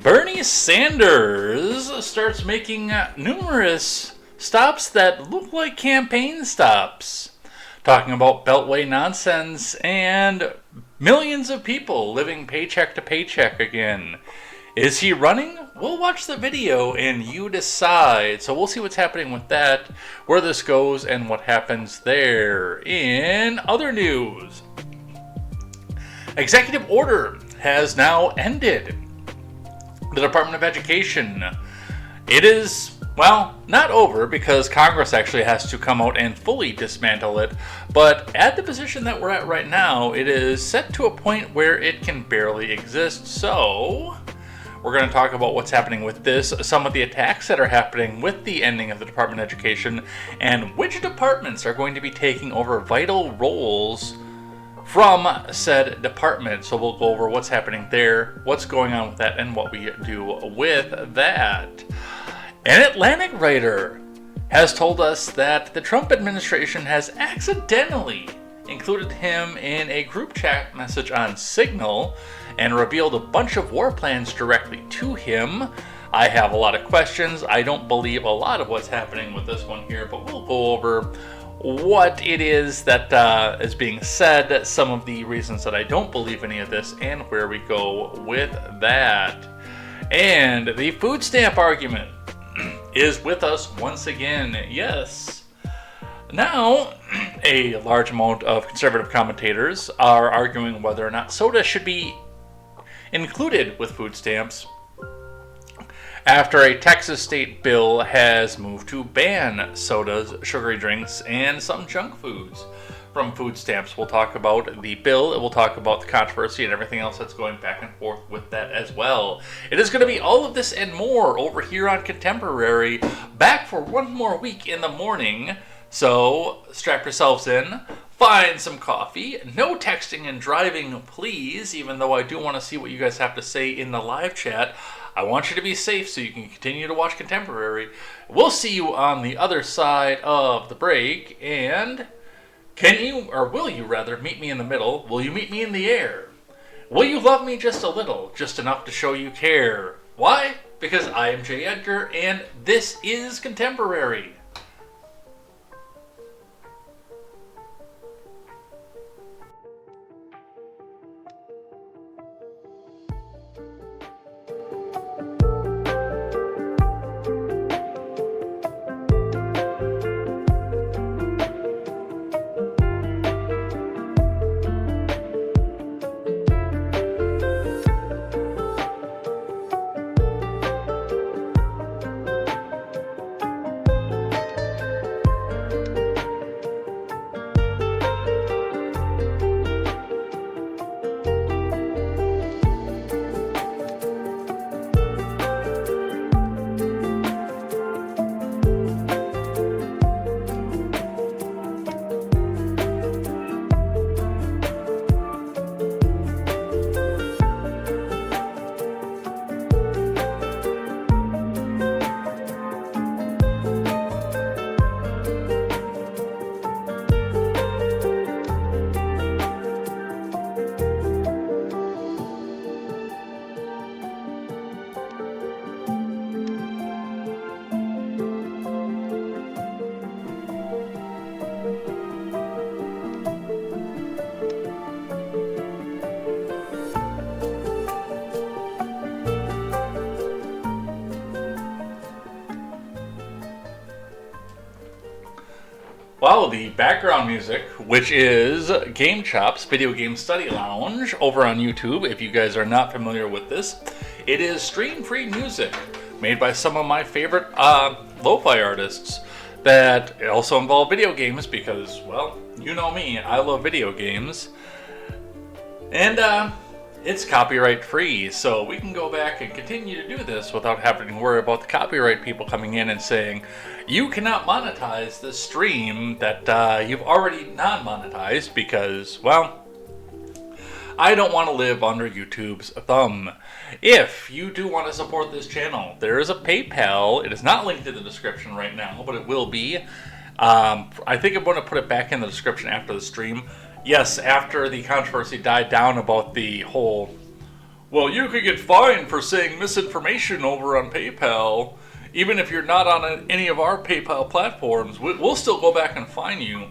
Bernie Sanders starts making numerous stops that look like campaign stops. Talking about Beltway nonsense and millions of people living paycheck to paycheck again. Is he running? We'll watch the video and you decide. So we'll see what's happening with that, where this goes, and what happens there. In other news, executive order has now ended. The Department of Education. It is, well, not over because Congress actually has to come out and fully dismantle it, but at the position that we're at right now, it is set to a point where it can barely exist. So we're going to talk about what's happening with this, some of the attacks that are happening with the ending of the Department of Education, and which departments are going to be taking over vital roles from said department. So we'll go over what's happening there, what's going on with that, and what we do with that. An Atlantic writer has told us that the Trump administration has accidentally included him in a group chat message on Signal and revealed a bunch of war plans directly to him. I have a lot of questions. I don't believe a lot of what's happening with this one here, but we'll go over what it is that is being said, some of the reasons that I don't believe any of this, and where we go with that. And the food stamp argument is with us once again. Yes. Now, a large amount of conservative commentators are arguing whether or not soda should be included with food stamps after a Texas state bill has moved to ban sodas, sugary drinks, and some junk foods from food stamps. We'll talk about the bill, we'll talk about the controversy and everything else that's going back and forth with that as well. It is going to be all of this and more over here on Contemporary, back for one more week in the morning. So strap yourselves in, find some coffee, no texting and driving please, even though I do want to see what you guys have to say in the live chat. I want you to be safe so you can continue to watch Contemporary. We'll see you on the other side of the break. And can you, or will you rather, meet me in the middle? Will you meet me in the air? Will you love me just a little, just enough to show you care? Why? Because I am J. Edgar, and this is Contemporary. Wow, the background music, which is Game Chops Video Game Study Lounge over on YouTube. If you guys are not familiar with this, it is stream-free music made by some of my favorite lo-fi artists that also involve video games because, well, you know me, I love video games. And it's copyright free, so we can go back and continue to do this without having to worry about the copyright people coming in and saying, you cannot monetize this stream that you've already non-monetized because, well, I don't want to live under YouTube's thumb. If you do want to support this channel, there is a PayPal. It is not linked in the description right now, but it will be. I think I'm going to put it back in the description after the stream. Yes, after the controversy died down about the whole well, you could get fined for saying misinformation over on PayPal. Even if you're not on any of our PayPal platforms, we'll still go back and fine you.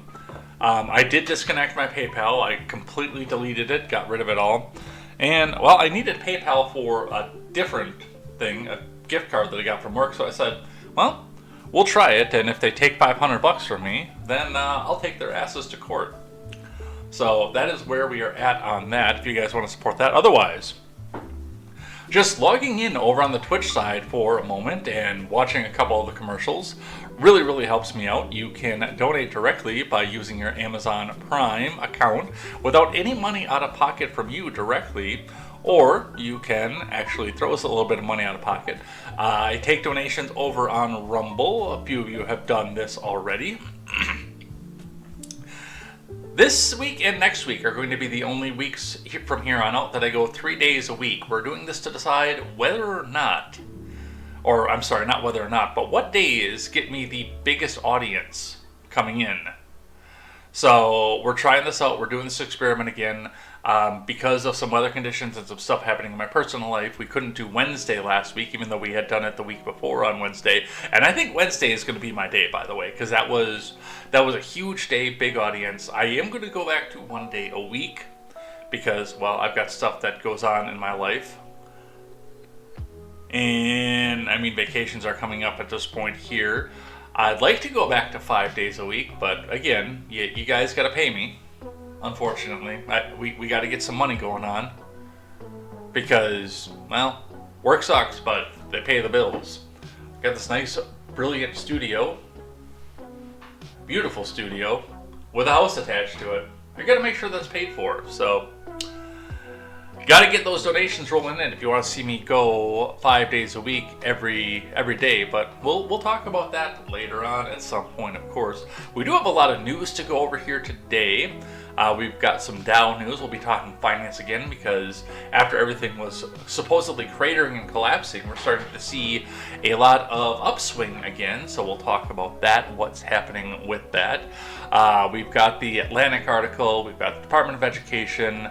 I did disconnect my PayPal. I completely deleted it, got rid of it all. And, well, I needed PayPal for a different thing, a gift card that I got from work. So I said, well, we'll try it. And if they take $500 from me, then I'll take their asses to court. So that is where we are at on that, if you guys want to support that. Otherwise, just logging in over on the Twitch side for a moment and watching a couple of the commercials really helps me out. You can donate directly by using your Amazon Prime account without any money out of pocket from you directly, or you can actually throw us a little bit of money out of pocket. I take donations over on Rumble. A few of you have done this already. This week and next week are going to be the only weeks from here on out that I go 3 days a week. We're doing this to decide whether or not, or I'm sorry, not whether or not, but what days get me the biggest audience coming in. So we're trying this out. We're doing this experiment again. Because of some weather conditions and some stuff happening in my personal life, we couldn't do Wednesday last week, even though we had done it the week before on Wednesday. And I think Wednesday is going to be my day, by the way, because that was a huge day, big audience. I am going to go back to 1 day a week because, well, I've got stuff that goes on in my life. And, I mean, vacations are coming up at this point here. I'd like to go back to 5 days a week, but again, you guys got to pay me. Unfortunately, we got to get some money going on because, well, work sucks, but they pay the bills. Got this nice, brilliant studio, beautiful studio with a house attached to it. I got to make sure that's paid for. So, got to get those donations rolling in if you want to see me go 5 days a week every day. But we'll talk about that later on at some point, of course. We do have a lot of news to go over here today. We've got some Dow news. We'll be talking finance again because after everything was supposedly cratering and collapsing, we're starting to see a lot of upswing again. So we'll talk about that, what's happening with that. We've got the Atlantic article. We've got the Department of Education.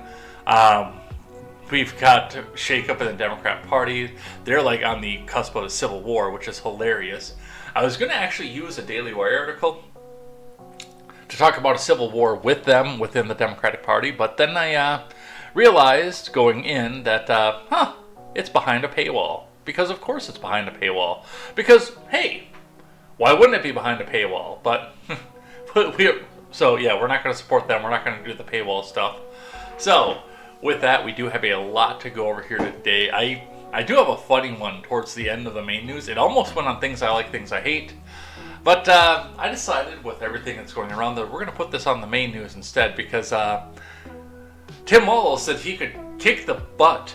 We've got shakeup in the Democrat Party. They're like on the cusp of a civil war, which is hilarious. I was going to actually use a Daily Wire article to talk about a civil war with them within the Democratic Party, but then I realized going in that, it's behind a paywall. Because of course it's behind a paywall. Because, hey, why wouldn't it be behind a paywall? But, we're not going to support them. We're not going to do the paywall stuff. So, with that, we do have a lot to go over here today. I do have a funny one towards the end of the main news. It almost went on things I like, things I hate. But I decided with everything that's going around that we're going to put this on the main news instead because Tim Walz said he could kick the butt.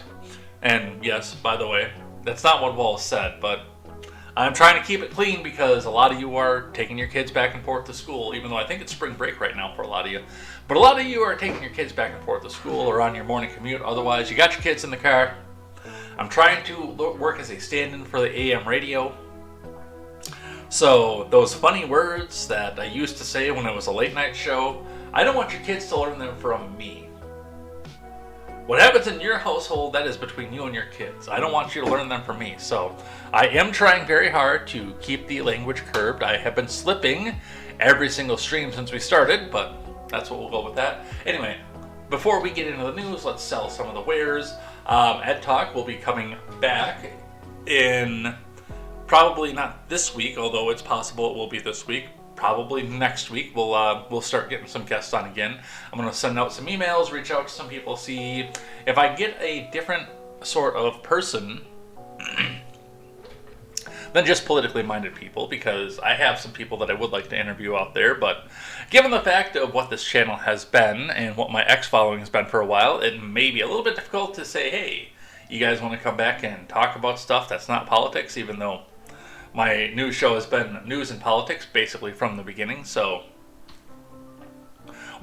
And yes, by the way, that's not what Walz said, but I'm trying to keep it clean because a lot of you are taking your kids back and forth to school, even though I think it's spring break right now for a lot of you. But a lot of you are taking your kids back and forth to school or on your morning commute. Otherwise, you got your kids in the car. I'm trying to work as a stand-in for the AM radio. So those funny words that I used to say when it was a late night show, I don't want your kids to learn them from me. What happens in your household, that is between you and your kids. I don't want you to learn them from me. So I am trying very hard to keep the language curbed. I have been slipping every single stream since we started, but that's what we'll go with that. Anyway, before we get into the news, let's sell some of the wares. Ed Talk will be coming back in probably not this week, although it's possible it will be this week. Probably next week we'll start getting some guests on again. I'm going to send out some emails, reach out to some people, see if I get a different sort of person than just politically minded people, because I have some people that I would like to interview out there, but given the fact of what this channel has been and what my X following has been for a while, it may be a little bit difficult to say, hey, you guys want to come back and talk about stuff that's not politics, even though my news show has been news and politics basically from the beginning. So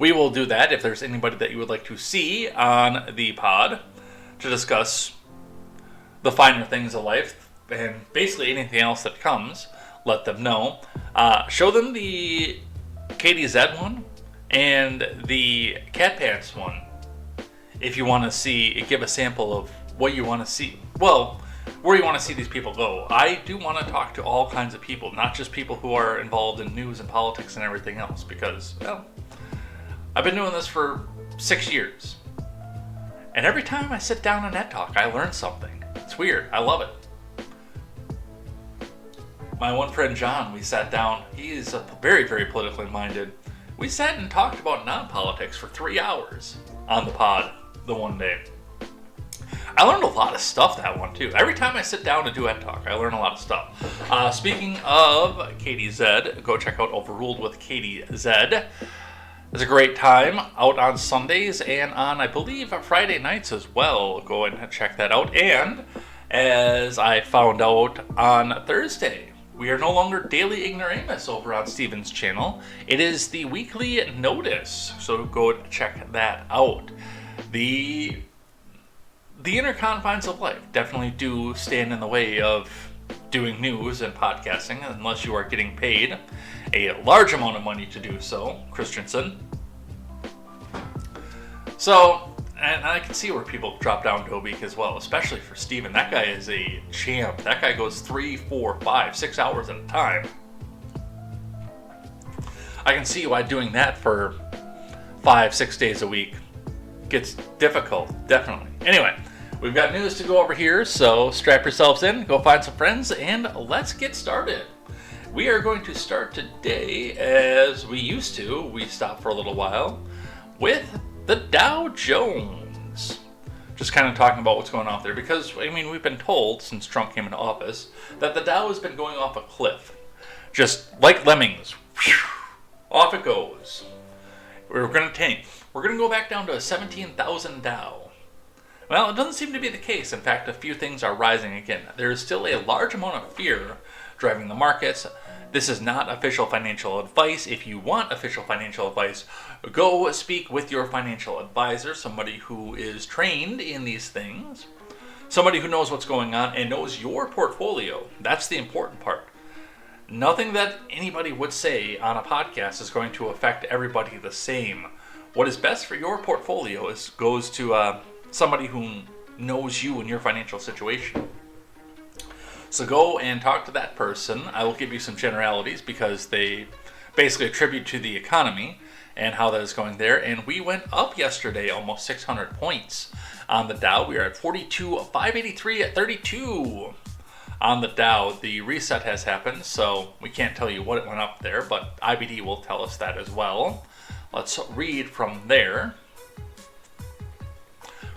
we will do that. If there's anybody that you would like to see on the pod to discuss the finer things of life and basically anything else that comes, let them know. Show them the KDZ one and the Cat Pants one if you want to see, give a sample of what you want to see. Well, where you want to see these people go. I do want to talk to all kinds of people, not just people who are involved in news and politics and everything else, because, well, I've been doing this for 6 years. And every time I sit down on Net Talk, I learn something. It's weird. I love it. My one friend John, we sat down. He is very, very politically minded. We sat and talked about non-politics for 3 hours on the pod the one day. I learned a lot of stuff that one too. Every time I sit down to do Net Talk, I learn a lot of stuff. Speaking of Katie Z, go check out Overruled with Katie Z. It's a great time out on Sundays and on, I believe, Friday nights as well. Go and check that out. And as I found out on Thursday, we are no longer Daily Ignoramus over on Steven's channel. It is the weekly notice. So go check that out. The inner confines of life definitely do stand in the way of doing news and podcasting unless you are getting paid a large amount of money to do so, Christensen. So, and I can see where people drop down to a week as well, especially for Steven. That guy is a champ. That guy goes 3, 4, 5, 6 hours at a time. I can see why doing that for 5, 6 days a week gets difficult, definitely. Anyway, we've got news to go over here, so strap yourselves in, go find some friends, and let's get started. We are going to start today, as we used to, we stopped for a little while, with the Dow Jones. Just kind of talking about what's going on there, because, I mean, we've been told, since Trump came into office, that the Dow has been going off a cliff. Just like lemmings. Whew, off it goes. We're going to tank. We're going to go back down to a 17,000 Dow. Well, it doesn't seem to be the case. In fact, a few things are rising again. There is still a large amount of fear driving the markets. This is not official financial advice. If you want official financial advice, go speak with your financial advisor, somebody who is trained in these things, somebody who knows what's going on and knows your portfolio. That's the important part. Nothing that anybody would say on a podcast is going to affect everybody the same. What is best for your portfolio goes to somebody who knows you and your financial situation. So go and talk to that person. I will give you some generalities because they basically attribute to the economy and how that is going there. And we went up yesterday almost 600 points on the Dow. We are at 42,583 at 32 on the Dow. The reset has happened, so we can't tell you what it went up there, but IBD will tell us that as well. Let's read from there.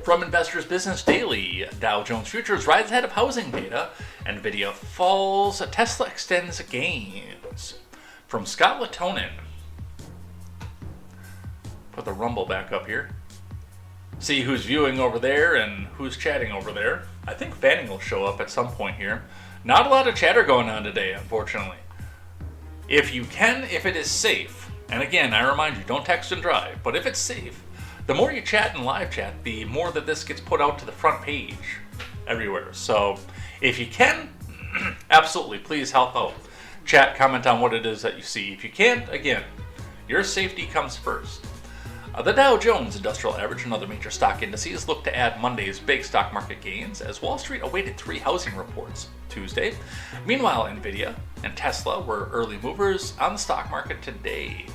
From Investors Business Daily, Dow Jones Futures rides ahead of housing data. Nvidia falls, Tesla extends gains. From Scott Latonin. Put the Rumble back up here. See who's viewing over there and who's chatting over there. I think Fanning will show up at some point here. Not a lot of chatter going on today, unfortunately. If you can, if it is safe, and again, I remind you, don't text and drive, but if it's safe, the more you chat and live chat, the more that this gets put out to the front page everywhere. So if you can, absolutely, please help out. Chat, comment on what it is that you see. If you can't, again, your safety comes first. The Dow Jones Industrial Average and other major stock indices look to add Monday's big stock market gains as Wall Street awaited 3 housing reports Tuesday. Meanwhile, Nvidia and Tesla were early movers on the stock market today.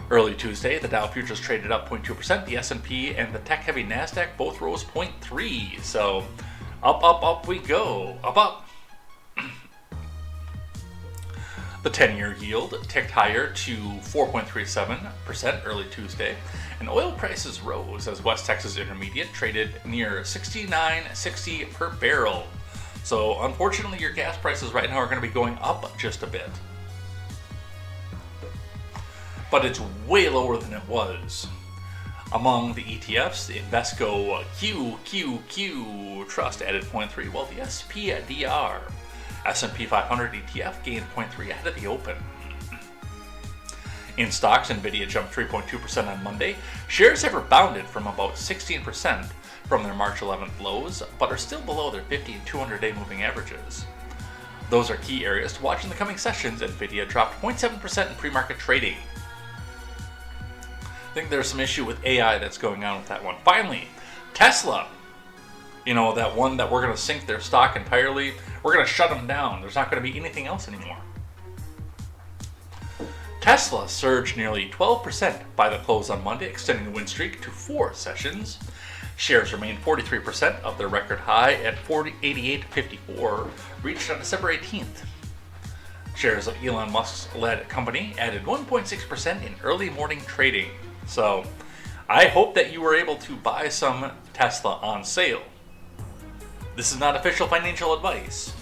Early Tuesday, the Dow futures traded up 0.2%. The S&P and the tech-heavy Nasdaq both rose 0.3%. So up we go. Up. The 10-year yield ticked higher to 4.37% early Tuesday, and oil prices rose as West Texas Intermediate traded near $69.60 per barrel. So unfortunately, your gas prices right now are going to be going up just a bit. But it's way lower than it was. Among the ETFs, the Invesco QQQ Trust added 0.3, while the SPDR S&P 500 ETF gained 0.3 ahead of the open. In stocks, Nvidia jumped 3.2% on Monday. Shares have rebounded from about 16% from their March 11th lows, but are still below their 50 and 200-day moving averages. Those are key areas to watch in the coming sessions. Nvidia dropped 0.7% in pre-market trading. I think there's some issue with AI that's going on with that one. Finally, Tesla that one that we're going to sink their stock entirely. We're going to shut them down. There's not going to be anything else anymore. Tesla surged nearly 12% by the close on Monday, extending the win streak to 4 sessions. Shares remained 43% of their record high at 88.54, reached on December 18th. Shares of Elon Musk's led company added 1.6% in early morning trading. So, I hope that you were able to buy some Tesla on sale. This is not official financial advice.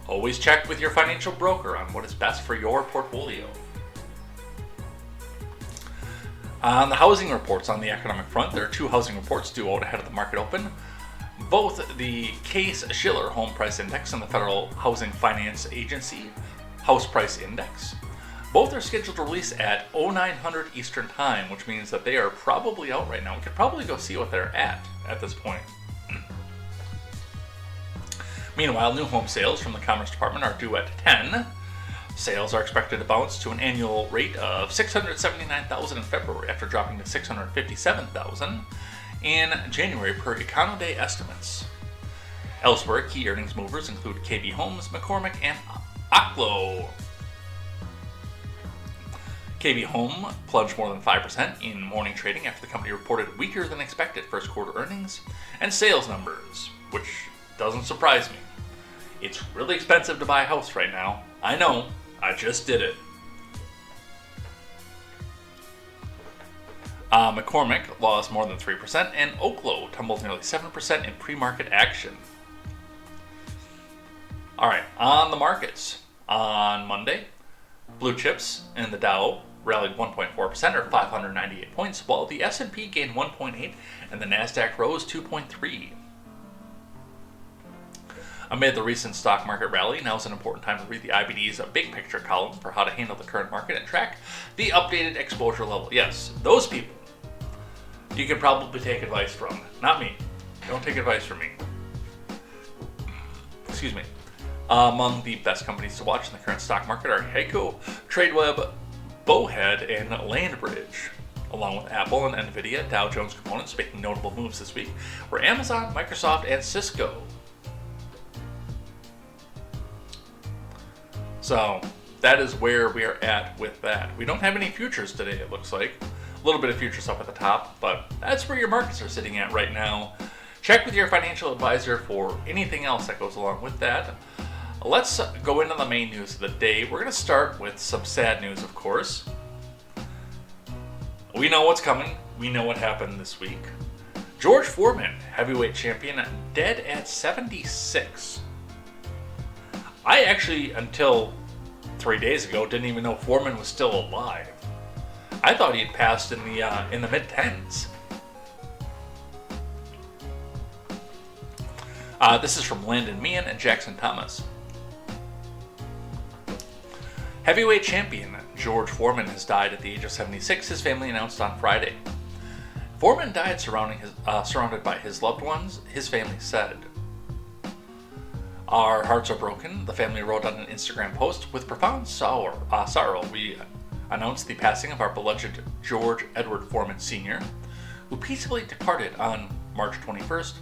Always check with your financial broker on what is best for your portfolio. On the housing reports on the economic front, there are 2 housing reports due out ahead of the market open. Both the Case-Shiller Home Price Index and the Federal Housing Finance Agency House Price Index. Both are scheduled to release at 0900 Eastern Time, which means that they are probably out right now. We could probably go see what they're at this point. Meanwhile, new home sales from the Commerce Department are due at 10. Sales are expected to bounce to an annual rate of 679,000 in February after dropping to 657,000 in January per Econoday estimates. Elsewhere, key earnings movers include KB Homes, McCormick, and Oklo. KB Home plunged more than 5% in morning trading after the company reported weaker than expected first quarter earnings and sales numbers, which doesn't surprise me. It's really expensive to buy a house right now. I know, I just did it. McCormick lost more than 3%, and Oklo tumbled nearly 7% in pre-market action. Alright, on the markets. On Monday, blue chips in the Dow rallied 1.4% or 598 points, while the S&P gained 1.8 and the Nasdaq rose 2.3. Amid the recent stock market rally, now is an important time to read the IBD's big picture column for how to handle the current market and track the updated exposure level. Yes, those people you can probably take advice from. Not me. Don't take advice from me. Excuse me. Among the best companies to watch in the current stock market are Heiko, Tradeweb, Bowhead, and Landbridge. Along with Apple and Nvidia, Dow Jones components making notable moves this week were Amazon, Microsoft, and Cisco. So that is where we are at with that. We don't have any futures today, it looks like. A little bit of futures up at the top, but that's where your markets are sitting at right now. Check with your financial advisor for anything else that goes along with that. Let's go into the main news of the day. We're going to start with some sad news, of course. We know what's coming. We know what happened this week. George Foreman, heavyweight champion, dead at 76. I actually, until 3 days ago, didn't even know Foreman was still alive. I thought he had passed in the mid-10s. This is from Landon Meehan and Jackson Thomas. Heavyweight champion George Foreman has died at the age of 76, his family announced on Friday. Foreman died surrounded by his loved ones, his family said. Our hearts are broken, the family wrote on an Instagram post. With profound sorrow, we announced the passing of our beloved George Edward Foreman Sr., who peacefully departed on March 21st,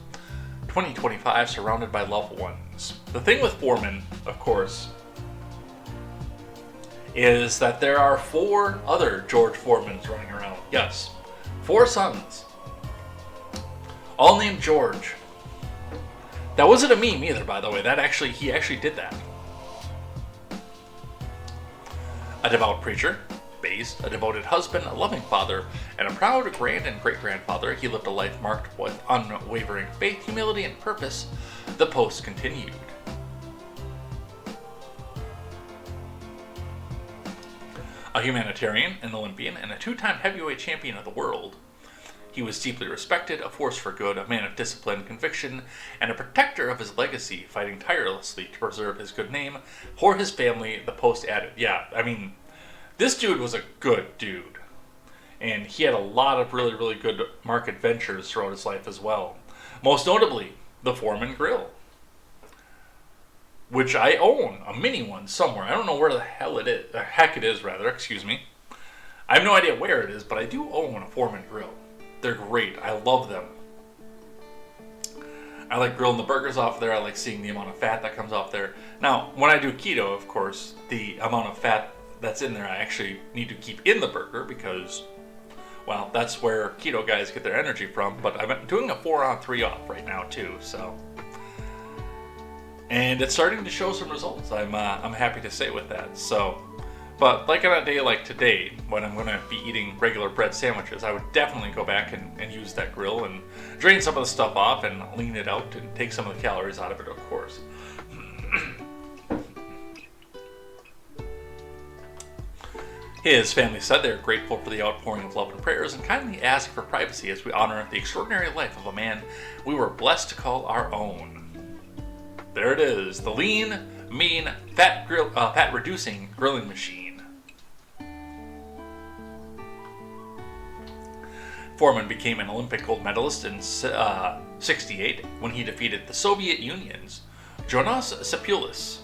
2025, surrounded by loved ones. The thing with Foreman, of course, is that there are 4 other George Foremans running around. Yes, 4 sons. All named George. That wasn't a meme either, by the way. He actually did that. A devout preacher, based, a devoted husband, a loving father, and a proud grand and great-grandfather, he lived a life marked with unwavering faith, humility, and purpose. The post continued. A humanitarian, an Olympian, and a 2-time heavyweight champion of the world, he was deeply respected, a force for good, a man of discipline, conviction, and a protector of his legacy, fighting tirelessly to preserve his good name for his family, the post added. Yeah, I mean, this dude was a good dude. And he had a lot of really, really good market ventures throughout his life as well. Most notably, the Foreman Grill, which I own, a mini one somewhere. I don't know where the heck it is, excuse me. I have no idea where it is, but I do own a Foreman Grill. They're great. I love them. I like grilling the burgers off there. I like seeing the amount of fat that comes off there. Now, when I do keto, of course, the amount of fat that's in there I actually need to keep in the burger because, well, that's where keto guys get their energy from. But I'm doing a 4 on 3 off right now too, so. And it's starting to show some results. I'm happy to say with that. So, but like on a day like today, when I'm going to be eating regular bread sandwiches, I would definitely go back and use that grill and drain some of the stuff off and lean it out and take some of the calories out of it, of course. His family said they are grateful for the outpouring of love and prayers and kindly ask for privacy as we honor the extraordinary life of a man we were blessed to call our own. There it is, the lean, mean, fat-reducing grilling machine. Foreman became an Olympic gold medalist in '68 when he defeated the Soviet Union's Jonas Sepulus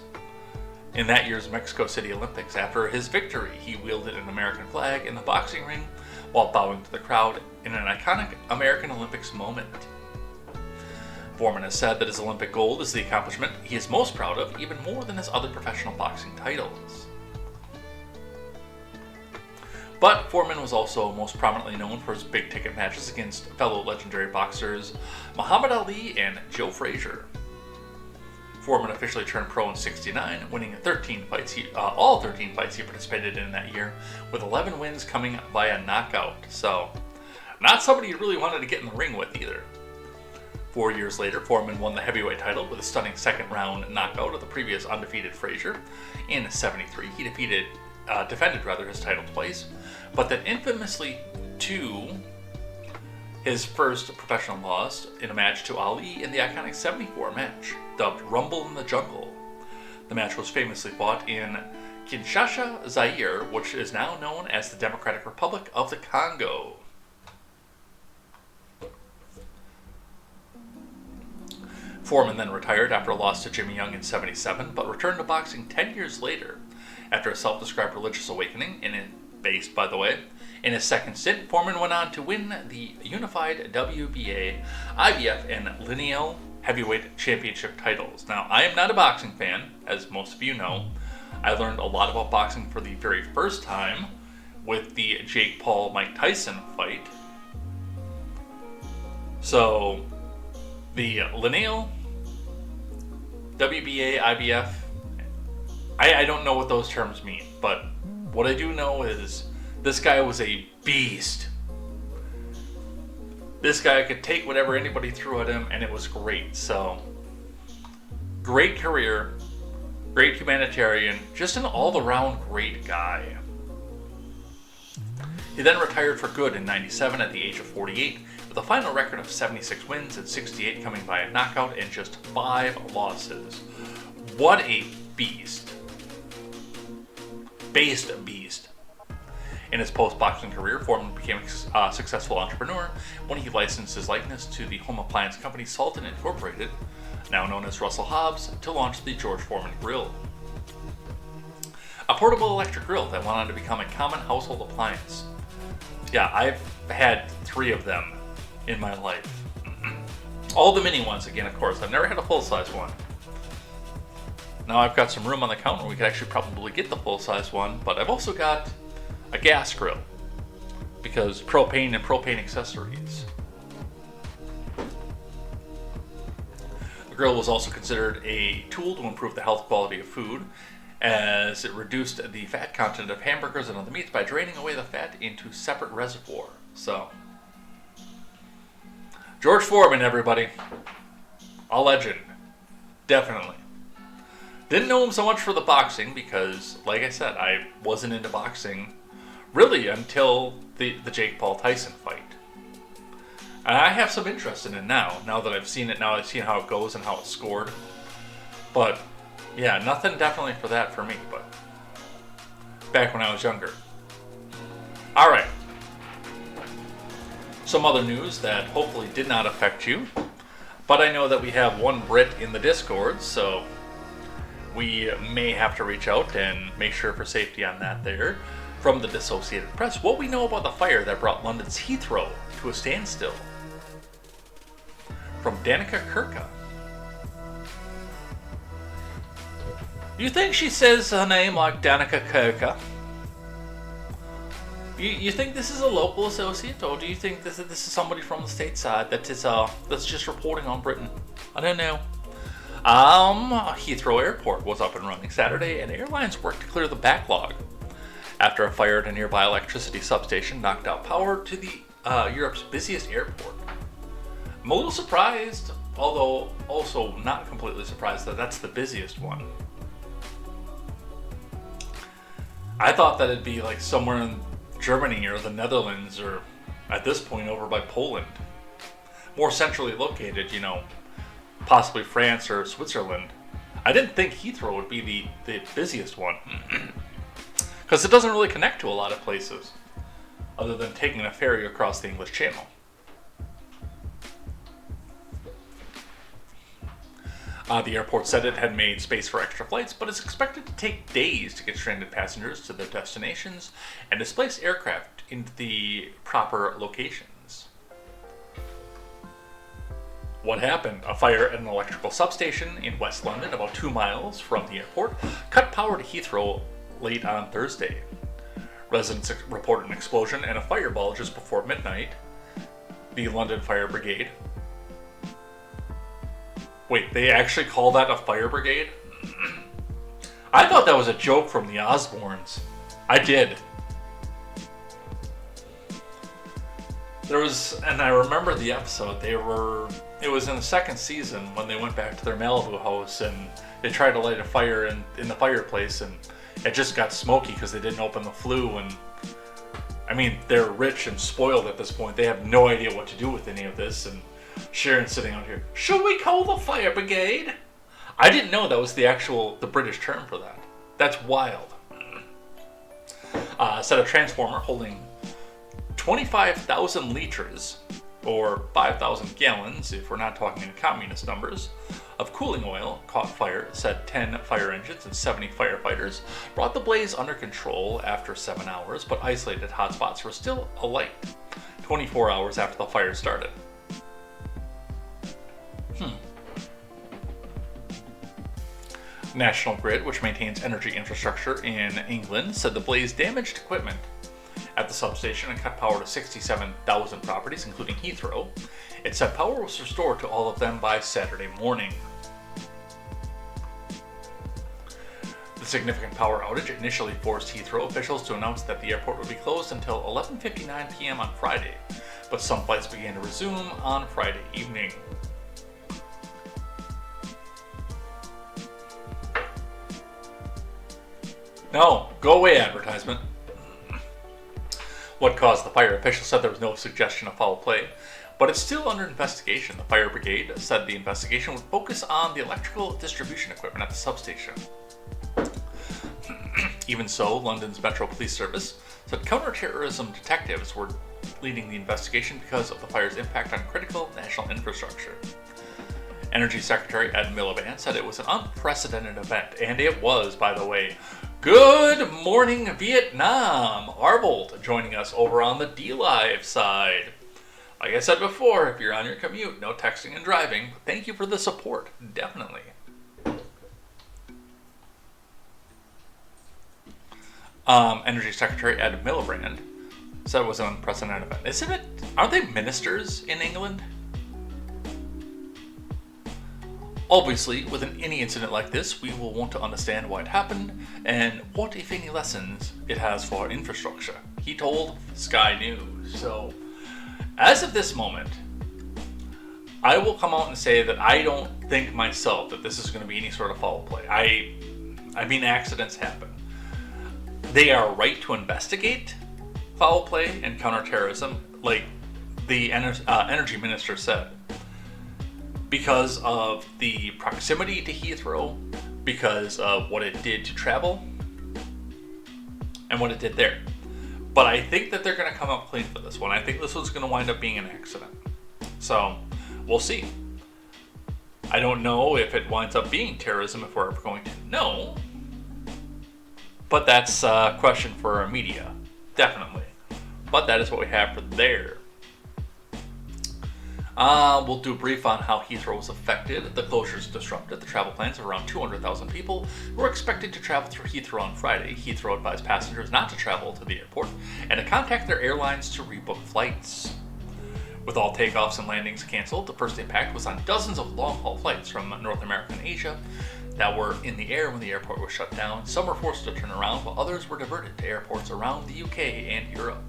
in that year's Mexico City Olympics. After his victory, he wielded an American flag in the boxing ring while bowing to the crowd in an iconic American Olympics moment. Foreman has said that his Olympic gold is the accomplishment he is most proud of, even more than his other professional boxing titles. But Foreman was also most prominently known for his big-ticket matches against fellow legendary boxers Muhammad Ali and Joe Frazier. Foreman officially turned pro in '69, winning all 13 fights he participated in that year, with 11 wins coming via knockout. So, not somebody you really wanted to get in the ring with either. 4 years later, Foreman won the heavyweight title with a stunning second-round knockout of the previous undefeated Frazier. In '73, he defended his title twice, but then infamously to his first professional loss in a match to Ali in the iconic '74 match, dubbed Rumble in the Jungle. The match was famously fought in Kinshasa, Zaire, which is now known as the Democratic Republic of the Congo. Foreman then retired after a loss to Jimmy Young in '77, but returned to boxing 10 years later after a self-described religious awakening, based, by the way. In his second stint, Foreman went on to win the unified WBA, IBF, and Lineal heavyweight championship titles. Now, I am not a boxing fan, as most of you know. I learned a lot about boxing for the very first time with the Jake Paul-Mike Tyson fight. So, the Lineal, WBA, IBF, I don't know what those terms mean, but what I do know is this guy was a beast. This guy could take whatever anybody threw at him, and it was great. So, great career, great humanitarian, just an all-around great guy. He then retired for good in '97 at the age of 48, with a final record of 76 wins and 68 coming by a knockout and just 5 losses. What a beast. Based beast. In his post-boxing career, Foreman became a successful entrepreneur when he licensed his likeness to the home appliance company Sultan Incorporated, now known as Russell Hobbs, to launch the George Foreman Grill. A portable electric grill that went on to become a common household appliance. Yeah, I've had 3 of them in my life. All the mini ones again, of course. I've never had a full-size one. Now I've got some room on the counter. We could actually probably get the full-size one, but I've also got a gas grill because propane and propane accessories. The grill was also considered a tool to improve the health quality of food, as it reduced the fat content of hamburgers and other meats by draining away the fat into separate reservoir. So, George Foreman, everybody. A legend. Definitely. Didn't know him so much for the boxing because, like I said, I wasn't into boxing really until the Jake Paul Tyson fight. And I have some interest in it now that I've seen it, now I've seen how it goes and how it's scored. But, yeah, nothing definitely for that for me, but back when I was younger. Alright. Some other news that hopefully did not affect you, but I know that we have one Brit in the Discord, so we may have to reach out and make sure for safety on that there. From the Associated Press, what we know about the fire that brought London's Heathrow to a standstill. from Danica Kirka. You think she says her name like Danica Kirka? You think this is a local associate, or do you think this is somebody from the stateside that's just reporting on Britain? I don't know. Heathrow Airport was up and running Saturday, and airlines worked to clear the backlog after a fire at a nearby electricity substation knocked out power to the Europe's busiest airport. I'm a little surprised, although also not completely surprised that that's the busiest one. I thought that it'd be like somewhere in Germany or the Netherlands, or at this point over by Poland. More centrally located, possibly France or Switzerland. I didn't think Heathrow would be the busiest one. Because it doesn't really connect to a lot of places, other than taking a ferry across the English Channel. The airport said it had made space for extra flights, but it's expected to take days to get stranded passengers to their destinations and displace aircraft into the proper locations. What happened? A fire at an electrical substation in West London, about 2 miles from the airport, cut power to Heathrow late on Thursday. Residents reported an explosion and a fireball just before midnight. The London Fire Brigade. Wait, they actually call that a fire brigade? I thought that was a joke from the Osbournes. I did. And I remember the episode, it was in the second season when they went back to their Malibu house and they tried to light a fire in the fireplace, and it just got smoky because they didn't open the flue. And I mean, they're rich and spoiled at this point. They have no idea what to do with any of this. And Sharon's sitting out here, should we call the fire brigade? I didn't know that was the British term for that. That's wild. Set a transformer holding 25,000 liters, or 5,000 gallons if we're not talking in communist numbers, of cooling oil caught fire, said 10 fire engines and 70 firefighters brought the blaze under control after 7 hours, but isolated hotspots were still alight 24 hours after the fire started. National Grid, which maintains energy infrastructure in England, said the blaze damaged equipment at the substation and cut power to 67,000 properties, including Heathrow. It said power was restored to all of them by Saturday morning. The significant power outage initially forced Heathrow officials to announce that the airport would be closed until 11:59 p.m. on Friday, but some flights began to resume on Friday evening. No, go away, advertisement. What caused the fire? Officials said there was no suggestion of foul play, but it's still under investigation. The fire brigade said the investigation would focus on the electrical distribution equipment at the substation. Even so, London's Metro Police Service said counter-terrorism detectives were leading the investigation because of the fire's impact on critical national infrastructure. Energy Secretary Ed Miliband said it was an unprecedented event, and it was, by the way. Good morning, Vietnam! Arvold joining us over on the D-Live side. Like I said before, if you're on your commute, no texting and driving. Thank you for the support, definitely. Energy Secretary Ed Miliband said it was an unprecedented event. Isn't it? Aren't they ministers in England? Obviously, with any incident like this, we will want to understand why it happened and what, if any, lessons it has for our infrastructure, he told Sky News. So, as of this moment, I will come out and say that I don't think myself that this is going to be any sort of foul play. I mean, accidents happen. They are right to investigate foul play and counterterrorism, like the energy minister said, because of the proximity to Heathrow, because of what it did to travel, and what it did there. But I think that they're going to come up clean for this one. I think this one's going to wind up being an accident. So, we'll see. I don't know if it winds up being terrorism, if we're ever going to know. But that's a question for our media, definitely. But that is what we have for there. We'll do a brief on how Heathrow was affected. The closures disrupted the travel plans of around 200,000 people who were expected to travel through Heathrow on Friday. Heathrow advised passengers not to travel to the airport and to contact their airlines to rebook flights. With all takeoffs and landings canceled, the first impact was on dozens of long-haul flights from North America and Asia that were in the air when the airport was shut down. Some were forced to turn around, while others were diverted to airports around the UK and Europe.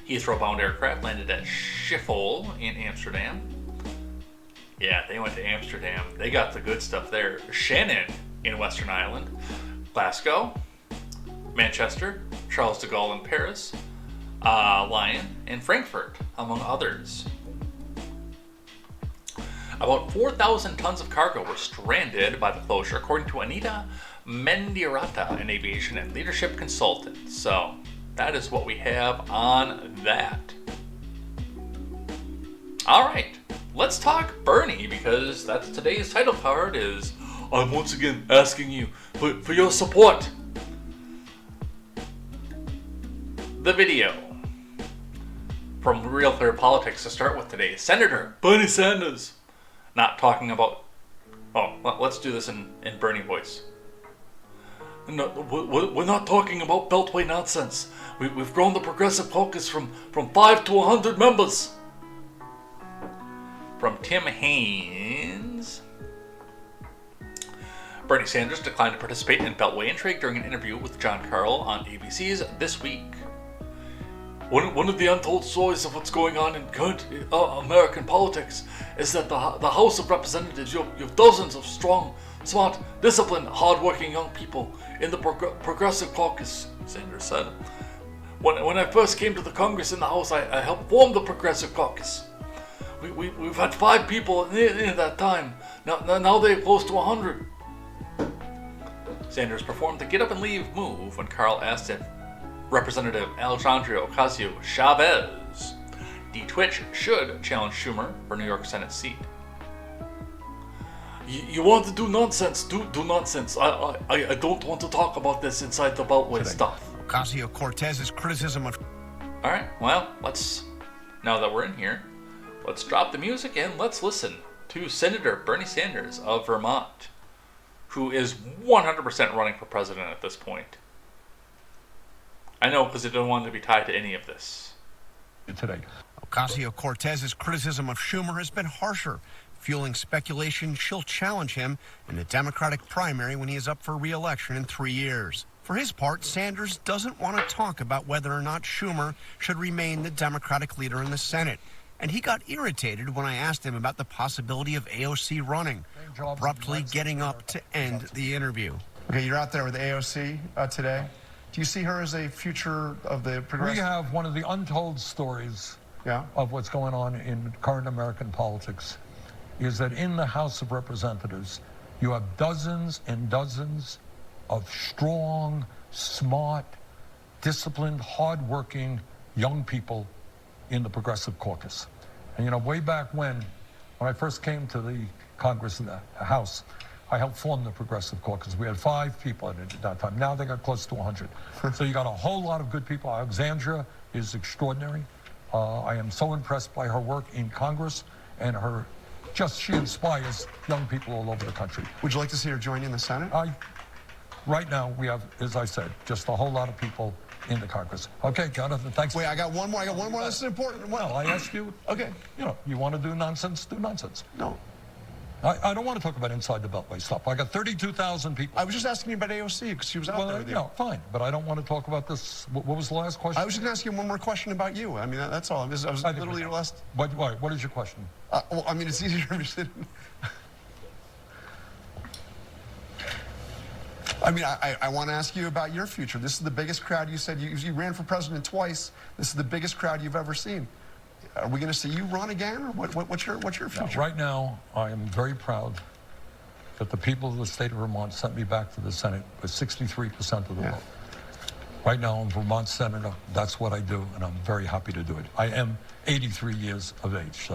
Heathrow-bound aircraft landed at Schiphol in Amsterdam. Yeah, they went to Amsterdam. They got the good stuff there. Shannon in Western Ireland. Glasgow, Manchester, Charles de Gaulle in Paris, Lyon, and Frankfurt, among others. About 4,000 tons of cargo were stranded by the closure, according to Anita Mendirata, an aviation and leadership consultant. So, that is what we have on that. Alright, let's talk Bernie, because that's today's title card is, I'm once again asking you for your support. The video from Real Clear Politics to start with today. Senator Bernie Sanders not talking about... Oh, let's do this in Bernie voice. No, we're not talking about Beltway nonsense. We've grown the Progressive Caucus from 5 to 100 members. From Tim Haines. Bernie Sanders declined to participate in Beltway intrigue during an interview with John Carl on ABC's This Week. One of the untold stories of what's going on in current American politics is that the House of Representatives, you have dozens of strong, smart, disciplined, hardworking young people in the Progressive Caucus, Sanders said. When I first came to the Congress in the House, I helped form the Progressive Caucus. We've had 5 people in that time. Now they're close to 100. Sanders performed the get up and leave move when Carl asked if Representative Alejandro Ocasio-Chavez, the Twitch, should challenge Schumer for New York Senate seat. You want to do nonsense? Do nonsense. I don't want to talk about this inside the Beltway stuff. Ocasio-Cortez's criticism of... All right, well, now that we're in here, let's drop the music and let's listen to Senator Bernie Sanders of Vermont, who is 100% running for president at this point. I know, because I don't want to be tied to any of this. Today, Ocasio-Cortez's criticism of Schumer has been harsher, fueling speculation she'll challenge him in the Democratic primary when he is up for re-election in 3 years. For his part, Sanders doesn't want to talk about whether or not Schumer should remain the Democratic leader in the Senate. And he got irritated when I asked him about the possibility of AOC running, abruptly getting up to end the interview. Okay, you're out there with AOC today. Do you see her as a future of the progressive? We have one of the untold stories of what's going on in current American politics is that in the House of Representatives, you have dozens and dozens of strong, smart, disciplined, hardworking young people in the Progressive Caucus. And you know, way back when I first came to the Congress and the House, I helped form the Progressive Caucus. We had 5 people at that time. Now they got close to 100. So you got a whole lot of good people. Alexandra is extraordinary. I am so impressed by her work in Congress and she inspires young people all over the country. Would you like to see her join in the Senate? Right now we have, as I said, just a whole lot of people in the Congress. Okay, Jonathan, thanks. Wait, I got one more. This is important. Well, I asked you. Okay. You want to do nonsense? Do nonsense. No. I don't want to talk about inside the Beltway stuff. I got 32,000 people. I was just asking you about AOC because she was out there with you. No, fine, but I don't want to talk about this. What was the last question? I was just going to ask you one more question about you. I mean, that's all. I was literally your last... What is your question? Well, I mean, it's easier to understand. I mean, I want to ask you about your future. This is the biggest crowd. You said you ran for president twice. This is the biggest crowd you've ever seen. Are we going to see you run again, or what's your future? No, right now, I am very proud that the people of the state of Vermont sent me back to the Senate with 63% of the vote. Right now, I'm Vermont senator. That's what I do, and I'm very happy to do it. I am 83 years of age,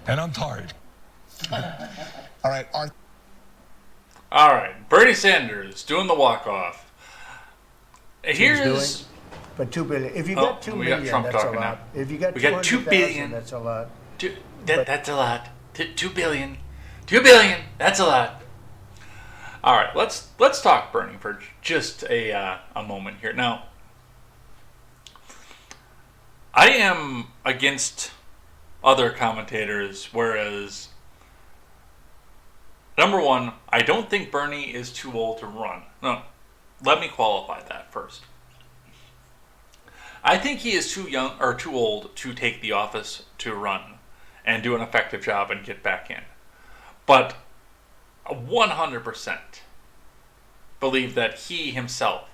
and I'm tired. All right, All right, Bernie Sanders doing the walk-off. Here's But $2 billion. If you got 2 million, that's a lot. Now. If you got 200,000, that's a lot. That's a lot. 2 billion. 2 billion. That's a lot. All right, let's talk Bernie for just a moment here. Now, I am against other commentators, whereas number one, I don't think Bernie is too old to run. No, let me qualify that first. I think he is too young or too old to take the office to run and do an effective job and get back in. But 100% believe that he himself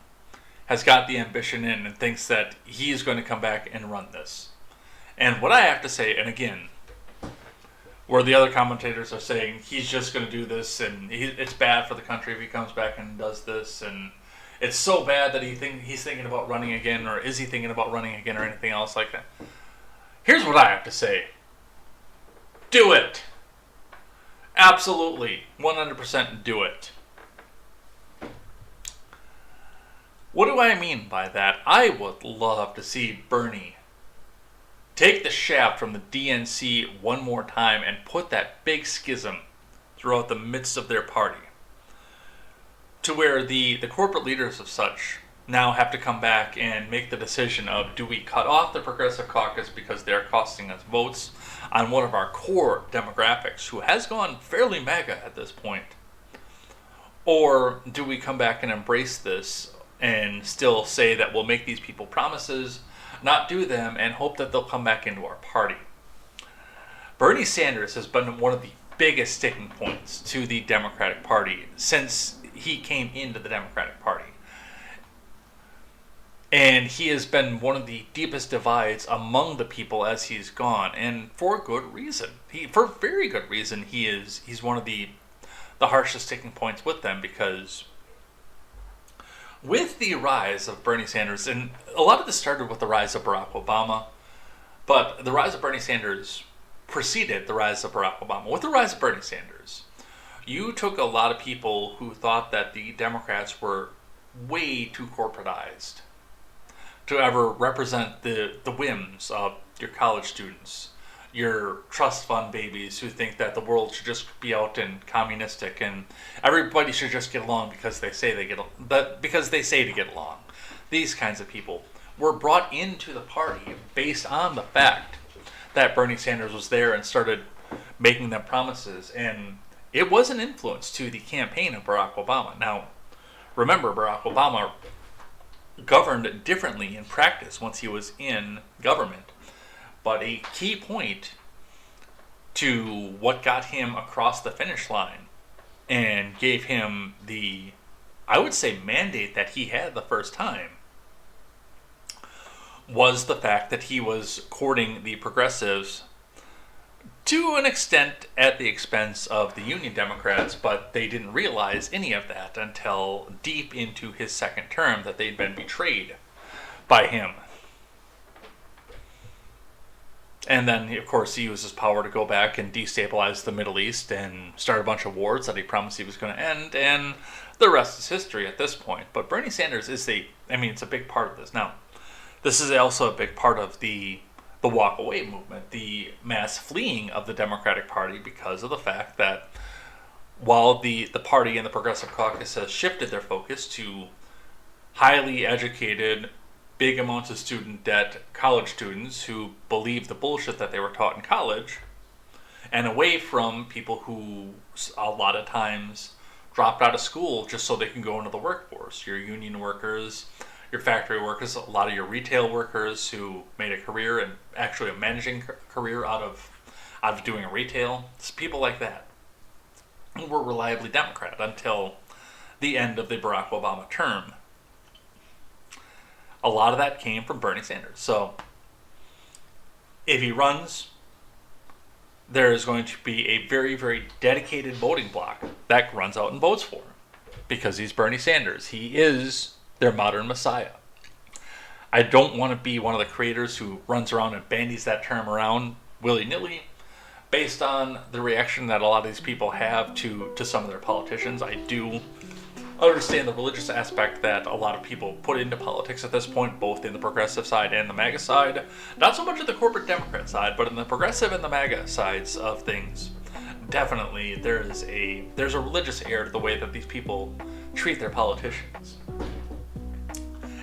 has got the ambition in and thinks that he's going to come back and run this. And what I have to say, and again, where the other commentators are saying he's just going to do this and it's bad for the country if he comes back and does this, and it's so bad that he's thinking about running again, or is he thinking about running again, or anything else like that. Here's what I have to say. Do it. Absolutely. 100% do it. What do I mean by that? I would love to see Bernie take the shaft from the DNC one more time and put that big schism throughout the midst of their party, to where the corporate leaders of such now have to come back and make the decision of, do we cut off the Progressive Caucus because they're costing us votes on one of our core demographics who has gone fairly MAGA at this point? Or do we come back and embrace this and still say that we'll make these people promises, not do them, and hope that they'll come back into our party? Bernie Sanders has been one of the biggest sticking points to the Democratic Party since he came into the Democratic Party. And he has been one of the deepest divides among the people as he's gone, and for good reason. For very good reason, he's one of the harshest sticking points with them, because with the rise of Bernie Sanders, and a lot of this started with the rise of Barack Obama, but the rise of Bernie Sanders preceded the rise of Barack Obama. With the rise of Bernie Sanders, you took a lot of people who thought that the Democrats were way too corporatized to ever represent the whims of your college students, your trust fund babies who think that the world should just be out and communistic and everybody should just get along because they say to get along. These kinds of people were brought into the party based on the fact that Bernie Sanders was there and started making them promises, and it was an influence to the campaign of Barack Obama. Now, remember, Barack Obama governed differently in practice once he was in government. But a key point to what got him across the finish line and gave him the, I would say, mandate that he had the first time was the fact that he was courting the progressives to an extent at the expense of the Union Democrats, but they didn't realize any of that until deep into his second term, that they'd been betrayed by him. And then, of course, he used his power to go back and destabilize the Middle East and start a bunch of wars that he promised he was going to end, and the rest is history at this point. But Bernie Sanders it's a big part of this. Now, this is also a big part of the walk-away movement, the mass fleeing of the Democratic Party, because of the fact that while the party and the Progressive Caucus has shifted their focus to highly educated, big amounts of student debt college students who believe the bullshit that they were taught in college, and away from people who a lot of times dropped out of school just so they can go into the workforce, your union workers, your factory workers, a lot of your retail workers who made a career, and actually a managing career out of doing retail. It's people like that who were reliably Democrat until the end of the Barack Obama term. A lot of that came from Bernie Sanders. So if he runs, there is going to be a very, very dedicated voting bloc that runs out and votes for him, because he's Bernie Sanders. He is their modern messiah. I don't want to be one of the creators who runs around and bandies that term around willy-nilly based on the reaction that a lot of these people have to some of their politicians. I do understand the religious aspect that a lot of people put into politics at this point, both in the progressive side and the MAGA side. Not so much at the corporate Democrat side, but in the progressive and the MAGA sides of things. Definitely, there's a religious air to the way that these people treat their politicians.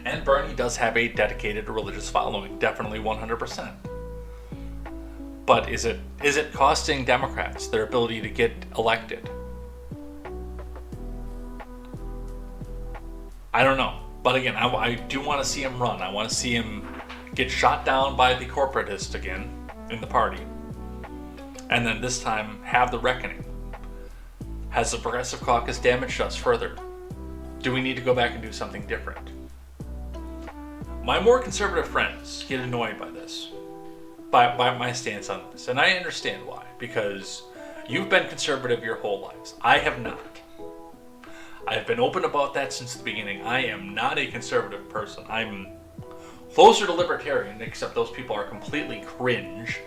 And Bernie does have a dedicated religious following, definitely 100%. But is it costing Democrats their ability to get elected? I don't know. But again, I do want to see him run. I want to see him get shot down by the corporatists again in the party. And then this time, have the reckoning. Has the Progressive Caucus damaged us further? Do we need to go back and do something different? My more conservative friends get annoyed by this. By my stance on this. And I understand why. Because you've been conservative your whole lives. I have not. I have been open about that since the beginning. I am not a conservative person. I'm closer to libertarian, except those people are completely cringe.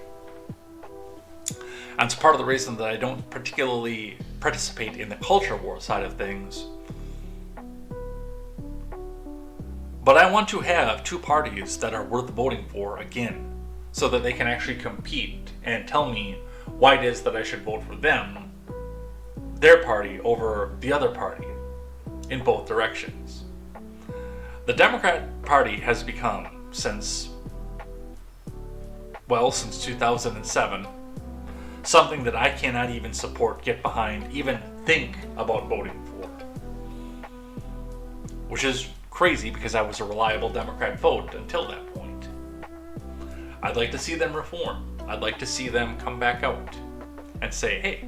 And it's part of the reason that I don't particularly participate in the culture war side of things. But I want to have two parties that are worth voting for again, so that they can actually compete and tell me why it is that I should vote for them, their party, over the other party, in both directions. The Democrat Party has become, since 2007, something that I cannot even support, get behind, even think about voting for. Which is crazy because I was a reliable Democrat vote until that point. I'd like to see them reform. I'd like to see them come back out and say, hey,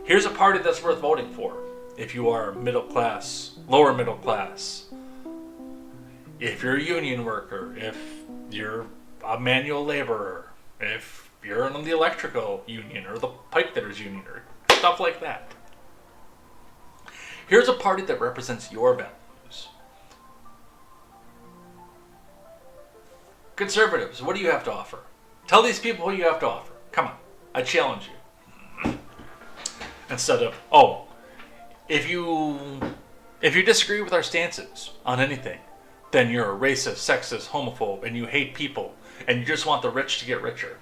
here's a party that's worth voting for. If you are middle class, lower middle class, if you're a union worker, if you're a manual laborer, if you're in the electrical union or the pipe fitters union or stuff like that. Here's a party that represents your values. Conservatives, what do you have to offer? Tell these people what you have to offer. Come on, I challenge you. Instead of, if you disagree with our stances on anything, then you're a racist, sexist, homophobe, and you hate people, and you just want the rich to get richer.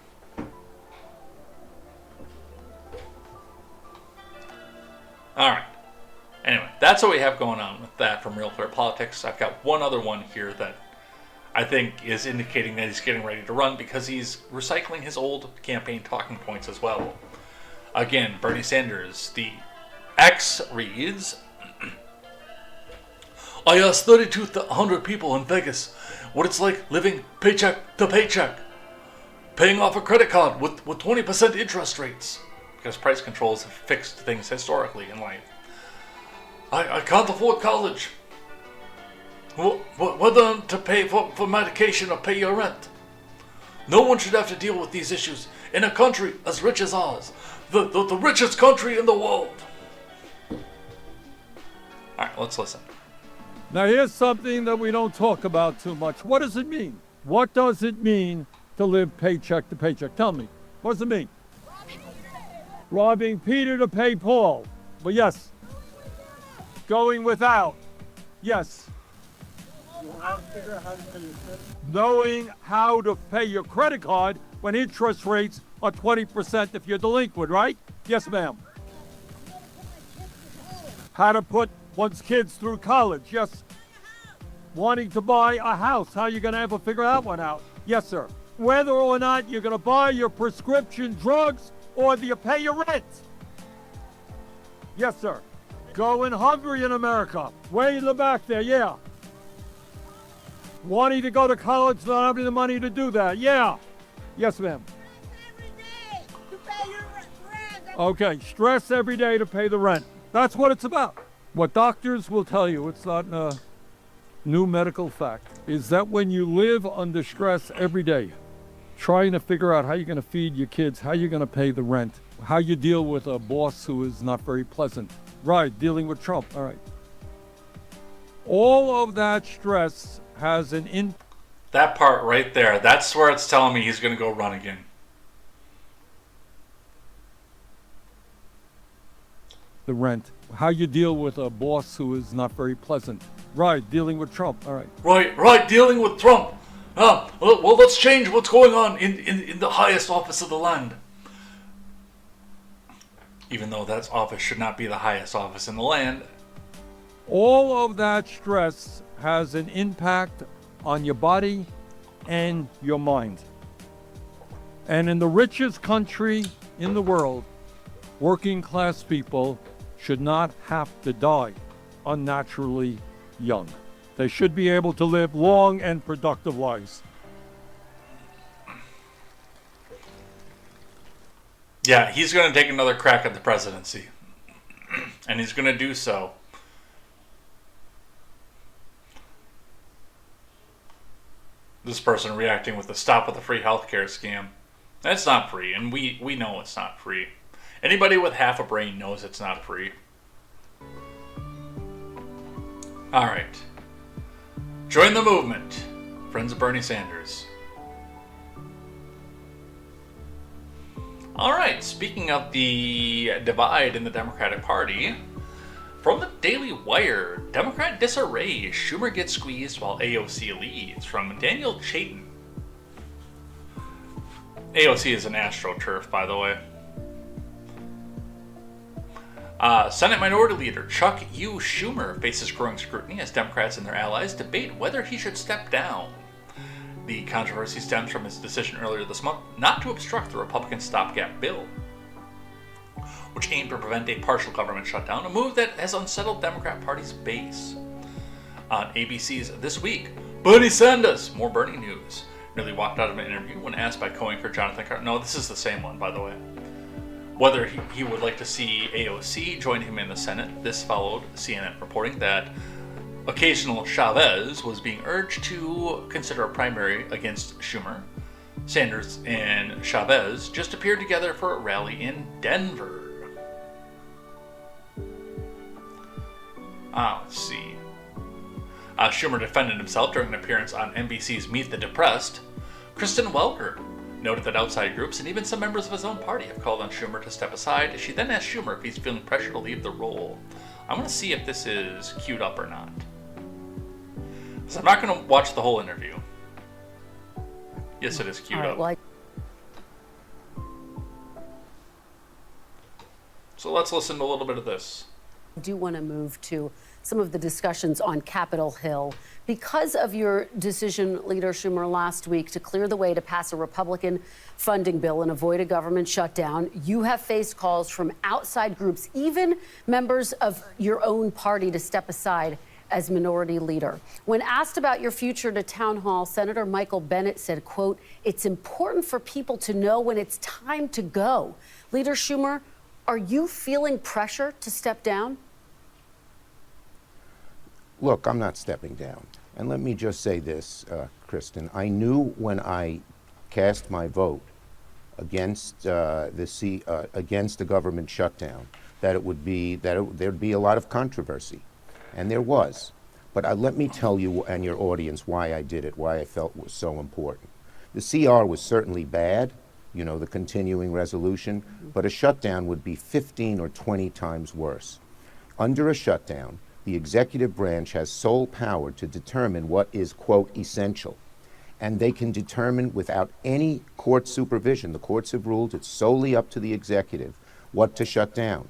Alright. Anyway, that's what we have going on with that from Real Clear Politics. I've got one other one here that I think is indicating that he's getting ready to run because he's recycling his old campaign talking points as well. Again, Bernie Sanders, the X reads, I asked 3,200 people in Vegas what it's like living paycheck to paycheck, paying off a credit card with 20% interest rates. Because price controls have fixed things historically in life. I can't afford college. Whether to pay for medication or pay your rent. No one should have to deal with these issues in a country as rich as ours. The richest country in the world. Alright, let's listen. Now here's something that we don't talk about too much. What does it mean? What does it mean to live paycheck to paycheck? Tell me. What does it mean? Robbing Peter to pay Paul. But yes. Going without. Yes. Knowing how to pay your credit card when interest rates are 20% if you're delinquent, right? Yes, ma'am. How to put one's kids through college. Yes. Wanting to buy a house. How are you going to ever figure that one out? Yes, sir. Whether or not you're going to buy your prescription drugs or do you pay your rent? Yes, sir. Going hungry in America. Way in the back there, yeah. Wanting to go to college, not having the money to do that, yeah. Yes, ma'am. Every day to pay your rent. Okay, stress every day to pay the rent. That's what it's about. What doctors will tell you, it's not a new medical fact, is that when you live under stress every day, trying to figure out how you're going to feed your kids, how you're going to pay the rent, how you deal with a boss who is not very pleasant. Right, dealing with Trump, all right. All of that stress has an That part right there, that's where it's telling me he's going to go run again. the rent. How you deal with a boss who is not very pleasant. Right, dealing with Trump. All right. Right, dealing with Trump. Well, let's change what's going on in the highest office of the land. Even though that office should not be the highest office in the land. All of that stress has an impact on your body and your mind. And in the richest country in the world, working class people should not have to die unnaturally young. They should be able to live long and productive lives. Yeah, he's going to take another crack at the presidency. And he's going to do so. This person reacting with the stop with the free healthcare scam. That's not free, and we know it's not free. Anybody with half a brain knows it's not free. Alright. Join the movement. Friends of Bernie Sanders. Alright, speaking of the divide in the Democratic Party, from the Daily Wire, Democrat disarray, Schumer gets squeezed while AOC leads, from Daniel Chayton. AOC is an AstroTurf, by the way. Senate Minority Leader Chuck U. Schumer faces growing scrutiny as Democrats and their allies debate whether he should step down. The controversy stems from his decision earlier this month not to obstruct the Republican stopgap bill, which aimed to prevent a partial government shutdown, a move that has unsettled Democrat Party's base. On ABC's This Week, Bernie Sanders, more Bernie news, nearly walked out of an interview when asked by co-anchor Jonathan Carter, no, this is the same one, by the way, whether he would like to see AOC join him in the Senate. This followed CNN reporting that occasional Chavez was being urged to consider a primary against Schumer. Sanders and Chavez just appeared together for a rally in Denver. Let's see. Schumer defended himself during an appearance on NBC's Meet the Depressed. Kristen Welker noted that outside groups and even some members of his own party have called on Schumer to step aside. She then asked Schumer if he's feeling pressure to leave the role. I'm going to see if this is queued up or not. So I'm not going to watch the whole interview. Yes, it is queued up. Well, So let's listen to a little bit of this. I do want to move to some of the discussions on Capitol Hill. Because of your decision, Leader Schumer, last week to clear the way to pass a Republican funding bill and avoid a government shutdown, you have faced calls from outside groups, even members of your own party, to step aside as minority leader. When asked about your future to town hall, Senator Michael Bennet said, quote, "It's important for people to know when it's time to go." Leader Schumer, are you feeling pressure to step down? Look, I'm not stepping down. And let me just say this, Kristen. I knew when I cast my vote against against the government shutdown that there'd be a lot of controversy, and there was. But let me tell you and your audience why I did it, why I felt it was so important. The CR was certainly bad, you know, the continuing resolution, but a shutdown would be 15 or 20 times worse. Under a shutdown, the executive branch has sole power to determine what is, quote, essential. And they can determine without any court supervision. The courts have ruled it's solely up to the executive what to shut down.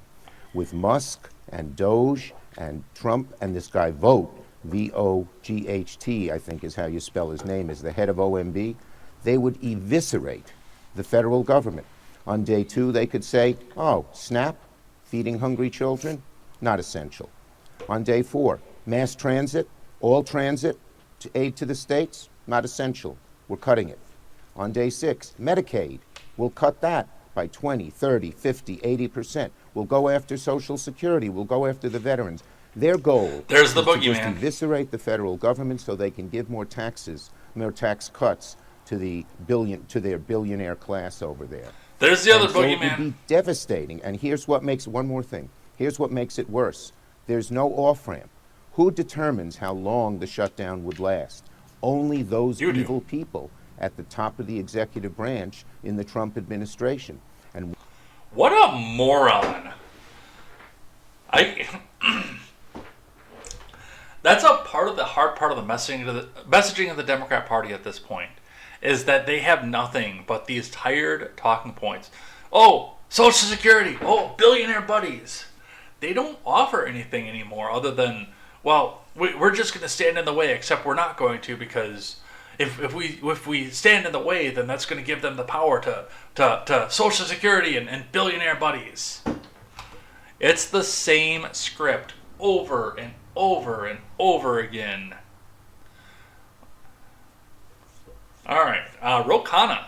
With Musk and Doge and Trump and this guy Vogt, V-O-G-H-T, I think is how you spell his name, is the head of OMB, they would eviscerate the federal government. On day 2, they could say, oh, SNAP, feeding hungry children, not essential. On day 4, mass transit, all transit, aid to the states, not essential. We're cutting it. On day 6, Medicaid, we'll cut that by 20, 30, 50, 80%. We'll go after Social Security. We'll go after the veterans. Their goal is to just eviscerate the federal government so they can give more taxes, more tax cuts to their billionaire class over there. There's the other boogeyman. It would be devastating. And here's what makes one more thing. Here's what makes it worse. There's no off-ramp. Who determines how long the shutdown would last? Only those evil people at the top of the executive branch in the Trump administration. And what a moron. That's a part of the hard part of the messaging of the Democrat Party at this point, is that they have nothing but these tired talking points. Oh, Social Security. Oh, billionaire buddies. They don't offer anything anymore other than, well, we're just going to stand in the way, except we're not going to, because if we stand in the way, then that's going to give them the power to Social Security and billionaire buddies. It's the same script over and over and over again. All right, Ro Khanna,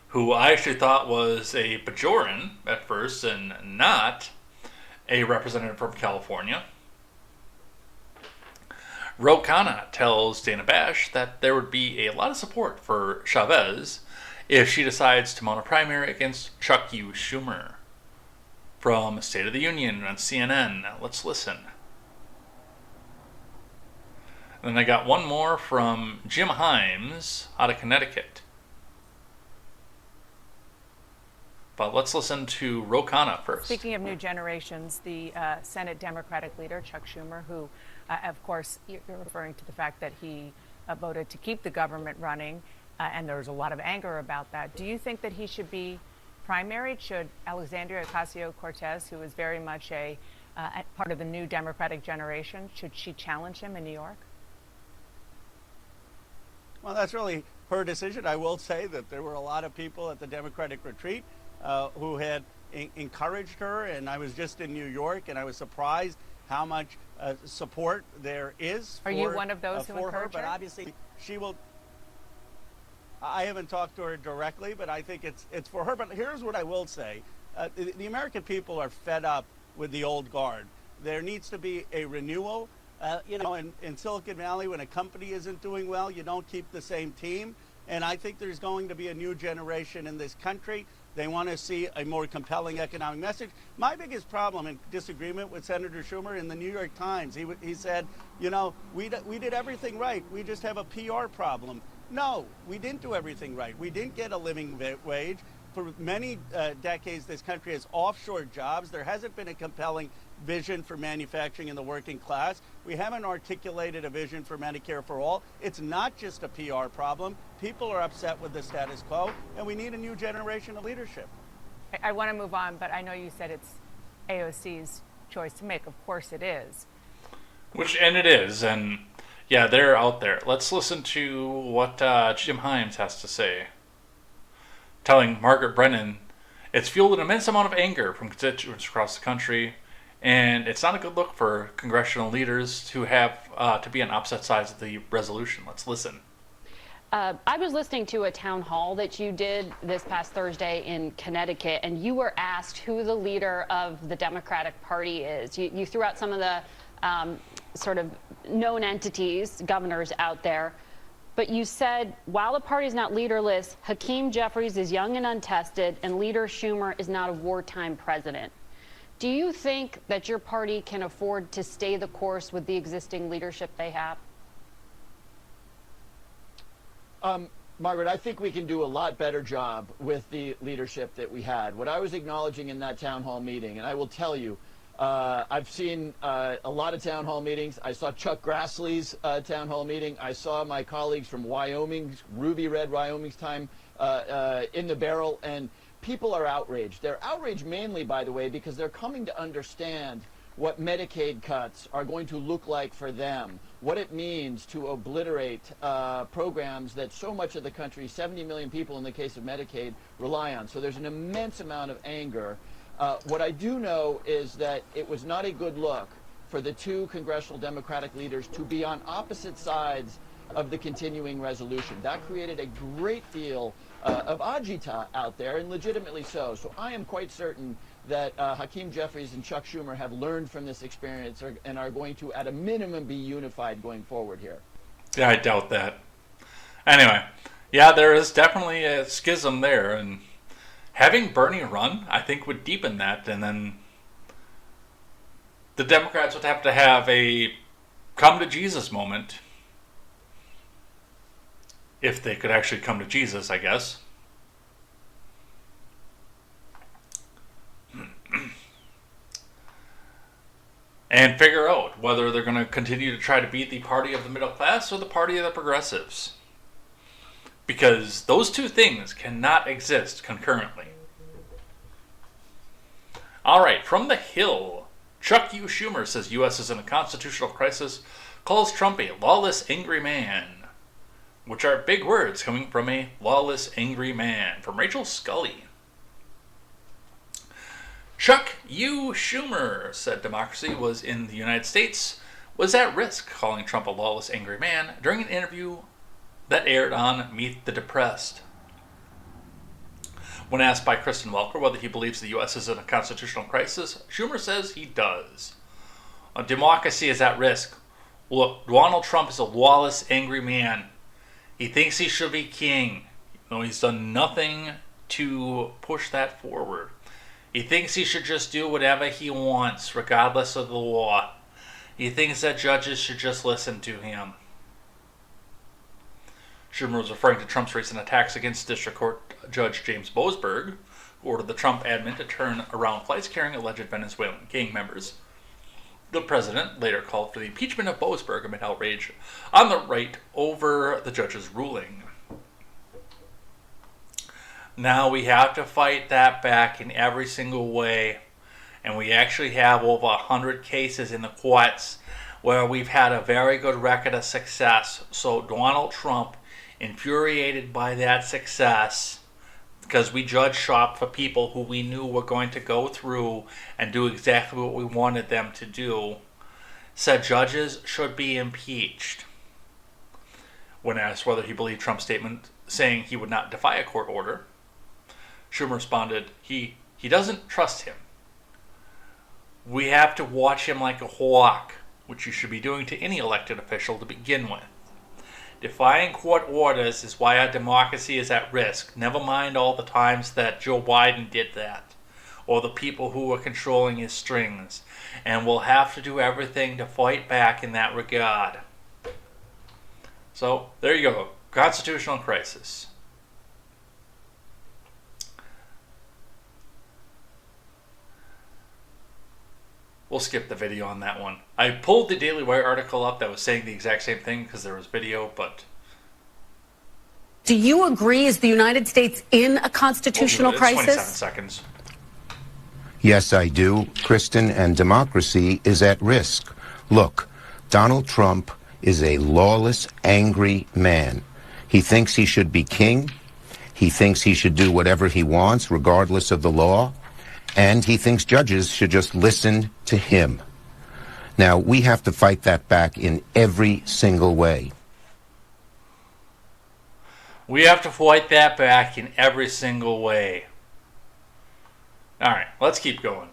who I actually thought was a Bajoran at first and not a representative from California. Ro Khanna tells Dana Bash that there would be a lot of support for Chavez if she decides to mount a primary against Chuck Schumer. From State of the Union on CNN. Let's listen. And then I got one more from Jim Himes out of Connecticut. But let's listen to Ro Khanna first. Speaking of new generations, the Senate Democratic leader, Chuck Schumer, who, of course, you're referring to the fact that he voted to keep the government running, and there's a lot of anger about that. Do you think that he should be primaried? Should Alexandria Ocasio-Cortez, who is very much a part of the new Democratic generation, should she challenge him in New York? Well, that's really her decision. I will say that there were a lot of people at the Democratic retreat who had encouraged her, and I was just in New York, and I was surprised how much support there is. Are you one of those who encourage her? But obviously, she will. I haven't talked to her directly, but I think it's for her. But here's what I will say: the American people are fed up with the old guard. There needs to be a renewal. In Silicon Valley, when a company isn't doing well, you don't keep the same team. And I think there's going to be a new generation in this country. They want to see a more compelling economic message. My biggest problem and disagreement with Senator Schumer in the New York Times, he said, we did everything right. We just have a PR problem. No, we didn't do everything right. We didn't get a living wage. For many decades, this country has offshore jobs. There hasn't been a compelling vision for manufacturing in the working class. We haven't articulated a vision for Medicare for all. It's not just a PR problem. People are upset with the status quo, and we need a new generation of leadership. I want to move on, but I know you said it's AOC's choice to make. Of course it is. And it is, and yeah, they're out there. Let's listen to what Jim Himes has to say. Telling Margaret Brennan, it's fueled an immense amount of anger from constituents across the country, and it's not a good look for congressional leaders to have to be on opposite sides of the resolution. Let's listen. I was listening to a town hall that you did this past Thursday in Connecticut, and you were asked who the leader of the Democratic Party is. You threw out some of the sort of known entities, governors out there. But you said, while the party is not leaderless, Hakeem Jeffries is young and untested, and Leader Schumer is not a wartime president. Do you think that your party can afford to stay the course with the existing leadership they have? Margaret, I think we can do a lot better job with the leadership that we had. What I was acknowledging in that town hall meeting, and I will tell you, I've seen a lot of town hall meetings. I saw Chuck Grassley's town hall meeting. I saw my colleagues from Wyoming, Ruby Red Wyoming's time in the barrel, and people are outraged. They're outraged mainly, by the way, because they're coming to understand what Medicaid cuts are going to look like for them, what it means to obliterate programs that so much of the country, 70 million people in the case of Medicaid, rely on. So there's an immense amount of anger. What I do know is that it was not a good look for the two congressional Democratic leaders to be on opposite sides of the continuing resolution. That created a great deal of agita out there, and legitimately so. So I am quite certain that Hakeem Jeffries and Chuck Schumer have learned from this experience and are going to, at a minimum, be unified going forward here. Yeah, I doubt that. Anyway, yeah, there is definitely a schism there, and having Bernie run, I think, would deepen that, and then the Democrats would have to have a come-to-Jesus moment, if they could actually come to Jesus, I guess. and figure out whether they're going to continue to try to be the party of the middle class or the party of the progressives. Because those two things cannot exist concurrently. All right, from the Hill, Chuck U. Schumer says U.S. is in a constitutional crisis, calls Trump a lawless, angry man. Which are big words coming from a lawless, angry man. From Rachel Scully. Chuck U. Schumer said democracy was in the United States was at risk, calling Trump a lawless, angry man during an interview that aired on Meet the Depressed. When asked by Kristen Welker whether he believes the U.S. is in a constitutional crisis, Schumer says he does. Democracy is at risk. Look, Donald Trump is a lawless, angry man. He thinks he should be king. No, he's done nothing to push that forward. He thinks he should just do whatever he wants, regardless of the law. He thinks that judges should just listen to him. Schumer was referring to Trump's recent attacks against District Court Judge James Boasberg, who ordered the Trump admin to turn around flights carrying alleged Venezuelan gang members. The president later called for the impeachment of Boasberg amid outrage on the right over the judge's ruling. Now we have to fight that back in every single way. And we actually have over 100 cases in the courts where we've had a very good record of success. So Donald Trump, infuriated by that success, because we judge shop for people who we knew were going to go through and do exactly what we wanted them to do, said judges should be impeached. When asked whether he believed Trump's statement saying he would not defy a court order, Schumer responded, he doesn't trust him. We have to watch him like a hawk, which you should be doing to any elected official to begin with. Defying court orders is why our democracy is at risk. Never mind all the times that Joe Biden did that, or the people who were controlling his strings. And we'll have to do everything to fight back in that regard. So, there you go. Constitutional crisis. We'll skip the video on that one. I pulled the Daily Wire article up that was saying the exact same thing because there was video, but... Do you agree, is the United States in a constitutional crisis? 27 seconds. Yes, I do, Kristen, and democracy is at risk. Look, Donald Trump is a lawless, angry man. He thinks he should be king. He thinks he should do whatever he wants, regardless of the law. And he thinks judges should just listen to him. Now, we have to fight that back in every single way. We have to fight that back in every single way. All right, let's keep going.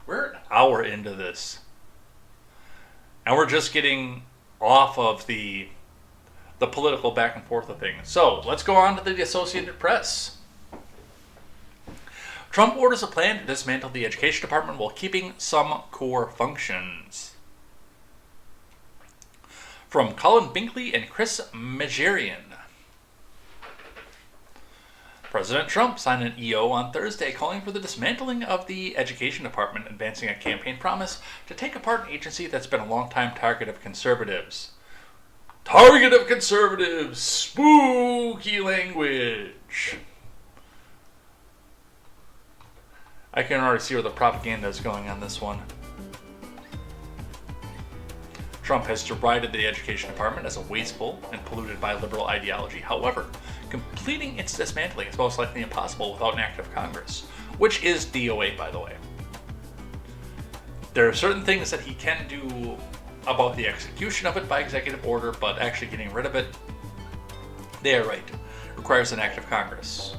We're an hour into this. And we're just getting off of the political back and forth of things. So, let's go on to the Associated Press. Trump orders a plan to dismantle the education department while keeping some core functions. From Colin Binkley and Chris Majerian. President Trump signed an EO on Thursday calling for the dismantling of the education department, advancing a campaign promise to take apart an agency that's been a long-time target of conservatives. Target of conservatives! Spooky language! I can already see where the propaganda is going on this one. Trump has derided the education department as a wasteful and polluted by liberal ideology. However, completing its dismantling is most likely impossible without an act of Congress, which is DOA, by the way. There are certain things that he can do about the execution of it by executive order, but actually getting rid of it, they are right, requires an act of Congress,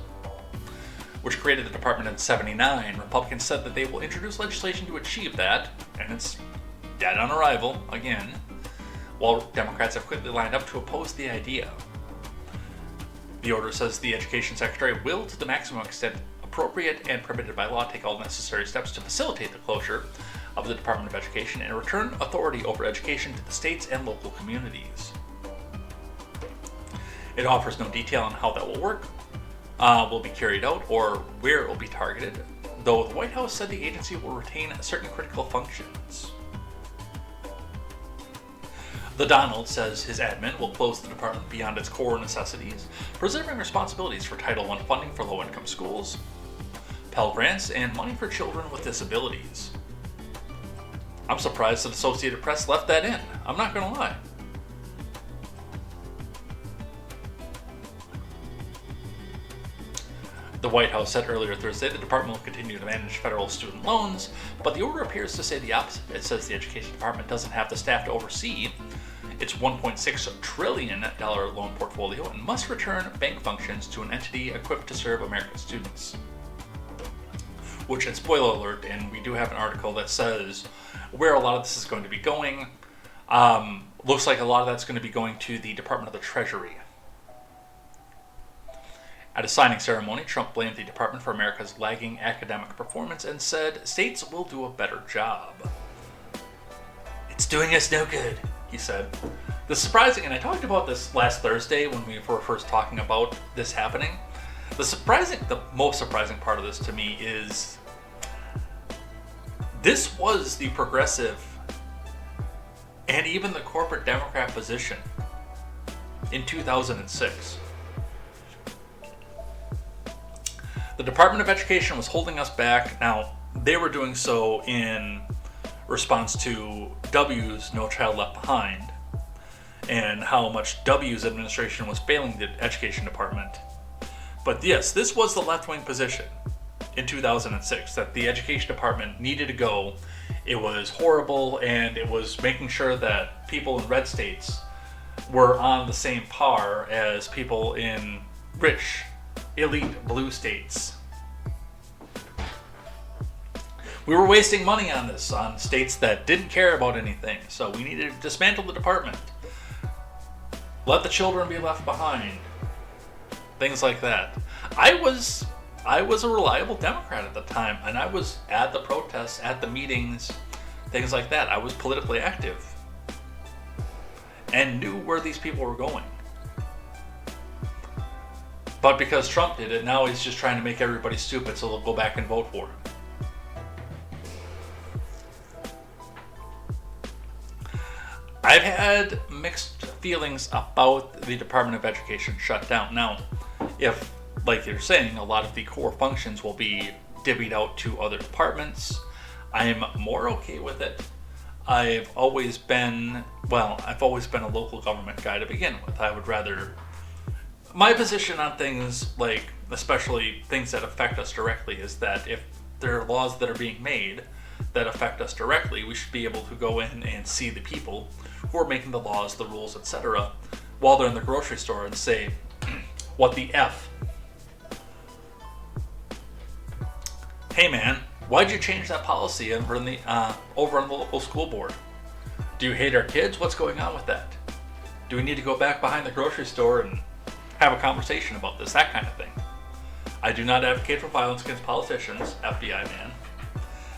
which created the department in '79. Republicans said that they will introduce legislation to achieve that, and it's dead on arrival again, while Democrats have quickly lined up to oppose the idea. The order says the Education Secretary will, to the maximum extent appropriate and permitted by law, take all necessary steps to facilitate the closure of the Department of Education and return authority over education to the states and local communities. It offers no detail on how that will work, will be carried out, or where it will be targeted, though the White House said the agency will retain certain critical functions. The Donald says his admin will close the department beyond its core necessities, preserving responsibilities for Title I funding for low-income schools, Pell Grants, and money for children with disabilities. I'm surprised that Associated Press left that in. I'm not going to lie. The White House said earlier Thursday the department will continue to manage federal student loans, but the order appears to say the opposite. It says the Education Department doesn't have the staff to oversee its $1.6 trillion loan portfolio and must return bank functions to an entity equipped to serve American students. Which, and spoiler alert, and we do have an article that says where a lot of this is going to be going. Looks like a lot of that's going to be going to the Department of the Treasury. At a signing ceremony, Trump blamed the department for America's lagging academic performance and said states will do a better job. It's doing us no good, he said. The surprising, and I talked about this last Thursday when we were first talking about this happening. The most surprising part of this to me is this was the progressive and even the corporate Democrat position in 2006. The Department of Education was holding us back. Now, they were doing so in response to W's No Child Left Behind and how much W's administration was failing the Education Department. But yes, this was the left-wing position in 2006, that the Education Department needed to go. It was horrible, and it was making sure that people in red states were on the same par as people in rich, elite blue states. We were wasting money on this, on states that didn't care about anything, so we needed to dismantle the department. Let the children be left behind. Things like that. I was a reliable Democrat at the time, and I was at the protests, at the meetings, things like that. I was politically active and knew where these people were going. But because Trump did it, now he's just trying to make everybody stupid so they'll go back and vote for him. I've had mixed feelings about the Department of Education shutdown. Now, if, like you're saying, a lot of the core functions will be divvied out to other departments, I'm more okay with it. I've always been a local government guy to begin with. I would rather... My position on things, like, especially things that affect us directly, is that if there are laws that are being made that affect us directly, we should be able to go in and see the people who are making the laws, the rules, etc., while they're in the grocery store and say, what the F? Hey man, why'd you change that policy over in the local school board? Do you hate our kids? What's going on with that? Do we need to go back behind the grocery store and have a conversation about this? That kind of thing. I do not advocate for violence against politicians, FBI man.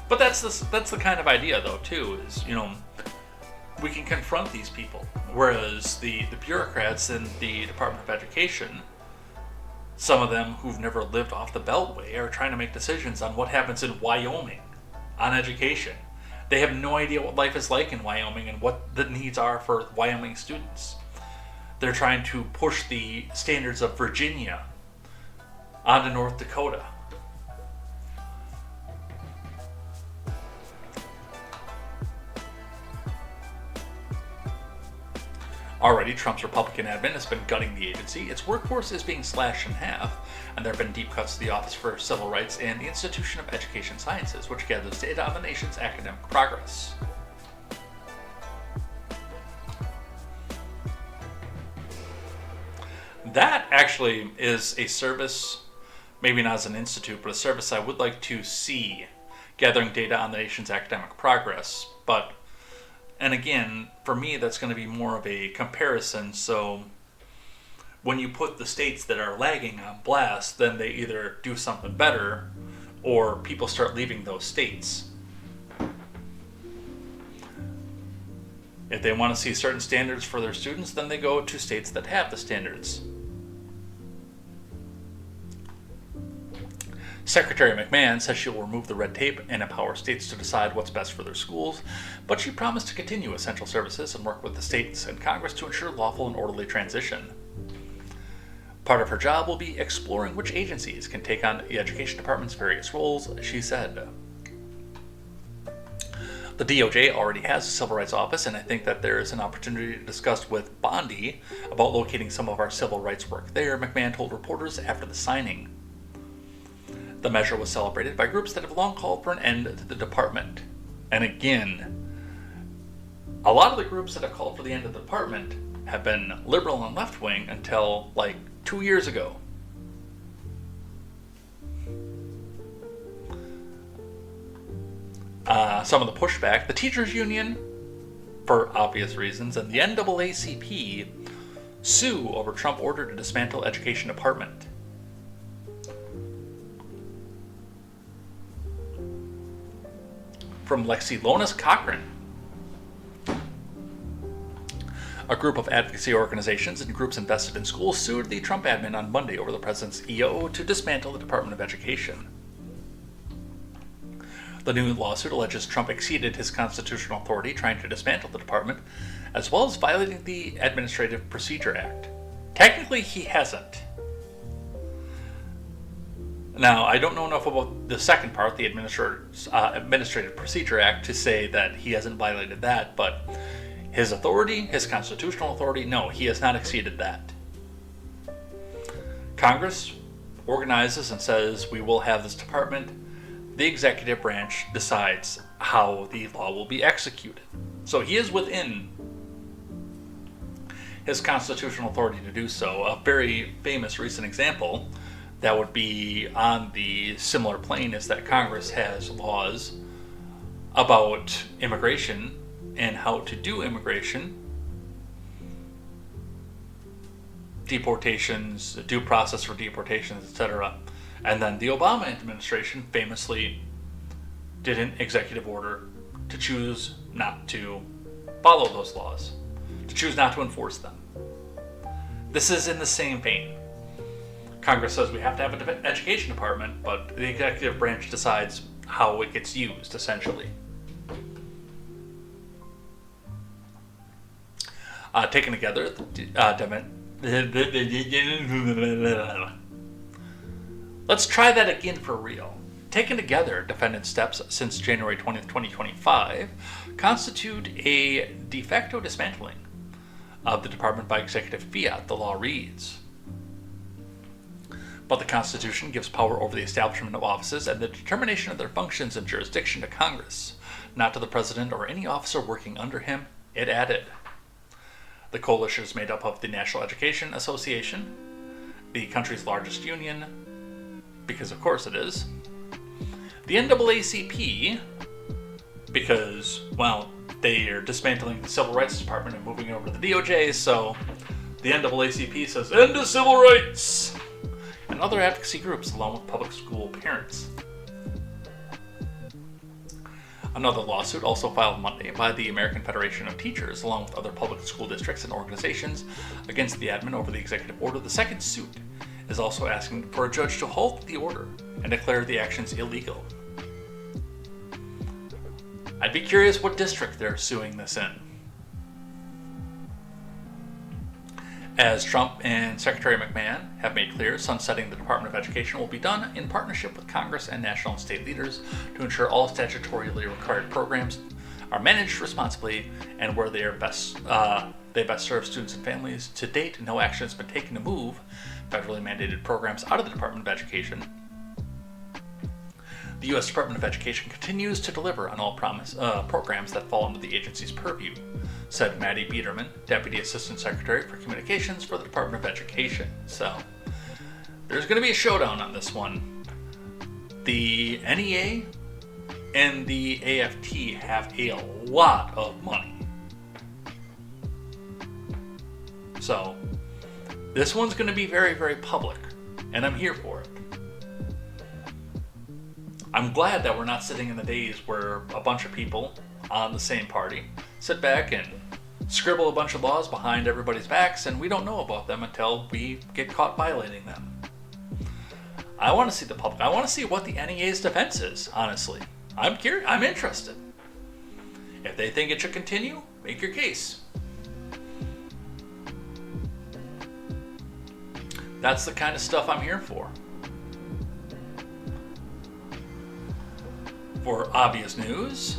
But that's the kind of idea, though, too, is, we can confront these people. Whereas the bureaucrats in the Department of Education, some of them who've never lived off the Beltway, are trying to make decisions on what happens in Wyoming on education. They have no idea what life is like in Wyoming and what the needs are for Wyoming students. They're trying to push the standards of Virginia onto North Dakota. Already, Trump's Republican admin has been gutting the agency. Its workforce is being slashed in half, and there have been deep cuts to the Office for Civil Rights and the Institution of Education Sciences, which gathers data on the nation's academic progress. That actually is a service, maybe not as an institute, but a service I would like to see, gathering data on the nation's academic progress. But, and again, for me, that's going to be more of a comparison. So when you put the states that are lagging on blast, then they either do something better or people start leaving those states. If they want to see certain standards for their students, then they go to states that have the standards. Secretary McMahon says she will remove the red tape and empower states to decide what's best for their schools, but she promised to continue essential services and work with the states and Congress to ensure lawful and orderly transition. Part of her job will be exploring which agencies can take on the Education Department's various roles, she said. The DOJ already has a civil rights office, and I think that there is an opportunity to discuss with Bondi about locating some of our civil rights work there, McMahon told reporters after the signing. The measure was celebrated by groups that have long called for an end to the department. And again, a lot of the groups that have called for the end of the department have been liberal and left-wing until, 2 years ago. Some of the pushback, the teachers union, for obvious reasons, and the NAACP sue over Trump order to dismantle Education Department. From Lexi Lonis Cochran. A group of advocacy organizations and groups invested in schools sued the Trump admin on Monday over the president's EO to dismantle the Department of Education. The new lawsuit alleges Trump exceeded his constitutional authority trying to dismantle the department, as well as violating the Administrative Procedure Act. Technically, he hasn't. Now, I don't know enough about the second part, the Administrative Procedure Act, to say that he hasn't violated that, but his authority, his constitutional authority, no, he has not exceeded that. Congress organizes and says, we will have this department. The executive branch decides how the law will be executed. So he is within his constitutional authority to do so. A very famous recent example that would be on the similar plane is that Congress has laws about immigration and how to do immigration, deportations, due process for deportations, etc. And then the Obama administration famously did an executive order to choose not to follow those laws, to choose not to enforce them. This is in the same vein. Congress says we have to have an education department, but the executive branch decides how it gets used, essentially. Taken together, let's try that again for real. Taken together, defendant steps since January 20th, 2025 constitute a de facto dismantling of the department by executive fiat, the law reads. But the Constitution gives power over the establishment of offices and the determination of their functions and jurisdiction to Congress, not to the president or any officer working under him, it added. The coalition is made up of the National Education Association, the country's largest union, because of course it is, the NAACP, because, well, they are dismantling the Civil Rights Department and moving it over to the DOJ, so the NAACP says, end to civil rights! And other advocacy groups, along with public school parents. Another lawsuit also filed Monday by the American Federation of Teachers, along with other public school districts and organizations, against the admin over the executive order. The second suit is also asking for a judge to halt the order and declare the actions illegal. I'd be curious what district they're suing this in. As Trump and Secretary McMahon have made clear, sunsetting the Department of Education will be done in partnership with Congress and national and state leaders to ensure all statutorily required programs are managed responsibly and where they best serve students and families. To date, no action has been taken to move federally mandated programs out of the Department of Education. The U.S. Department of Education continues to deliver on all programs that fall under the agency's purview, said Maddie Biederman, Deputy Assistant Secretary for Communications for the Department of Education. So, there's going to be a showdown on this one. The NEA and the AFT have a lot of money. So, this one's going to be very, very public, and I'm here for it. I'm glad that we're not sitting in the days where a bunch of people on the same party sit back and scribble a bunch of laws behind everybody's backs and we don't know about them until we get caught violating them. I want to see the public. I want to see what the NEA's defense is, honestly. I'm curious. I'm interested. If they think it should continue, make your case. That's the kind of stuff I'm here for. For obvious news,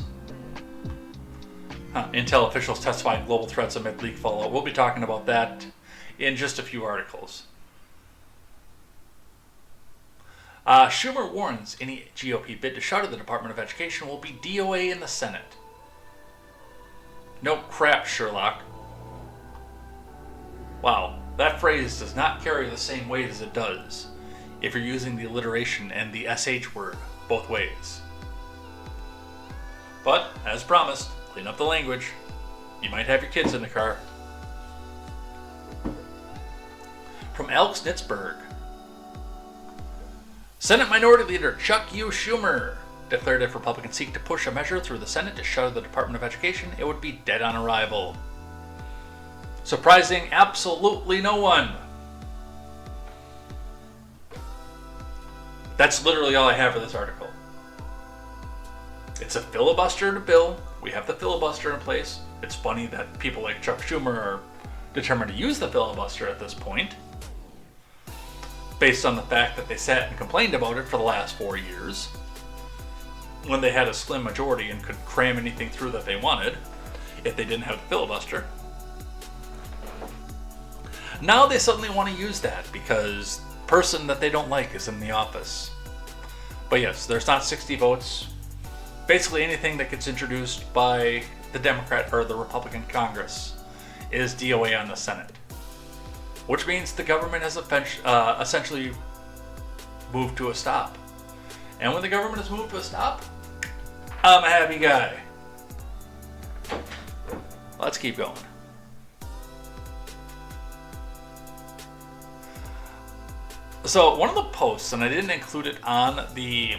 Intel officials testifying global threats amid leak fallout. We'll be talking about that in just a few articles. Schumer warns any GOP bid to shutter the Department of Education will be DOA in the Senate. No crap, Sherlock. Wow, that phrase does not carry the same weight as it does if you're using the alliteration and the SH word both ways. But, as promised, clean up the language. You might have your kids in the car. From Alex Nitzberg. Senate Minority Leader Chuck U. Schumer declared if Republicans seek to push a measure through the Senate to shutter the Department of Education, it would be dead on arrival. Surprising absolutely no one. That's literally all I have for this article. It's a filibuster bill. We have the filibuster in place. It's funny that people like Chuck Schumer are determined to use the filibuster at this point, based on the fact that they sat and complained about it for the last 4 years, when they had a slim majority and could cram anything through that they wanted, if they didn't have the filibuster. Now they suddenly want to use that because the person that they don't like is in the office. But yes, there's not 60 votes. Basically anything that gets introduced by the Democrat or the Republican Congress is DOA on the Senate. Which means the government has essentially moved to a stop. And when the government has moved to a stop, I'm a happy guy. Let's keep going. So one of the posts, and I didn't include it on the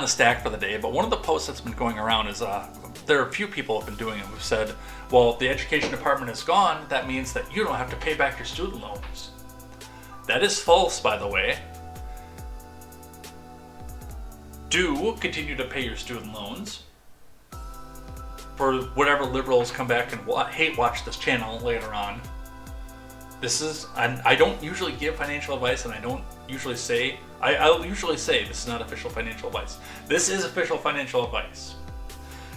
stack for the day, but one of the posts that's been going around is there are a few people have been doing it who've said, well, if the education department is gone, that means that you don't have to pay back your student loans. That is false, by the way. Do continue to pay your student loans. For whatever liberals come back and hate watch this channel later on. This is, I don't usually give financial advice, and I don't usually say, I'll usually say this is not official financial advice. This is official financial advice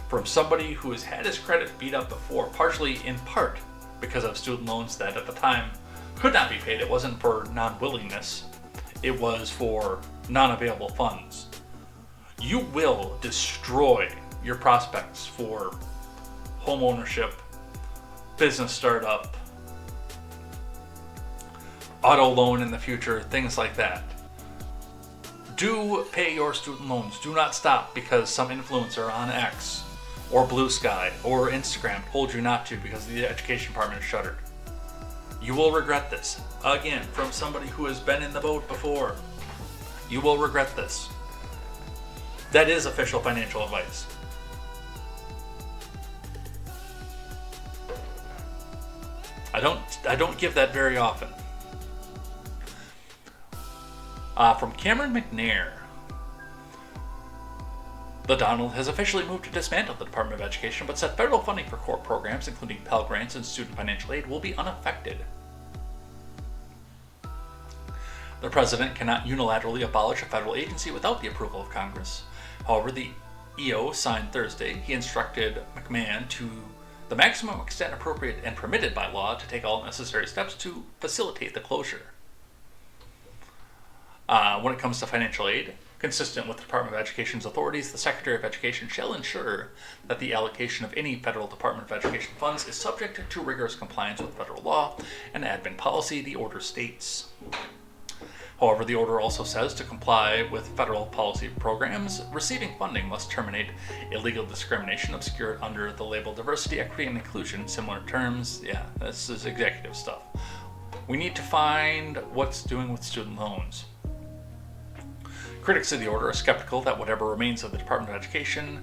from somebody who has had his credit beat up before, partially in part because of student loans that at the time could not be paid. It wasn't for non-willingness. It was for non-available funds. You will destroy your prospects for home ownership, business startup, auto loan in the future, things like that. Do pay your student loans. Do not stop because some influencer on X or Blue Sky or Instagram told you not to because the education department is shuttered. You will regret this. Again, from somebody who has been in the boat before. You will regret this. That is official financial advice. I don't give that very often. From Cameron McNair. The Donald has officially moved to dismantle the Department of Education, but said federal funding for core programs, including Pell Grants and student financial aid, will be unaffected. The president cannot unilaterally abolish a federal agency without the approval of Congress. However, the EO signed Thursday, he instructed McMahon to the maximum extent appropriate and permitted by law to take all necessary steps to facilitate the closure. When it comes to financial aid, consistent with the Department of Education's authorities, the Secretary of Education shall ensure that the allocation of any federal Department of Education funds is subject to rigorous compliance with federal law and admin policy, the order states. However, the order also says to comply with federal policy programs, receiving funding must terminate illegal discrimination obscured under the label diversity, equity, and inclusion, similar terms. Yeah, this is executive stuff. We need to find what's doing with student loans. Critics of the order are skeptical that whatever remains of the Department of Education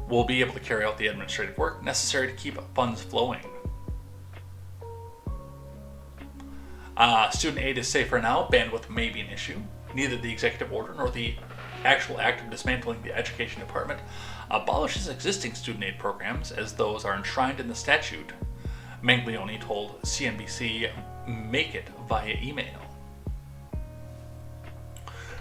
will be able to carry out the administrative work necessary to keep funds flowing. Student aid is safe for now. Bandwidth may be an issue. Neither the executive order nor the actual act of dismantling the education department abolishes existing student aid programs, as those are enshrined in the statute. Manglione told CNBC, "Make it via email."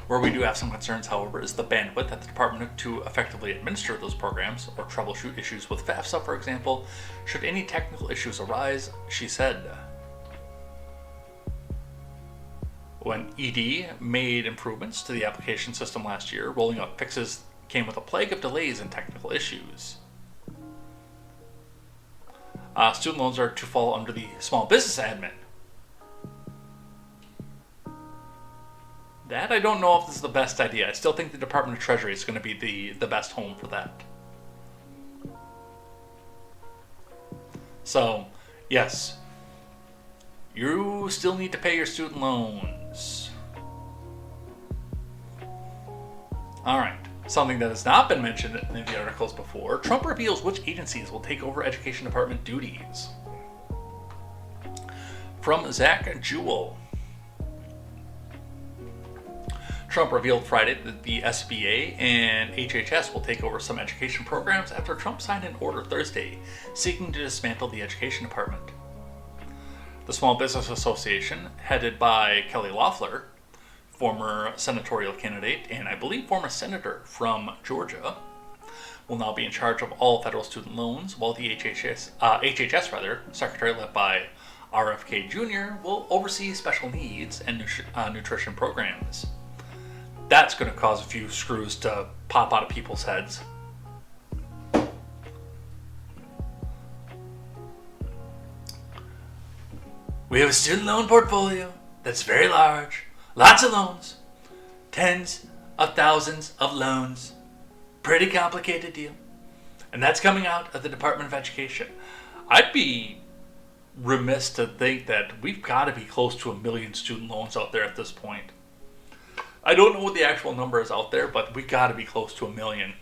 Where we do have some concerns, however, is the bandwidth at the department to effectively administer those programs or troubleshoot issues with FAFSA, for example, should any technical issues arise, she said. When ED made improvements to the application system last year, rolling out fixes came with a plague of delays and technical issues. Student loans are to fall under the small business admin. That I don't know if this is the best idea. I still think the Department of Treasury is going to be the best home for that. So, yes, you still need to pay your student loans. Alright, something that has not been mentioned in the articles before. Trump reveals which agencies will take over Education Department duties. From Zach Jewell. Trump revealed Friday that the SBA and HHS will take over some education programs after Trump signed an order Thursday seeking to dismantle the Education Department. The Small Business Association, headed by Kelly Loeffler, former senatorial candidate and I believe former senator from Georgia, will now be in charge of all federal student loans, while the HHS secretary led by RFK Jr. will oversee special needs and nutrition programs. That's going to cause a few screws to pop out of people's heads. We have a student loan portfolio that's very large, lots of loans, tens of thousands of loans, pretty complicated deal, and that's coming out of the Department of Education. I'd be remiss to think that we've got to be close to 1 million student loans out there at this point. I don't know what the actual number is out there, but we got to be close to 1 million.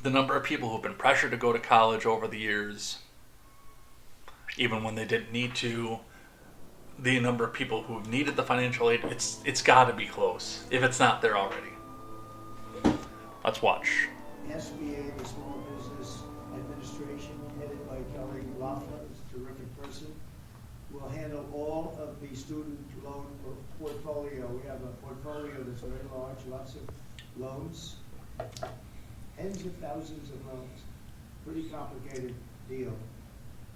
The number of people who've been pressured to go to college over the years, even when they didn't need to, the number of people who've needed the financial aid, it's got to be close, if it's not there already. Let's watch. SBA, the Small Business Administration, headed by Kelly Loeffler, is a terrific person, will handle all of the student loan portfolio. We have a portfolio that's very large, lots of loans, tens of thousands of loans, pretty complicated deal.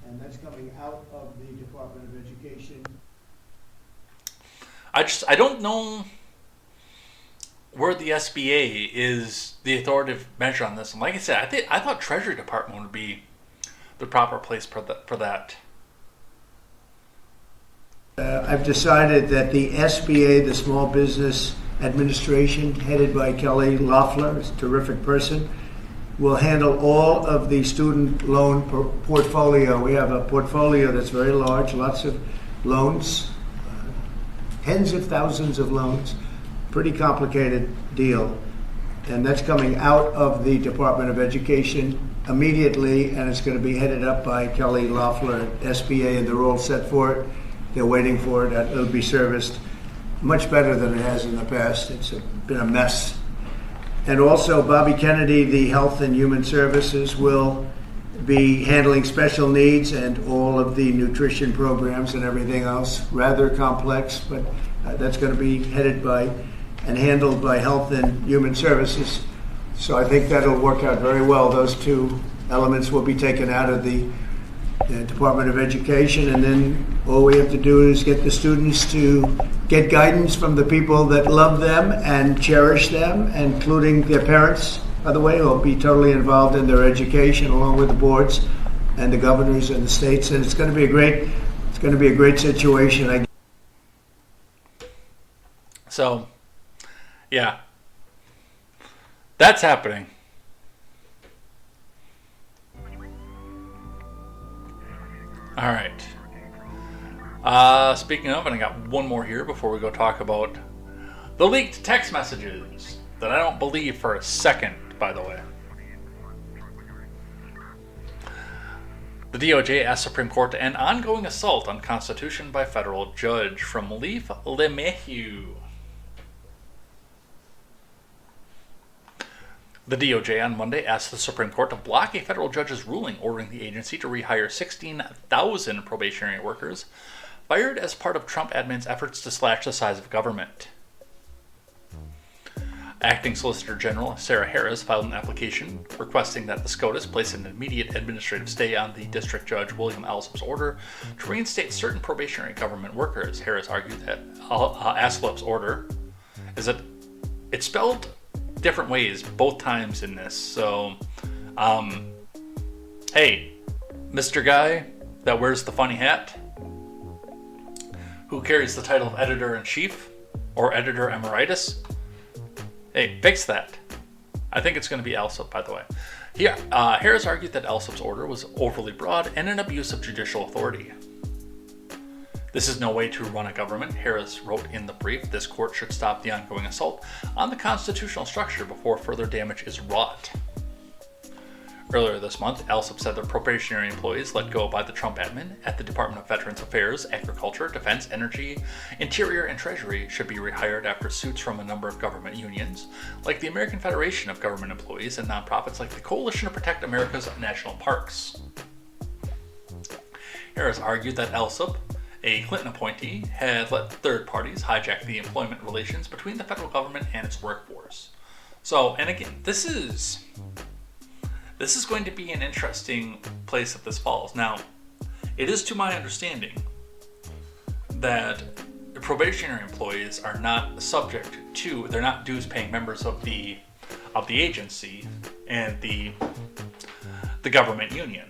And that's coming out of the Department of Education. I don't know where the SBA is the authoritative measure on this. And like I said, I thought Treasury Department would be the proper place for that. I've decided that the SBA, the Small Business Administration, headed by Kelly Loeffler, is a terrific person, will handle all of the student loan portfolio. We have a portfolio that's very large, lots of loans, tens of thousands of loans, pretty complicated deal. And that's coming out of the Department of Education immediately, and it's going to be headed up by Kelly Loeffler at SBA, and they're all set for it. They're waiting for it. It'll be serviced much better than it has in the past. It's been a mess. And also, Bobby Kennedy, the Health and Human Services, will be handling special needs and all of the nutrition programs and everything else. Rather complex, but that's going to be headed by and handled by Health and Human Services. So I think that'll work out very well. Those two elements will be taken out of the Department of Education, and then all we have to do is get the students to get guidance from the people that love them and cherish them, including their parents, by the way, who will be totally involved in their education, along with the boards and the governors and the states. And it's going to be a great situation. So, yeah, that's happening. All right. Speaking of, and I got one more here before we go talk about the leaked text messages that I don't believe for a second, by the way. The DOJ asked Supreme Court to end ongoing assault on Constitution by federal judge, from Leif LeMahieu. The DOJ on Monday asked the Supreme Court to block a federal judge's ruling ordering the agency to rehire 16,000 probationary workers fired as part of Trump admin's efforts to slash the size of government. Acting Solicitor General Sarah Harris filed an application requesting that the SCOTUS place an immediate administrative stay on the District Judge William Alsop's order to reinstate certain probationary government workers. Harris argued that Alsop's order is that it's spelled different ways both times in this. So, hey, Mr. Guy that wears the funny hat, who carries the title of Editor-in-Chief or Editor Emeritus, hey, fix that. I think it's going to be Alsop, by the way. Harris argued that Alsop's order was overly broad and an abuse of judicial authority. This is no way to run a government, Harris wrote in the brief. This court should stop the ongoing assault on the constitutional structure before further damage is wrought. Earlier this month, Alsop said the probationary employees let go by the Trump admin at the Department of Veterans Affairs, Agriculture, Defense, Energy, Interior, and Treasury should be rehired after suits from a number of government unions, like the American Federation of Government Employees and nonprofits like the Coalition to Protect America's National Parks. Harris argued that Alsop, a Clinton appointee, had let third parties hijack the employment relations between the federal government and its workforce. So, and again, this is going to be an interesting place that this falls. Now, it is to my understanding that probationary employees are not subject to, they're not dues-paying members of the agency and the government union,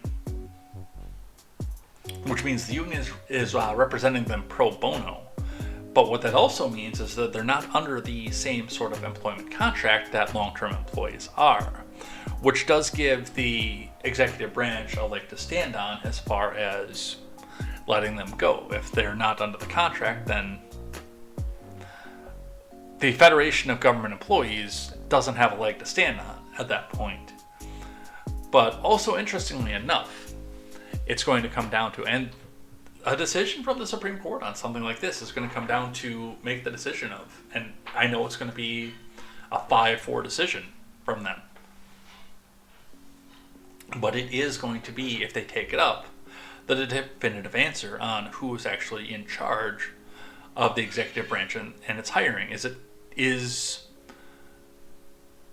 which means the union is representing them pro bono. But what that also means is that they're not under the same sort of employment contract that long-term employees are, which does give the executive branch a leg to stand on as far as letting them go. If they're not under the contract, then the Federation of Government Employees doesn't have a leg to stand on at that point. But also, interestingly enough, it's going to come down to, and a decision from the Supreme Court on something like this is going to come down to make the decision of, and I know it's going to be a 5-4 decision from them. But it is going to be, if they take it up, the definitive answer on who is actually in charge of the executive branch and its hiring. Is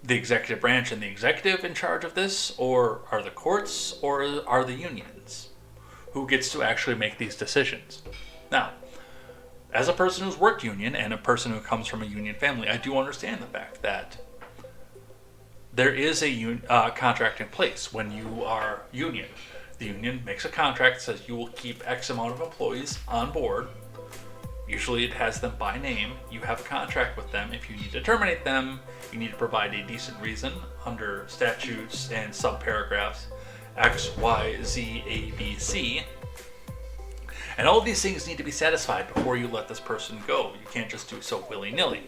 the executive branch and the executive in charge of this, or are the courts, or are the unions? Who gets to actually make these decisions? Now, as a person who's worked union and a person who comes from a union family, I do understand the fact that there is a contract in place when you are union. The union makes a contract that says you will keep X amount of employees on board. Usually it has them by name. You have a contract with them. If you need to terminate them, you need to provide a decent reason under statutes and subparagraphs X, Y, Z, A, B, C. And all of these things need to be satisfied before you let this person go. You can't just do so willy-nilly.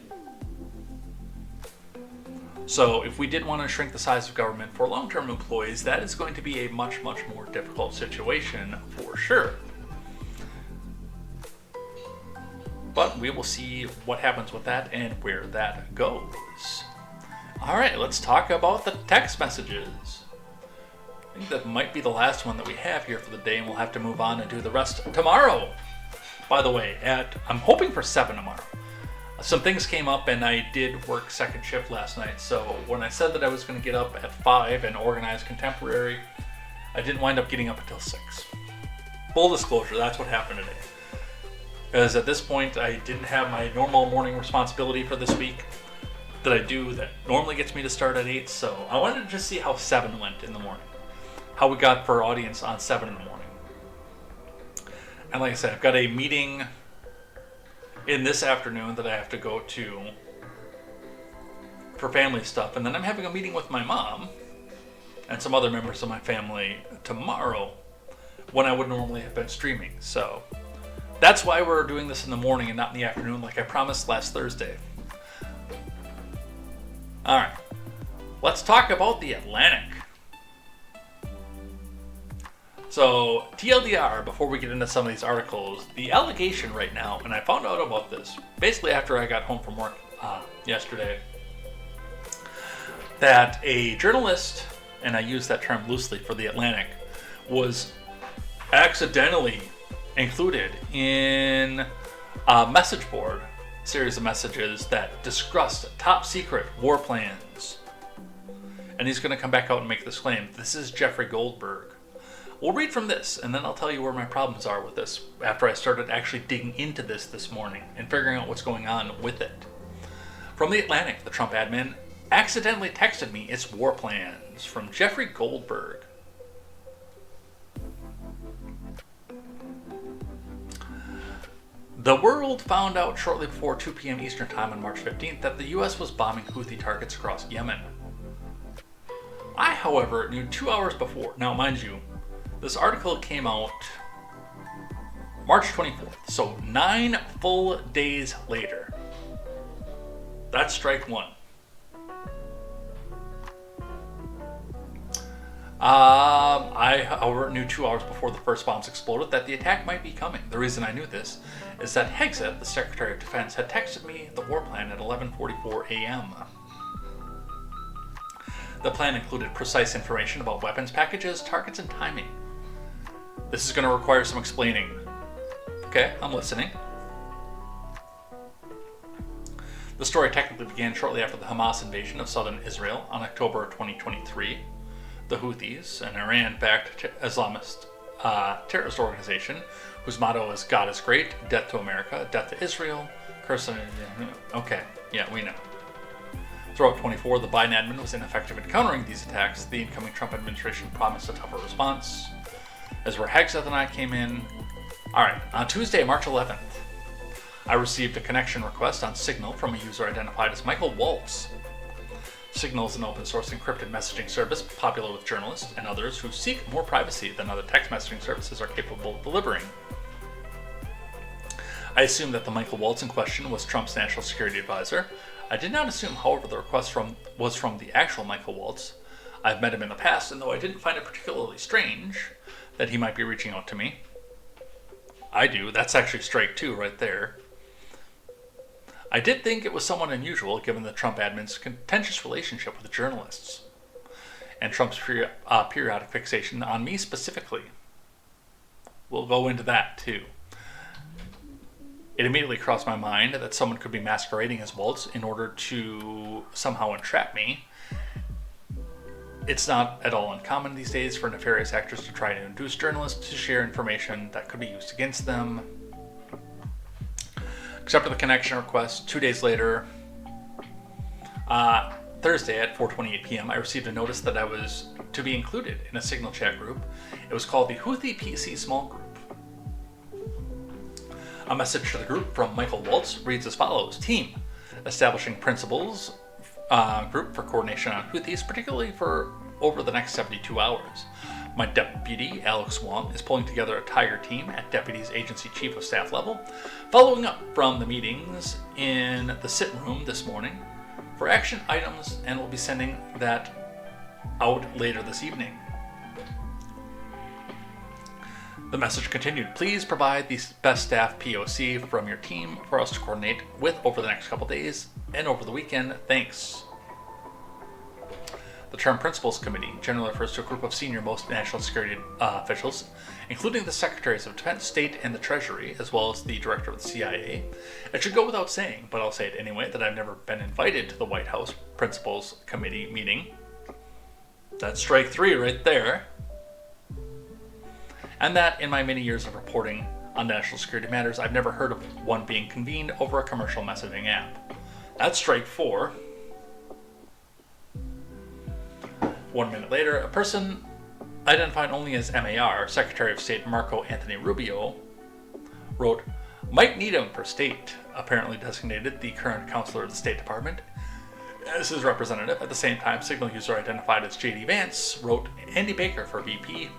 So if we did want to shrink the size of government for long-term employees, that is going to be a much, much more difficult situation for sure. But we will see what happens with that and where that goes. All right, let's talk about the text messages. I think that might be the last one that we have here for the day, and we'll have to move on and do the rest tomorrow. By the way, I'm hoping for 7 tomorrow. Some things came up, and I did work second shift last night, so when I said that I was going to get up at 5 and organize contemporary, I didn't wind up getting up until 6. Full disclosure, that's what happened today. Because at this point, I didn't have my normal morning responsibility for this week that I do that normally gets me to start at 8, so I wanted to just see how 7 went in the morning. How we got for our audience on 7 in the morning. And like I said, I've got a meeting in this afternoon that I have to go to for family stuff, and then I'm having a meeting with my mom and some other members of my family tomorrow when I would normally have been streaming. So that's why we're doing this in the morning and not in the afternoon like I promised last Thursday. Alright, let's talk about the Atlantic. So, TLDR, before we get into some of these articles, the allegation right now, and I found out about this basically after I got home from work yesterday, that a journalist, and I use that term loosely for The Atlantic, was accidentally included in a message board, series of messages that discussed top secret war plans. And he's going to come back out and make this claim. This is Jeffrey Goldberg. We'll read from this, and then I'll tell you where my problems are with this after I started actually digging into this morning and figuring out what's going on with it. From The Atlantic, the Trump admin accidentally texted me its war plans, from Jeffrey Goldberg. The world found out shortly before 2 p.m. Eastern Time on March 15th that the U.S. was bombing Houthi targets across Yemen. I, however, knew 2 hours before. Now, mind you, this article came out March 24th, so 9 full days later. That's strike one. I, however, knew 2 hours before the first bombs exploded that the attack might be coming. The reason I knew this is that Hegseth, the Secretary of Defense, had texted me the war plan at 11:44 a.m. The plan included precise information about weapons packages, targets, and timing. This is going to require some explaining. Okay, I'm listening. The story technically began shortly after the Hamas invasion of southern Israel on October 2023. The Houthis, an Iran-backed Islamist terrorist organization whose motto is "God is great, death to America, death to Israel, curse." Okay, yeah, we know. Throughout 24, the Biden admin was ineffective in countering these attacks. The incoming Trump administration promised a tougher response. As where Hegseth and I came in. Alright, on Tuesday, March 11th, I received a connection request on Signal from a user identified as Michael Waltz. Signal is an open source encrypted messaging service popular with journalists and others who seek more privacy than other text messaging services are capable of delivering. I assumed that the Michael Waltz in question was Trump's national security advisor. I did not assume, however, the request was from the actual Michael Waltz. I've met him in the past, and though I didn't find it particularly strange that he might be reaching out to me, I do. That's actually strike two right there. I did think it was someone unusual given the Trump admin's contentious relationship with the journalists and Trump's periodic fixation on me specifically. We'll go into that too. It immediately crossed my mind that someone could be masquerading as Waltz in order to somehow entrap me. It's not at all uncommon these days for nefarious actors to try to induce journalists to share information that could be used against them. Except for the connection request, 2 days later, Thursday at 4:28 p.m., I received a notice that I was to be included in a Signal chat group. It was called the Houthi PC Small Group. A message to the group from Michael Waltz reads as follows: Team, establishing principles group for coordination on Houthis, particularly for over the next 72 hours. My deputy, Alex Wong, is pulling together a Tiger team at Deputy's Agency Chief of Staff level, following up from the meetings in the sit room this morning for action items, and will be sending that out later this evening. The message continued: please provide the best staff POC from your team for us to coordinate with over the next couple days and over the weekend. Thanks. The term Principals Committee generally refers to a group of senior-most national security officials, including the Secretaries of Defense, State, and the Treasury, as well as the Director of the CIA. It should go without saying, but I'll say it anyway, that I've never been invited to the White House Principals Committee meeting. That's strike three right there. And that, in my many years of reporting on national security matters, I've never heard of one being convened over a commercial messaging app. That's strike four. 1 minute later, a person identified only as MAR, Secretary of State Marco Anthony Rubio, wrote, Mike Needham for State, apparently designated the current counselor of the State Department as his representative. At the same time, Signal user identified as JD Vance wrote Andy Baker for VP.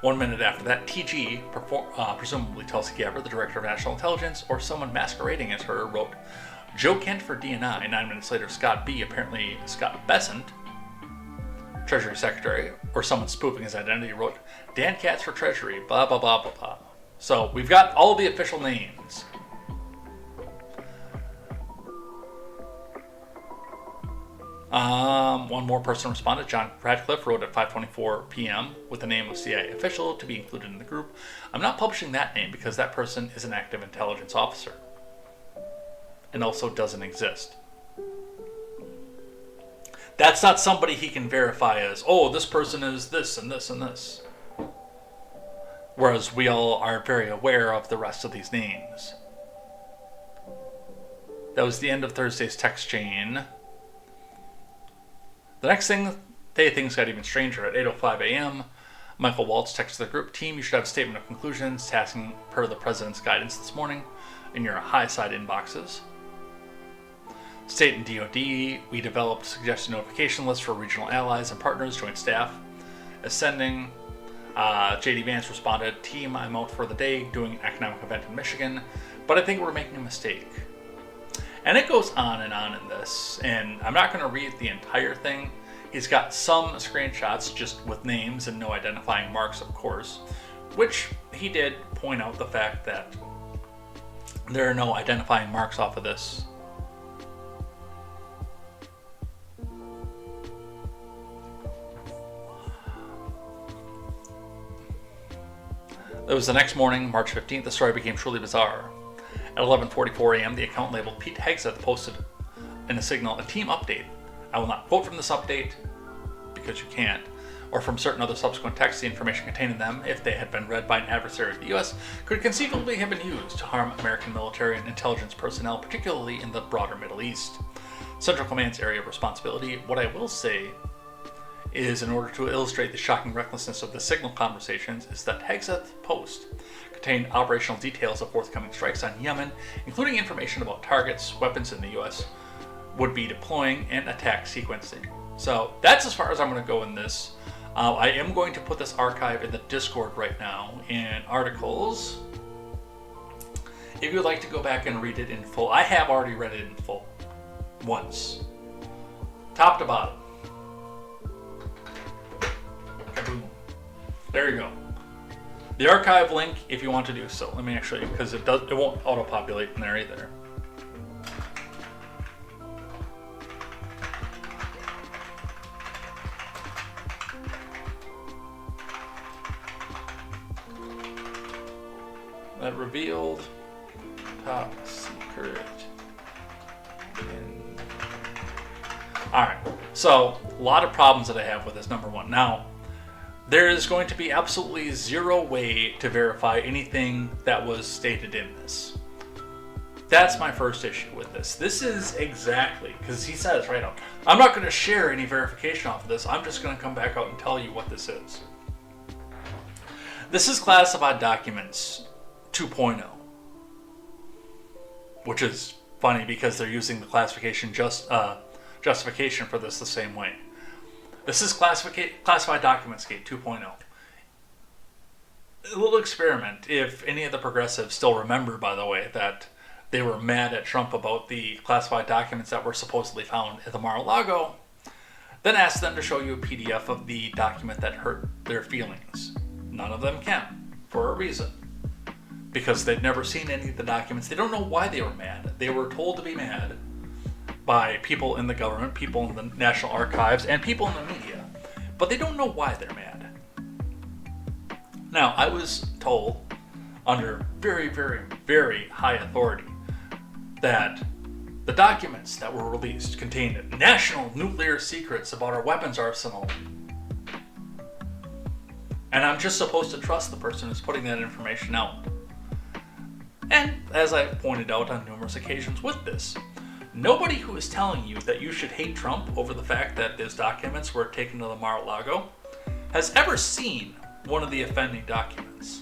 1 minute after that, TG, presumably Tulsi Gabbard, the Director of National Intelligence, or someone masquerading as her, wrote Joe Kent for DNI. 9 minutes later, Scott B, apparently Scott Bessent, Treasury Secretary, or someone spoofing his identity, wrote, Dan Katz for Treasury, blah, blah, blah, blah, blah. So we've got all the official names. One more person responded. John Radcliffe wrote at 5:24 p.m. with the name of CIA official to be included in the group. I'm not publishing that name because that person is an active intelligence officer and also doesn't exist. That's not somebody he can verify as, oh, this person is this and this and this. Whereas we all are very aware of the rest of these names. That was the end of Thursday's text chain. The next day, things got even stranger. At 8:05 a.m., Michael Waltz texted the group, team, you should have a statement of conclusions, tasking per the president's guidance this morning in your high side inboxes. State and DoD, we developed suggestion notification lists for regional allies and partners, joint staff. Ascending, J.D. Vance responded, team, I'm out for the day doing an economic event in Michigan, but I think we're making a mistake. And it goes on in this, and I'm not going to read the entire thing. He's got some screenshots just with names and no identifying marks, of course, which he did point out the fact that there are no identifying marks off of this. It was the next morning, March 15th, the story became truly bizarre. At 11:44 a.m., the account labeled Pete Hegseth posted in a signal, a team update. I will not quote from this update, because you can't, or from certain other subsequent texts. The information contained in them, if they had been read by an adversary of the U.S., could conceivably have been used to harm American military and intelligence personnel, particularly in the broader Middle East. Central Command's area of responsibility. What I will say is, in order to illustrate the shocking recklessness of the signal conversations, is that Hegseth's post contained operational details of forthcoming strikes on Yemen, including information about targets, weapons in the U.S. would be deploying, and attack sequencing. So that's as far as I'm going to go in this. I am going to put this archive in the Discord right now in articles. If you'd like to go back and read it in full, I have already read it in full once, top to bottom. Kaboom. There you go. The archive link, if you want to do so. Let me actually, because it won't auto-populate in there either. That revealed top secret. Alright, so a lot of problems that I have with this, number one. Now, there is going to be absolutely zero way to verify anything that was stated in this. That's my first issue with this. This is exactly, because he says right out, I'm not going to share any verification off of this. I'm just going to come back out and tell you what this is. This is classified documents 2.0, which is funny because they're using the classification justification for this the same way. This is Classified Documents Gate 2.0. A little experiment, if any of the progressives still remember, by the way, that they were mad at Trump about the classified documents that were supposedly found at the Mar-a-Lago, then ask them to show you a PDF of the document that hurt their feelings. None of them can, for a reason. Because they've never seen any of the documents. They don't know why they were mad. They were told to be mad by people in the government, people in the National Archives, and people in the media. But they don't know why they're mad. Now, I was told, under very, very, very high authority, that the documents that were released contained national nuclear secrets about our weapons arsenal. And I'm just supposed to trust the person who's putting that information out. And, as I pointed out on numerous occasions with this, nobody who is telling you that you should hate Trump over the fact that those documents were taken to the Mar-a-Lago has ever seen one of the offending documents.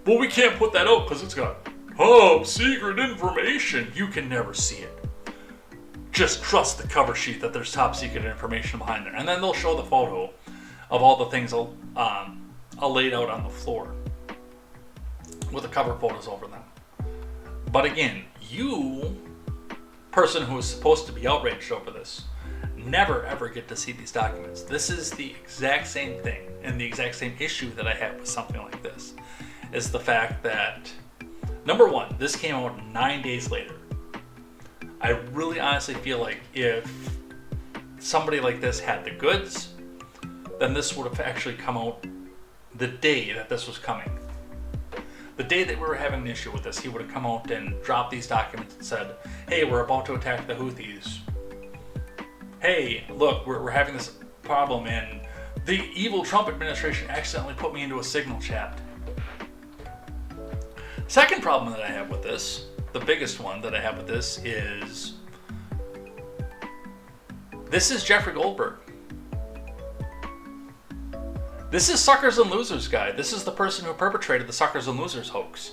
Well, we can't put that out because it's got top secret information. You can never see it. Just trust the cover sheet that there's top secret information behind there. And then they'll show the photo of all the things laid out on the floor with the cover photos over them. But again, you, person who is supposed to be outraged over this, never ever get to see these documents. This is the exact same thing and the exact same issue that I have with something like this, is the fact that, number one, this came out 9 days later. I really honestly feel like if somebody like this had the goods, then this would have actually come out the day that this was coming. The day that we were having an issue with this, he would have come out and dropped these documents and said, hey, we're about to attack the Houthis. Hey, look, we're having this problem, and the evil Trump administration accidentally put me into a Signal chat. Second problem that I have with this, the biggest one that I have with this is Jeffrey Goldberg. This is Suckers and Losers guy. This is the person who perpetrated the Suckers and Losers hoax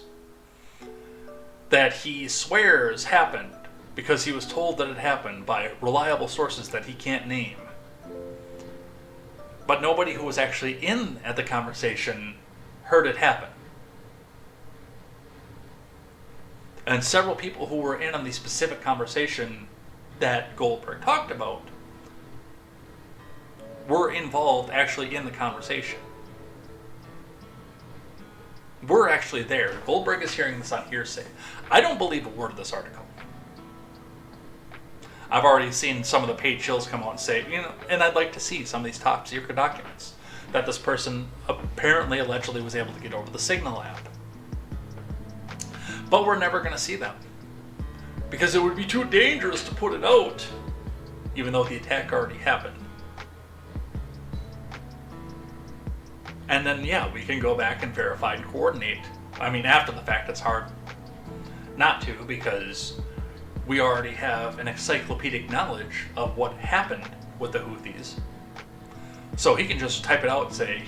that he swears happened because he was told that it happened by reliable sources that he can't name. But nobody who was actually in at the conversation heard it happen. And several people who were in on the specific conversation that Goldberg talked about were involved actually in the conversation. We're actually there. Goldberg is hearing this on hearsay. I don't believe a word of this article. I've already seen some of the paid chills come out and say, and I'd like to see some of these top secret documents that this person apparently, allegedly was able to get over the Signal app. But we're never going to see them because it would be too dangerous to put it out, even though the attack already happened. And then, yeah, we can go back and verify and coordinate. I mean, after the fact, it's hard not to, because we already have an encyclopedic knowledge of what happened with the Houthis. So he can just type it out and say,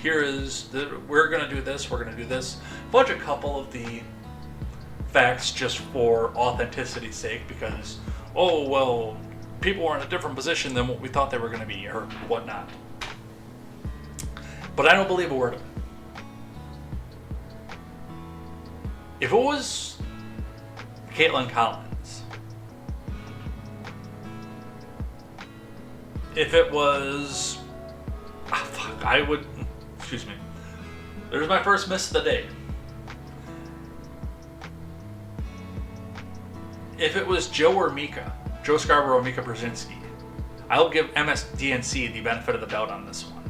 we're going to do this, we're going to do this. Fudge a couple of the facts just for authenticity's sake, because, oh, well, people were in a different position than what we thought they were going to be, or whatnot. But I don't believe a word of it. If it was Caitlin Collins, if it was, I would, excuse me, there's my first miss of the day. If it was Joe or Mika, Joe Scarborough or Mika Brzezinski, I'll give MSDNC the benefit of the doubt on this one.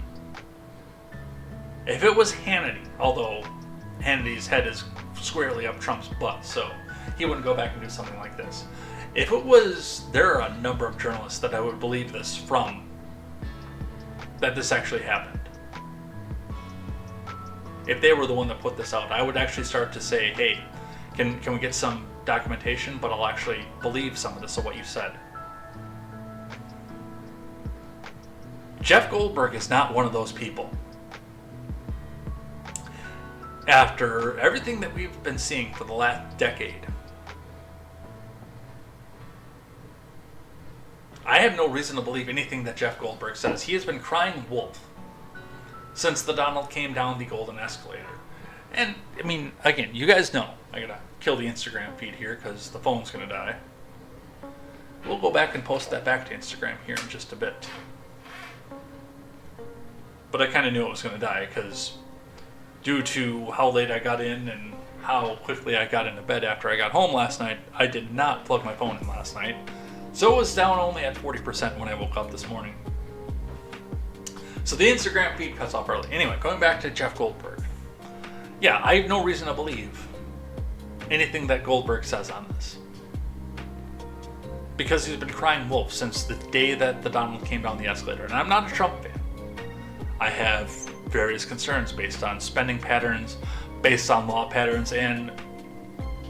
If it was Hannity, although Hannity's head is squarely up Trump's butt, so he wouldn't go back and do something like this. If it was, there are a number of journalists that I would believe this from, that this actually happened. If they were the one that put this out, I would actually start to say, hey, can we get some documentation, but I'll actually believe some of this of what you said. Jeff Goldberg is not one of those people. After everything that we've been seeing for the last decade, I have no reason to believe anything that Jeff Goldberg says. He has been crying wolf since the Donald came down the golden escalator. And, I mean, again, you guys know, I gotta kill the Instagram feed here because the phone's gonna die. We'll go back and post that back to Instagram here in just a bit. But I kind of knew it was gonna die because due to how late I got in and how quickly I got into bed after I got home last night, I did not plug my phone in last night. So it was down only at 40% when I woke up this morning. So the Instagram feed cuts off early. Anyway, going back to Jeff Goldberg. Yeah, I have no reason to believe anything that Goldberg says on this. Because he's been crying wolf since the day that the Donald came down the escalator. And I'm not a Trump fan. I have various concerns based on spending patterns, based on law patterns, and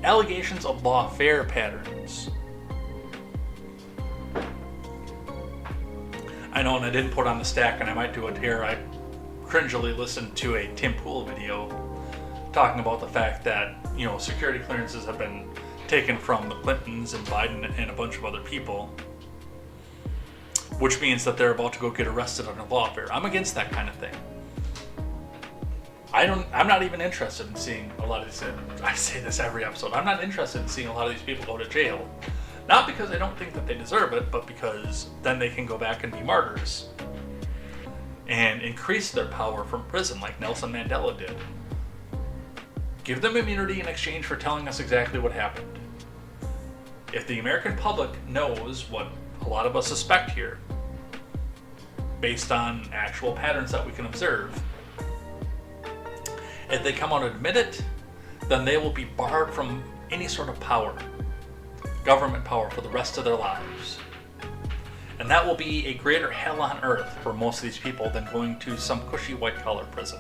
allegations of lawfare patterns. I know, and I didn't put on the stack, and I might do it here. I cringily listened to a Tim Pool video talking about the fact that, security clearances have been taken from the Clintons and Biden and a bunch of other people, which means that they're about to go get arrested under lawfare. I'm against that kind of thing. I'm not even interested in seeing a lot of these, I say this every episode, I'm not interested in seeing a lot of these people go to jail Not because I don't think that they deserve it, but because then they can go back and be martyrs and increase their power from prison like Nelson Mandela did. Give them immunity in exchange for telling us exactly what happened. If the American public knows what a lot of us suspect here, based on actual patterns that we can observe, if they come out and admit it, then they will be barred from any sort of power, government power, for the rest of their lives. And that will be a greater hell on earth for most of these people than going to some cushy white-collar prison.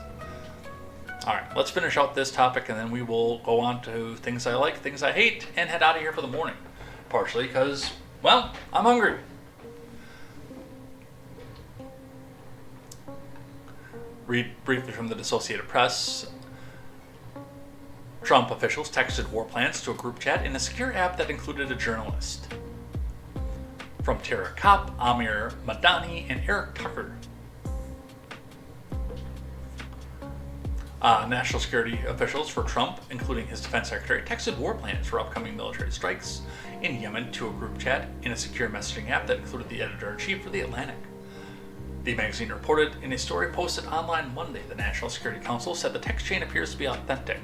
Alright, let's finish out this topic and then we will go on to things I like, things I hate, and head out of here for the morning. Partially because, well, I'm hungry. Read briefly from the Associated Press. Trump officials texted war plans to a group chat in a secure app that included a journalist. From Tara Kopp, Amir Madani, and Eric Tucker. National security officials for Trump, including his defense secretary, texted war plans for upcoming military strikes in Yemen to a group chat in a secure messaging app that included the editor-in-chief for The Atlantic. The magazine reported in a story posted online Monday, the National Security Council said the text chain appears to be authentic.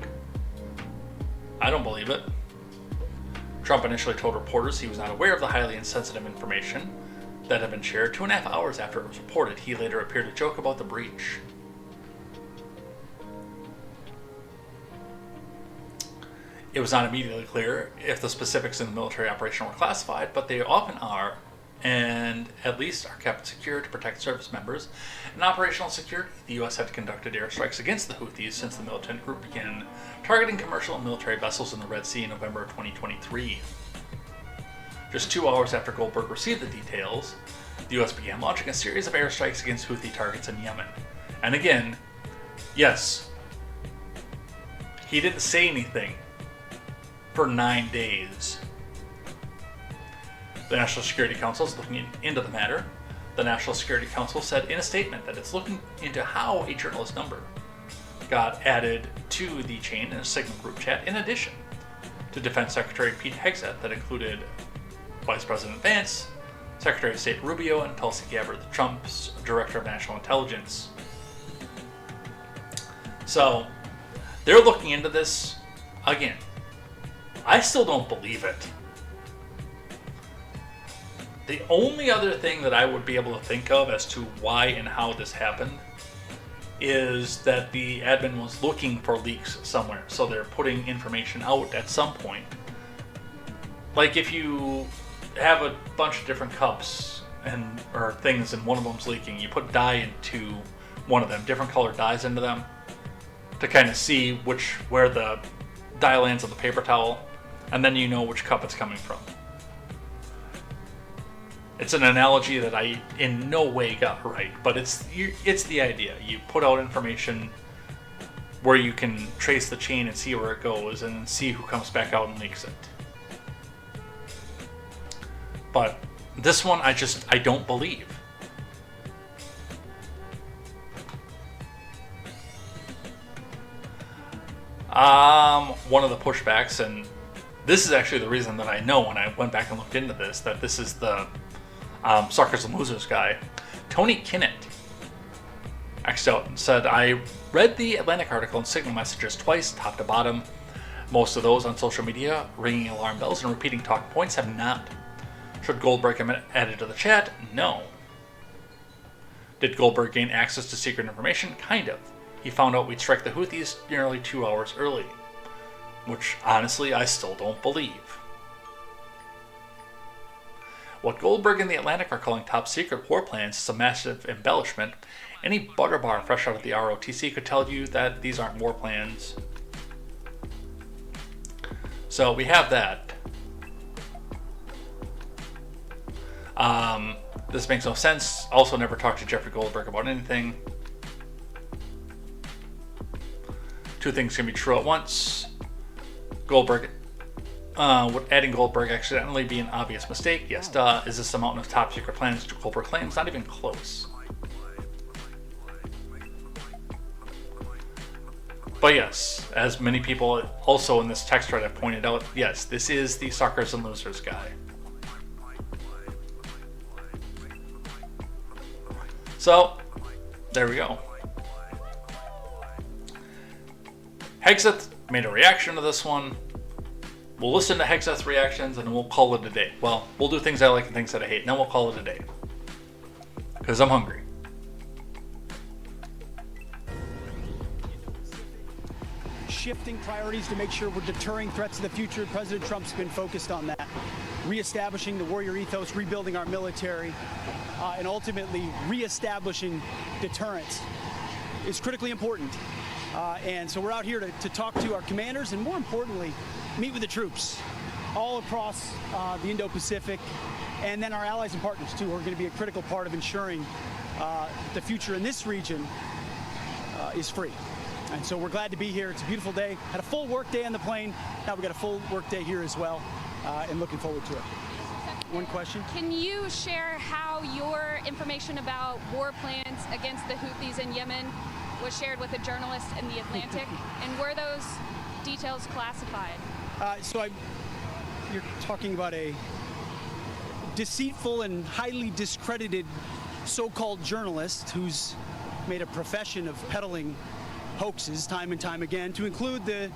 I don't believe it. Trump initially told reporters he was not aware of the highly insensitive information that had been shared 2.5 hours after it was reported. He later appeared to joke about the breach. It was not immediately clear if the specifics in the military operation were classified, but they often are, and at least are kept secure to protect service members. In operational security, the U.S. had conducted airstrikes against the Houthis since the militant group began targeting commercial and military vessels in the Red Sea in November of 2023. Just 2 hours after Goldberg received the details, the U.S. began launching a series of airstrikes against Houthi targets in Yemen. And again, yes, he didn't say anything for 9 days. The National Security Council is looking into the matter. The National Security Council said in a statement that it's looking into how a journalist number got added to the chain in a Signal group chat, in addition to Defense Secretary Pete Hegseth, that included Vice President Vance, Secretary of State Rubio, and Tulsi Gabbard, Trump's Director of National Intelligence. So, they're looking into this again. I still don't believe it. The only other thing that I would be able to think of as to why and how this happened is that the admin was looking for leaks somewhere, so they're putting information out at some point. Like if you have a bunch of different cups or things and one of them's leaking, you put dye into one of them, different colored dyes into them, to kind of see where the dye lands on the paper towel, and then you know which cup it's coming from. It's an analogy that I in no way got right, but it's the idea. You put out information where you can trace the chain and see where it goes and see who comes back out and leaks it. But this one, I don't believe. One of the pushbacks, and this is actually the reason that I know when I went back and looked into this, that this is the Suckers and Losers guy. Tony Kinnett X'd out and said, I read the Atlantic article and Signal messages twice, top to bottom. Most of those on social media, ringing alarm bells and repeating talking points, have not. Should Goldberg have been added to the chat? No. Did Goldberg gain access to secret information? Kind of. He found out we'd strike the Houthis nearly 2 hours early, which honestly I still don't believe. What Goldberg and the Atlantic are calling top secret war plans is a massive embellishment. Any butter bar fresh out of the ROTC could tell you that these aren't war plans. So we have that. This makes no sense. Also never talked to Jeffrey Goldberg about anything. Two things can be true at once. Would adding Goldberg accidentally be an obvious mistake? Yes, duh. Is this the mountain of top secret plans Goldberg claims? Not even close. But yes, as many people also in this text thread have pointed out, yes, this is the Suckers and Losers guy. So, there we go. Hegseth made a reaction to this one. We'll listen to Hegseth's reactions and we'll call it a day. Well, we'll do things I like and things that I hate, and then we'll call it a day. Because I'm hungry. Shifting priorities to make sure we're deterring threats in the future. President Trump's been focused on that. Reestablishing the warrior ethos, rebuilding our military, and ultimately reestablishing deterrence is critically important. And so we're out here to talk to our commanders and, more importantly, meet with the troops all across the Indo-Pacific, and then our allies and partners, too, who are going to be a critical part of ensuring the future in this region is free. And so we're glad to be here. It's a beautiful day. Had a full work day on the plane. Now we've got a full work day here as well, and looking forward to it. One question. Can you share how your information about war plans against the Houthis in Yemen was shared with a journalist in The Atlantic, and were those details classified? You're talking about a deceitful and highly discredited so-called journalist who's made a profession of peddling hoaxes time and time again, to include the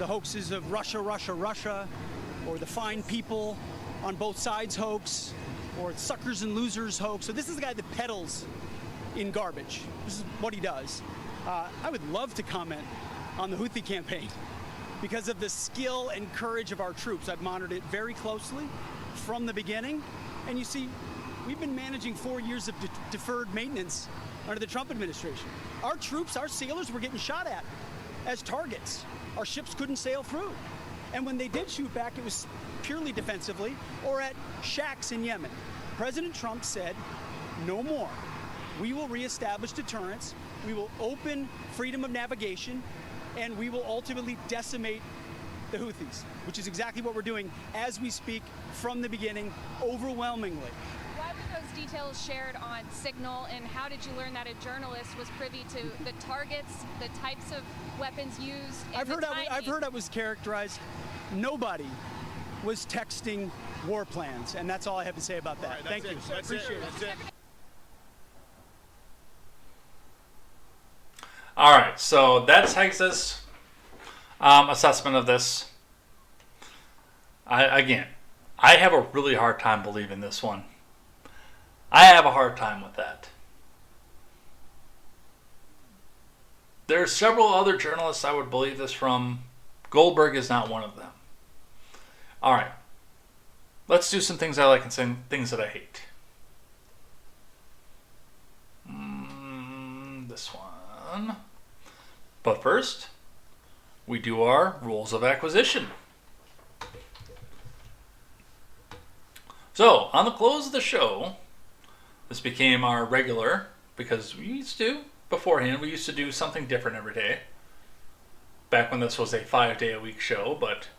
hoaxes of Russia, or the fine people on both sides hoax, or suckers and losers hoax. So this is the guy that peddles in garbage. This is what he does. I would love to comment on the Houthi campaign because of the skill and courage of our troops. I've monitored it very closely from the beginning. And you see, we've been managing 4 years of deferred maintenance under the Trump administration. Our troops, our sailors were getting shot at as targets. Our ships couldn't sail through. And when they did shoot back, it was purely defensively or at shacks in Yemen. President Trump said, no more. We will reestablish deterrence. We will open freedom of navigation, and we will ultimately decimate the Houthis, which is exactly what we're doing as we speak from the beginning, overwhelmingly. Why were those details shared on Signal, and how did you learn that a journalist was privy to the targets, the types of weapons used? I've heard I was characterized. Nobody was texting war plans, and that's all I have to say about that. Right, Thank you. Appreciate it. All right, so that's Hegseth's assessment of this. I have a really hard time believing this one. I have a hard time with that. There's several other journalists I would believe this from. Goldberg is not one of them. All right, let's do some things I like and some things that I hate. This one. But first, we do our rules of acquisition. So, on the close of the show, this became our regular, because we used to, beforehand, we used to do something different every day. Back when this was a 5-day-a-week show, but,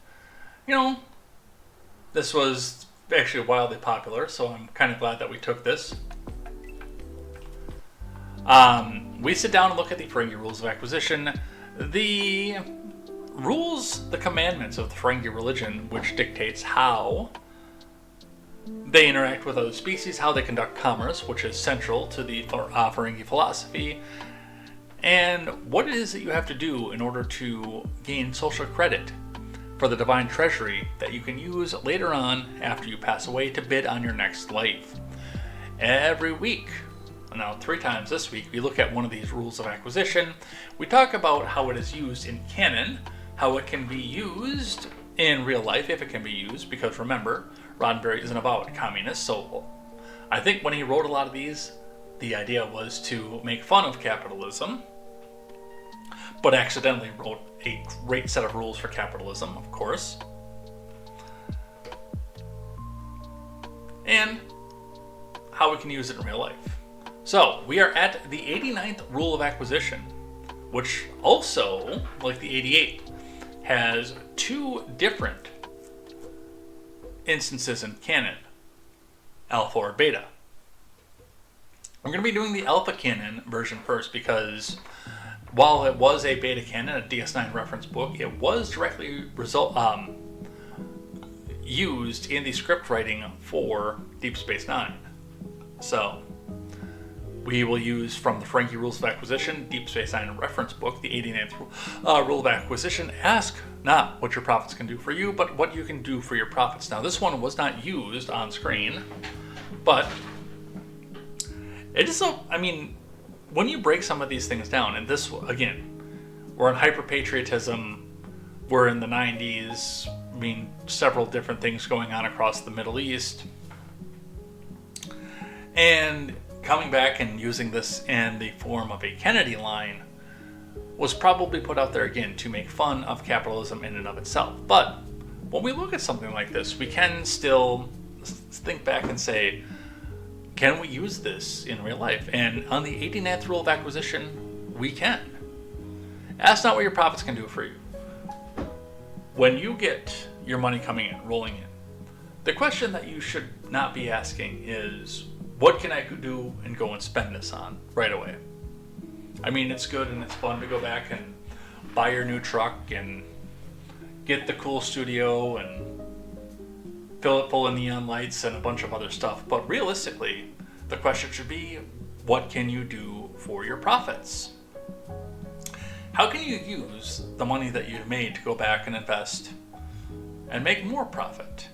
this was actually wildly popular, so I'm kind of glad that we took this. We sit down and look at the Ferengi rules of acquisition, the rules, the commandments of the Ferengi religion, which dictates how they interact with other species, how they conduct commerce, which is central to the Ferengi philosophy, and what it is that you have to do in order to gain social credit for the divine treasury that you can use later on after you pass away to bid on your next life. Every week, now 3 times this week, we look at one of these rules of acquisition. We talk about how it is used in canon, how it can be used in real life, if it can be used, because remember, Roddenberry isn't about communists, so I think when he wrote a lot of these, the idea was to make fun of capitalism, but accidentally wrote a great set of rules for capitalism, of course. And how we can use it in real life. So, we are at the 89th rule of acquisition, which also, like the 88th, has 2 different instances in canon, alpha or beta. I'm going to be doing the alpha canon version first because while it was a beta canon, a DS9 reference book, it was directly used in the script writing for Deep Space Nine. So, We will use from the Frankie Rules of Acquisition, Deep Space Nine reference book, the 89th Rule of Acquisition. Ask not what your profits can do for you, but what you can do for your profits. Now, this one was not used on screen, but it is so, I mean, when you break some of these things down, and this, again, we're in hyper-patriotism, we're in the 90s, I mean, several different things going on across the Middle East, and coming back and using this in the form of a Kennedy line was probably put out there again to make fun of capitalism in and of itself. But when we look at something like this, we can still think back and say, can we use this in real life? And on the 89th Rule of Acquisition, we can. Ask not what your profits can do for you. When you get your money coming in, rolling in, the question that you should not be asking is, what can I do and go and spend this on right away? I mean, it's good and it's fun to go back and buy your new truck and get the cool studio and fill it full of neon lights and a bunch of other stuff. But realistically, the question should be, what can you do for your profits? How can you use the money that you've made to go back and invest and make more profit?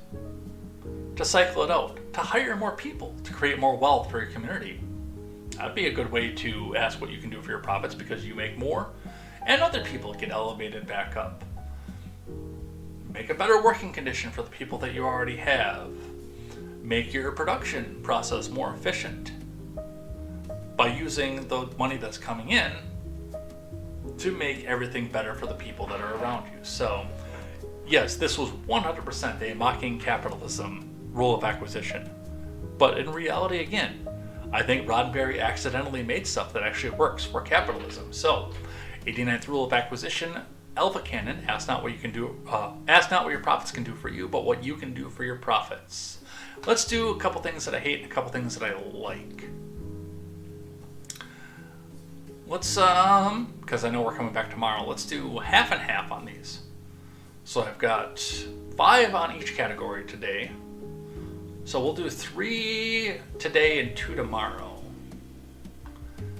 To cycle it out, to hire more people, to create more wealth for your community. That'd be a good way to ask what you can do for your profits, because you make more and other people get elevated back up. Make a better working condition for the people that you already have. Make your production process more efficient by using the money that's coming in to make everything better for the people that are around you. So, yes, this was 100% a mocking capitalism rule of acquisition. But in reality, again, I think Roddenberry accidentally made stuff that actually works for capitalism. So, 89th Rule of Acquisition, Alpha Canon, ask not what you can do, ask not what your profits can do for you, but what you can do for your profits. Let's do a couple things that I hate and a couple things that I like. Let's, because I know we're coming back tomorrow, let's do half and half on these. So I've got 5 on each category today. So we'll do 3 today and 2 tomorrow.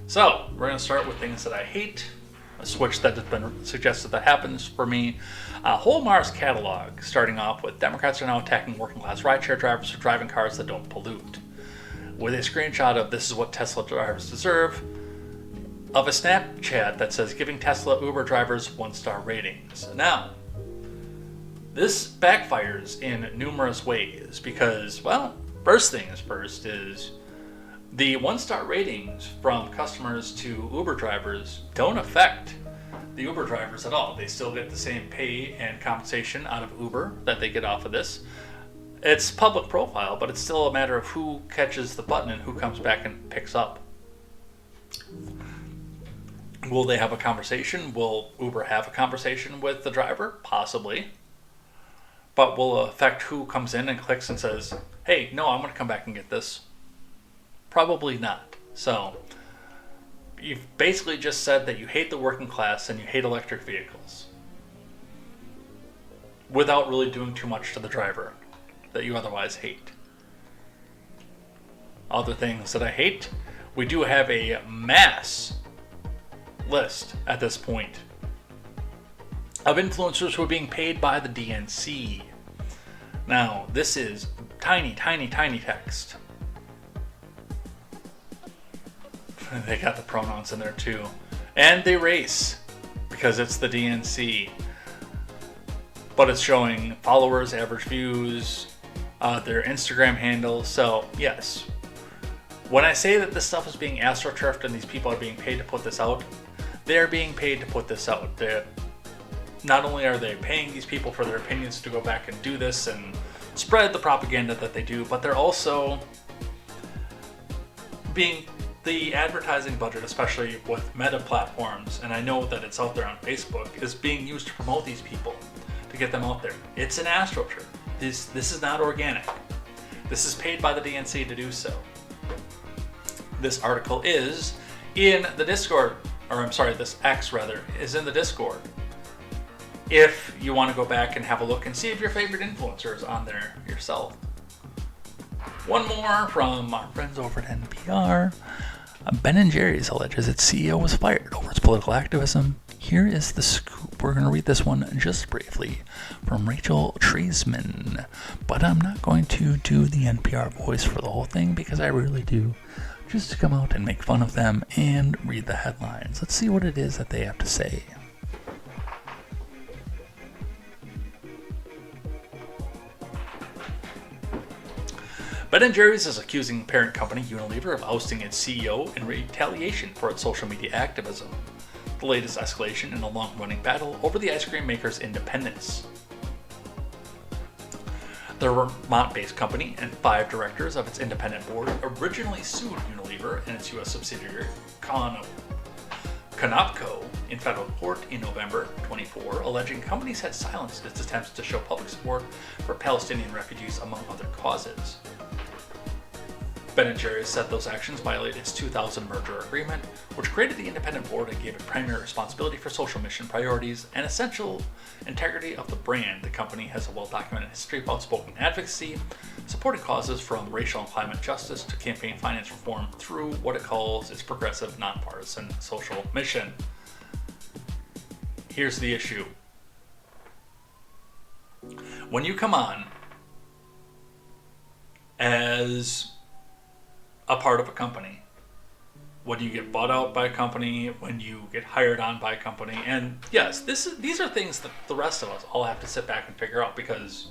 So we're going to start with things that I hate. A switch that has been suggested that happens for me. Whole Mars catalog, starting off with Democrats are now attacking working class rideshare drivers for driving cars that don't pollute. With a screenshot of this is what Tesla drivers deserve, of a Snapchat that says giving Tesla Uber drivers 1-star ratings. Now, this backfires in numerous ways because, well, first things first is the 1-star ratings from customers to Uber drivers don't affect the Uber drivers at all. They still get the same pay and compensation out of Uber that they get off of this. It's public profile, but it's still a matter of who catches the button and who comes back and picks up. Will they have a conversation? Will Uber have a conversation with the driver? Possibly. But will it affect who comes in and clicks and says, hey, no, I'm going to come back and get this? Probably not. So, you've basically just said that you hate the working class and you hate electric vehicles without really doing too much to the driver that you otherwise hate. Other things that I hate, we do have a mass list at this point of influencers who are being paid by the DNC. Now, this is tiny, tiny, tiny text. They got the pronouns in there too. And they race, because it's the DNC. But it's showing followers, average views, their Instagram handles. So, yes. When I say that this stuff is being astroturfed and these people are being paid to put this out, they're being paid to put this out. Not only are they paying these people for their opinions to go back and do this and spread the propaganda that they do, but they're also being the advertising budget, especially with meta platforms, and I know that it's out there on Facebook, is being used to promote these people, to get them out there. It's an astroturf. This is not organic. This is paid by the DNC to do so. This article is in the Discord, or I'm sorry, this X rather, is in the Discord. If you want to go back and have a look and see if your favorite influencer is on there yourself. One more from our friends over at NPR. Ben & Jerry's alleges its CEO was fired over its political activism. Here is the scoop. We're going to read this one just briefly from Rachel Treisman. But I'm not going to do the NPR voice for the whole thing because I really do just to come out and make fun of them and read the headlines. Let's see what it is that they have to say. Ben & Jerry's is accusing parent company Unilever of ousting its CEO in retaliation for its social media activism, the latest escalation in a long-running battle over the ice cream maker's independence. The Vermont-based company and 5 directors of its independent board originally sued Unilever and its U.S. subsidiary Conopco in federal court in November 24, alleging companies had silenced its attempts to show public support for Palestinian refugees, among other causes. Ben & Jerry's said those actions violate its 2000 merger agreement, which created the independent board and gave it primary responsibility for social mission priorities and essential integrity of the brand. The company has a well-documented history of outspoken advocacy, supporting causes from racial and climate justice to campaign finance reform through what it calls its progressive, nonpartisan social mission. Here's the issue. When you come on as a part of a company, when you get bought out by a company, when you get hired on by a company, and yes, these are things that the rest of us all have to sit back and figure out because,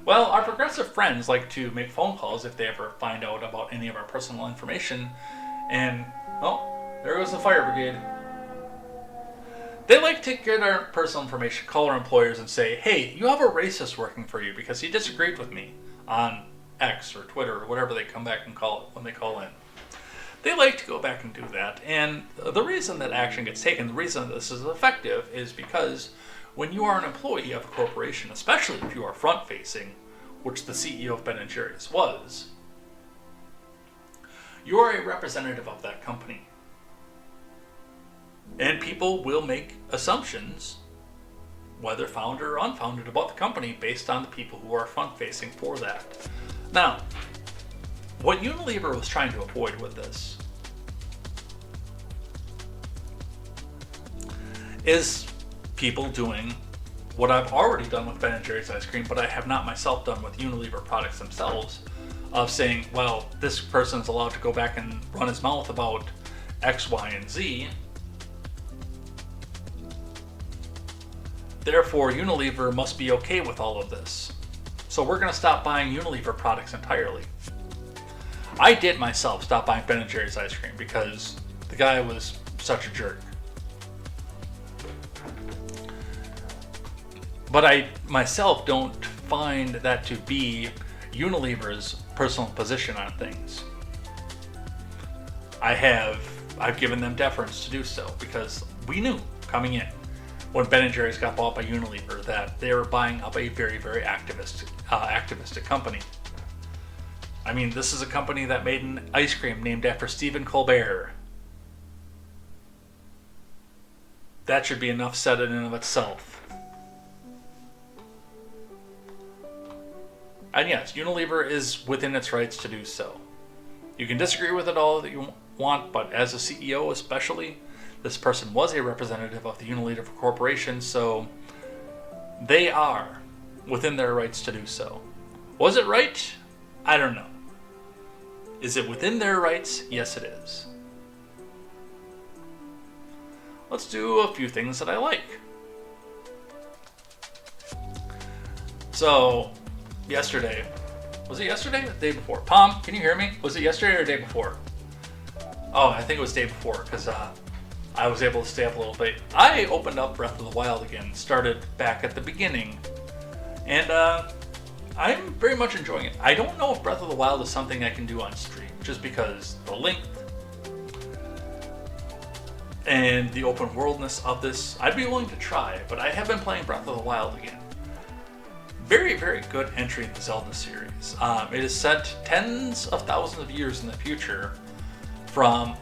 well, our progressive friends like to make phone calls if they ever find out about any of our personal information, and, oh, there goes the fire brigade. They like to get our personal information, call our employers and say, hey, you have a racist working for you because he disagreed with me on X or Twitter or whatever they come back and call it when they call in. They like to go back and do that, and the reason that action gets taken, the reason that this is effective is because when you are an employee of a corporation, especially if you are front-facing, which the CEO of Ben & Jerry's was, you are a representative of that company. And people will make assumptions, whether founded or unfounded, about the company based on the people who are front-facing for that. Now, what Unilever was trying to avoid with this is people doing what I've already done with Ben & Jerry's ice cream, but I have not myself done with Unilever products themselves, of saying, well, this person's allowed to go back and run his mouth about X, Y, and Z. Therefore, Unilever must be okay with all of this. So we're going to stop buying Unilever products entirely. I did myself stop buying Ben & Jerry's ice cream because the guy was such a jerk. But I myself don't find that to be Unilever's personal position on things. I've given them deference to do so because we knew coming in when Ben & Jerry's got bought by Unilever that they were buying up a very, very activistic company. I mean, this is a company that made an ice cream named after Stephen Colbert. That should be enough said in and of itself. And yes, Unilever is within its rights to do so. You can disagree with it all that you want, but as a CEO especially, this person was a representative of the Unilever Corporation, so they are within their rights to do so. Was it right? I don't know. Is it within their rights? Yes, it is. Let's do a few things that I like. So, yesterday. Was it yesterday or the day before? Palm, can you hear me? Was it yesterday or the day before? Oh, I think it was the day before, because I was able to stay up a little bit. I opened up Breath of the Wild again, started back at the beginning, and I'm very much enjoying it. I don't know if Breath of the Wild is something I can do on stream, just because the length and the open worldness of this, I'd be willing to try, but I have been playing Breath of the Wild again. Very, very good entry in the Zelda series. It is set tens of thousands of years in the future from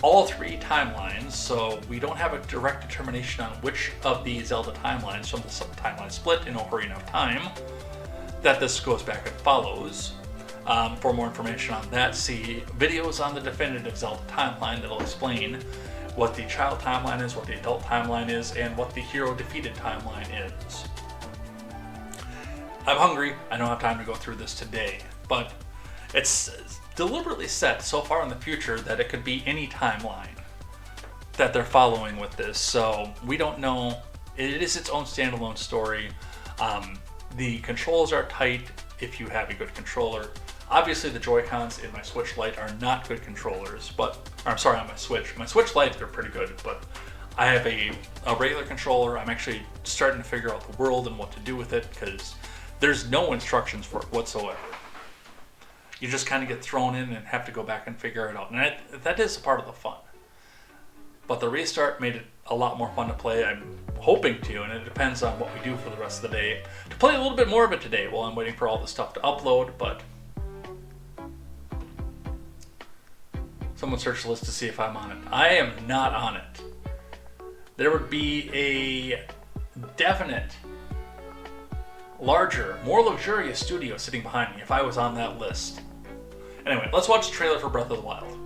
all 3 timelines, so we don't have a direct determination on which of the Zelda timelines from the timeline split in Ocarina of Time that this goes back and follows. For more information on that, see videos on the definitive Zelda timeline that'll explain what the child timeline is, what the adult timeline is, and what the hero defeated timeline is. I'm hungry. I don't have time to go through this today, but it's deliberately set so far in the future that it could be any timeline that they're following with this. So we don't know. It is its own standalone story. The controls are tight if you have a good controller. Obviously, the Joy-Cons in my Switch Lite are not good controllers, but I'm sorry, on my Switch. My Switch Lite, are pretty good, but I have a regular controller. I'm actually starting to figure out the world and what to do with it, because there's no instructions for it whatsoever. You just kind of get thrown in and have to go back and figure it out. And that is a part of the fun. But the restart made it a lot more fun to play. I'm hoping to, and it depends on what we do for the rest of the day, to play a little bit more of it today while I'm waiting for all the stuff to upload. But someone search the list to see if I'm on it. I am not on it. There would be a definite, larger, more luxurious studio sitting behind me if I was on that list. Anyway, let's watch the trailer for Breath of the Wild.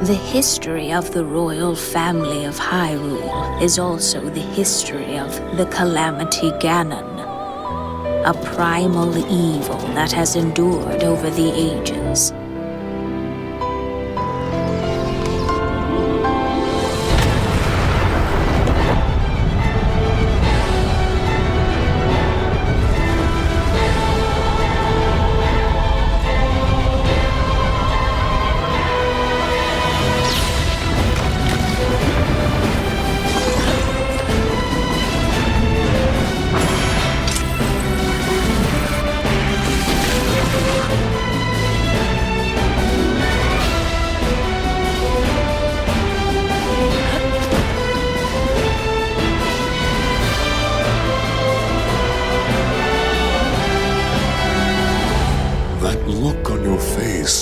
The history of the royal family of Hyrule is also the history of the Calamity Ganon, a primal evil that has endured over the ages.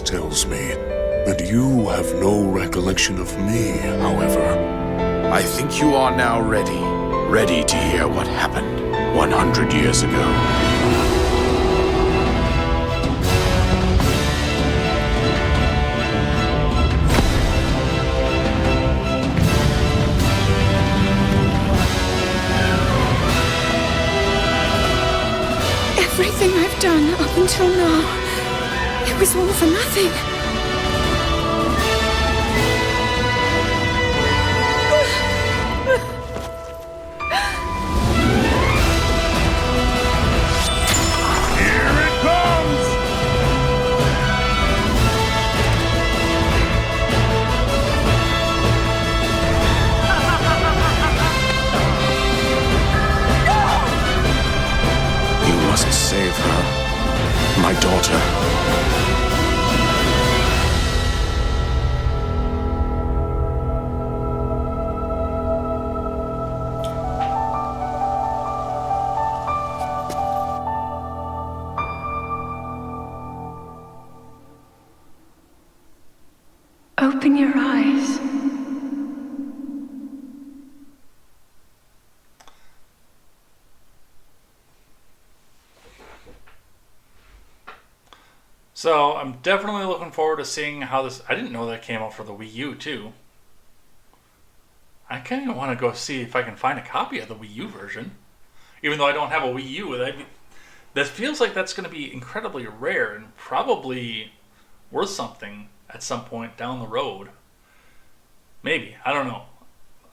Tells me that you have no recollection of me, however. I think you are now ready to hear what happened 100 years ago. Everything I've done up until now, it was all for nothing. Here it comes! You must save her, my daughter. Open your eyes. So I'm definitely looking forward to seeing how this... I didn't know that came out for the Wii U, too. I kind of want to go see if I can find a copy of the Wii U version. Even though I don't have a Wii U. That feels like that's going to be incredibly rare and probably worth something at some point down the road. Maybe. I don't know.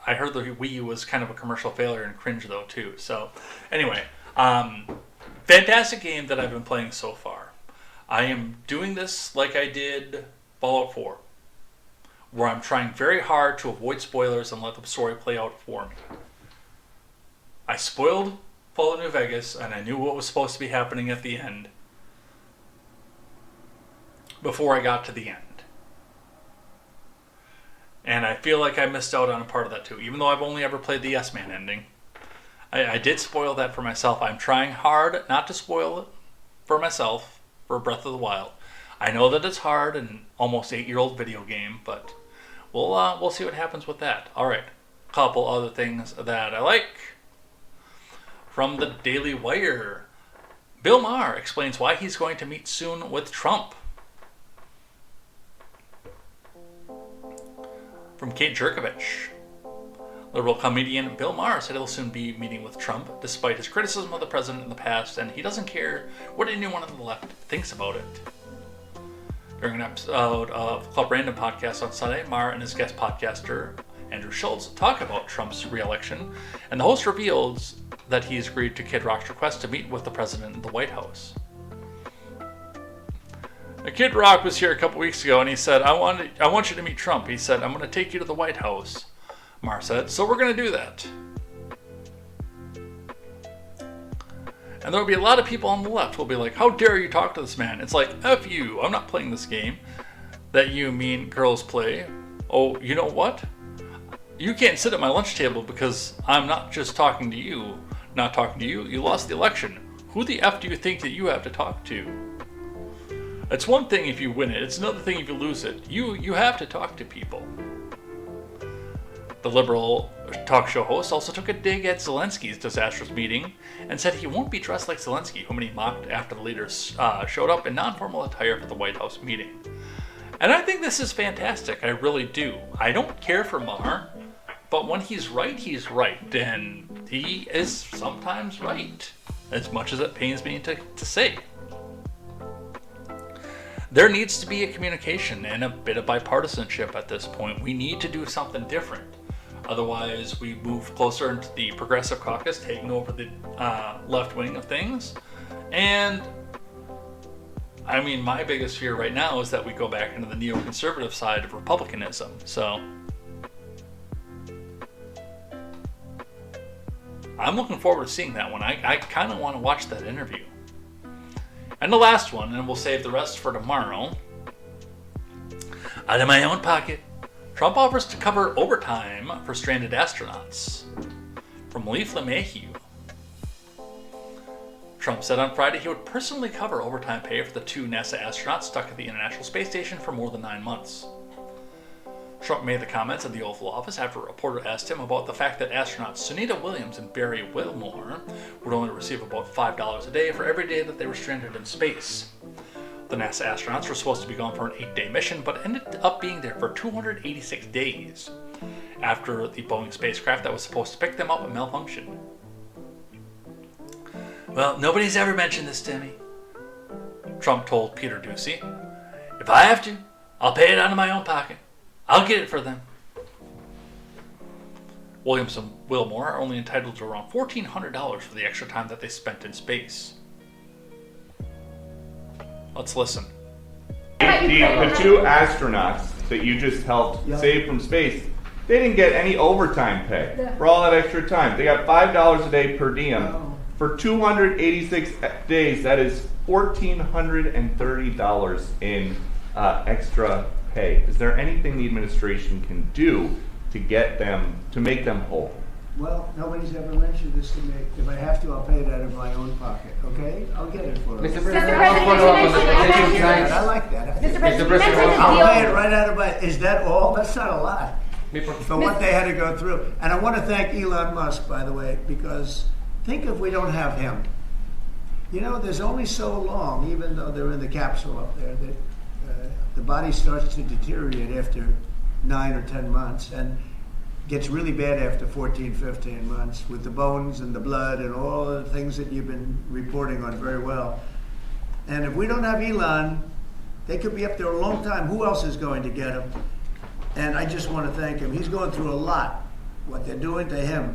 I heard the Wii U was kind of a commercial failure and cringe, though, too. So, anyway. Fantastic game that I've been playing so far. I am doing this like I did Fallout 4. Where I'm trying very hard to avoid spoilers and let the story play out for me. I spoiled Fallout New Vegas, and I knew what was supposed to be happening at the end before I got to the end. And I feel like I missed out on a part of that too, even though I've only ever played the S-Man ending. I did spoil that for myself. I'm trying hard not to spoil it for myself for Breath of the Wild. I know that it's hard, an almost 8-year-old video game, but we'll see what happens with that. All right, a couple other things that I like. From the Daily Wire, Bill Maher explains why he's going to meet soon with Trump. From Kate Jerkovich, liberal comedian Bill Maher said he'll soon be meeting with Trump, despite his criticism of the president in the past, and he doesn't care what anyone on the left thinks about it. During an episode of Club Random podcast on Sunday, Maher and his guest podcaster Andrew Schultz talk about Trump's re-election, and the host reveals that he's agreed to Kid Rock's request to meet with the president in the White House. Kid Rock was here a couple weeks ago, and he said, I want you to meet Trump. He said, I'm going to take you to the White House. Maher said, so we're going to do that. And there will be a lot of people on the left who will be like, how dare you talk to this man? It's like, F you, I'm not playing this game that you mean girls play. Oh, you know what? You can't sit at my lunch table because I'm not just talking to you. Not talking to you. You lost the election. Who the F do you think that you have to talk to? It's one thing if you win it. It's another thing if you lose it. You have to talk to people. The liberal talk show host also took a dig at Zelensky's disastrous meeting and said he won't be dressed like Zelensky, whom he mocked after the leaders showed up in non-formal attire for the White House meeting. And I think this is fantastic. I really do. I don't care for Maher, but when he's right, and he is sometimes right, as much as it pains me to say. There needs to be a communication and a bit of bipartisanship at this point. We need to do something different. Otherwise, we move closer into the Progressive Caucus, taking over the left wing of things. And, I mean, my biggest fear right now is that we go back into the neoconservative side of Republicanism. So, I'm looking forward to seeing that one. I kind of want to watch that interview. And the last one, and we'll save the rest for tomorrow. Out of my own pocket, Trump offers to cover overtime for stranded astronauts. From Leif LeMahieu. Trump said on Friday he would personally cover overtime pay for the 2 NASA astronauts stuck at the International Space Station for more than 9 months. Trump made the comments at the Oval Office after a reporter asked him about the fact that astronauts Sunita Williams and Barry Wilmore would only receive about $5 a day for every day that they were stranded in space. The NASA astronauts were supposed to be gone for an 8-day mission, but ended up being there for 286 days after the Boeing spacecraft that was supposed to pick them up malfunctioned. Well, nobody's ever mentioned this to me, Trump told Peter Doocy. If I have to, I'll pay it out of my own pocket. I'll get it for them. Williams and Wilmore are only entitled to around $1,400 for the extra time that they spent in space. Let's listen. The 2 astronauts that you just helped save from space, they didn't get any overtime pay for all that extra time. They got $5 a day per diem. For 286 days, that is $1,430 in extra pay. Is there anything the administration can do to get them, to make them whole? Well, nobody's ever mentioned this to me. If I have to, I'll pay it out of my own pocket, okay? I'll get it for them. Mr. President, I like that. Mr. President, I'll pay it right out of my... Is that all? That's not a lot. For what they had to go through. And I want to thank Elon Musk, by the way, because think if we don't have him. You know, there's only so long, even though they're in the capsule up there, that the body starts to deteriorate after 9 or 10 months and gets really bad after 14, 15 months with the bones and the blood and all the things that you've been reporting on very well. And if we don't have Elon, they could be up there a long time. Who else is going to get him? And I just want to thank him. He's going through a lot, what they're doing to him.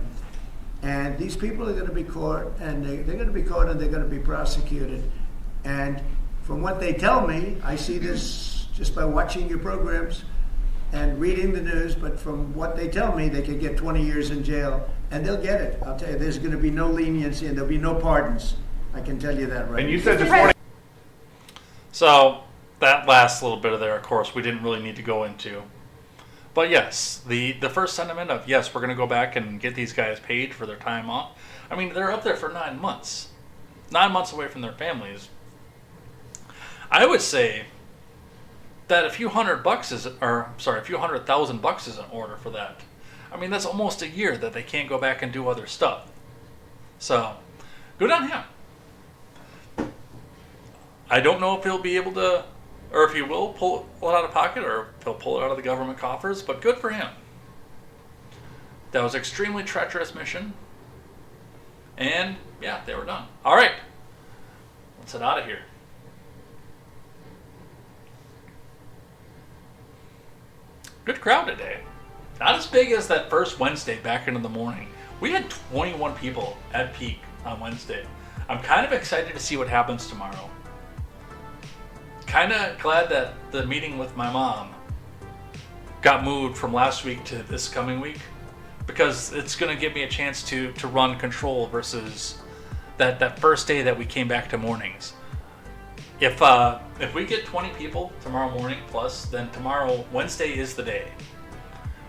And these people are going to be caught, and they're going to be caught, and they're going to be prosecuted. And from what they tell me, I see this just by watching your programs and reading the news, but from what they tell me, they could get 20 years in jail, and they'll get it. I'll tell you, there's going to be no leniency, and there'll be no pardons. I can tell you that right And you now. said this morning. So that last little bit of there, of course, we didn't really need to go into. But yes, the first sentiment of, yes, we're going to go back and get these guys paid for their time off. I mean, they're up there for 9 months. 9 months away from their families. I would say that a few $100,000 is in order for that. I mean, that's almost a year that they can't go back and do other stuff. So, good on him. I don't know if he'll be able to, or if he will pull it out of pocket, or if he'll pull it out of the government coffers, but good for him. That was an extremely treacherous mission. And, yeah, they were done. All right. Let's head out of here. Good crowd today. Not as big as that first Wednesday back into the morning. We had 21 people at peak on Wednesday. I'm kind of excited to see what happens tomorrow. Kind of glad that the meeting with my mom got moved from last week to this coming week, because it's going to give me a chance to run control versus that first day that we came back to mornings. If we get 20 people tomorrow morning plus, then tomorrow, Wednesday, is the day.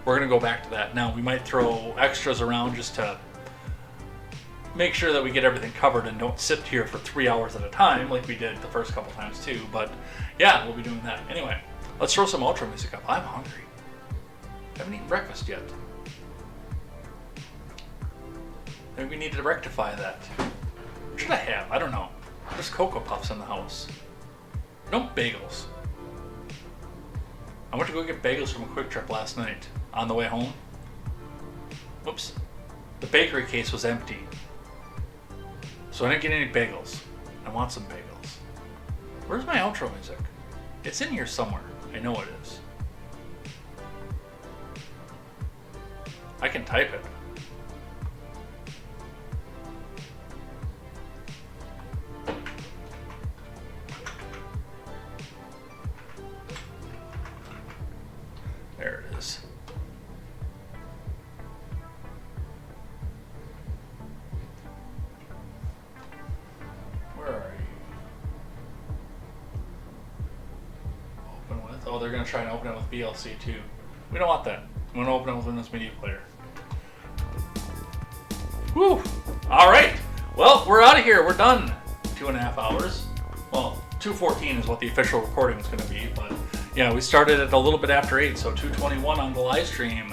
We're going to go back to that. Now, we might throw extras around just to make sure that we get everything covered and don't sit here for 3 hours at a time like we did the first couple times too. But yeah, we'll be doing that. Anyway, let's throw some outro music up. I'm hungry. I haven't eaten breakfast yet. Maybe we need to rectify that. What should I have? I don't know. There's Cocoa Puffs in the house. No bagels. I went to go get bagels from a Quick Trip last night on the way home. Whoops. The bakery case was empty. So I didn't get any bagels. I want some bagels. Where's my outro music? It's in here somewhere. I know it is. I can type it. There it is. Where are you? Open with? Oh, they're going to try and open it with VLC too. We don't want that. We want to open it with Windows Media Player. Whew! Alright! Well, we're out of here. We're done. 2.5 hours. Well, 2:14 is what the official recording is going to be, but yeah, we started at a little bit after 8, so 2:21 on the live stream.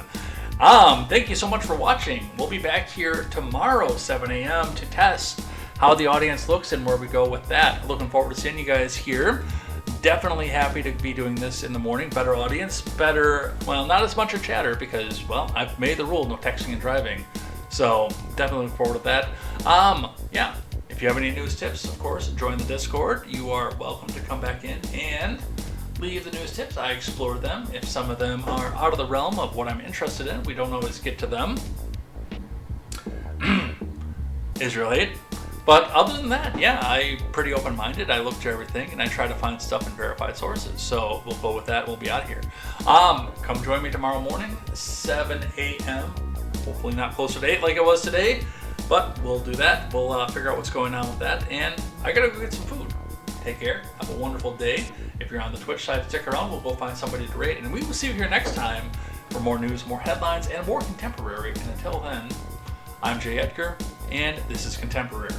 Thank you so much for watching. We'll be back here tomorrow, 7 a.m. to test how the audience looks and where we go with that. Looking forward to seeing you guys here. Definitely happy to be doing this in the morning. Better audience, better, well, not as much of chatter because, well, I've made the rule, no texting and driving. So definitely look forward to that. Yeah, if you have any news tips, of course, join the Discord. You are welcome to come back in and leave the news tips. I explore them. If some of them are out of the realm of what I'm interested in, we don't always get to them. Israel hate. But other than that, yeah, I'm pretty open-minded. I look to everything and I try to find stuff in verified sources. So we'll go with that. We'll be out of here. Come join me tomorrow morning, 7 a.m. Hopefully not closer to 8 like it was today, but we'll do that. We'll figure out what's going on with that. And I gotta go get some food. Take care. Have a wonderful day. If you're on the Twitch side, stick around. We'll go find somebody to rate. And we will see you here next time for more news, more headlines, and more contemporary. And until then, I'm Jay Edgar, and this is Contemporary.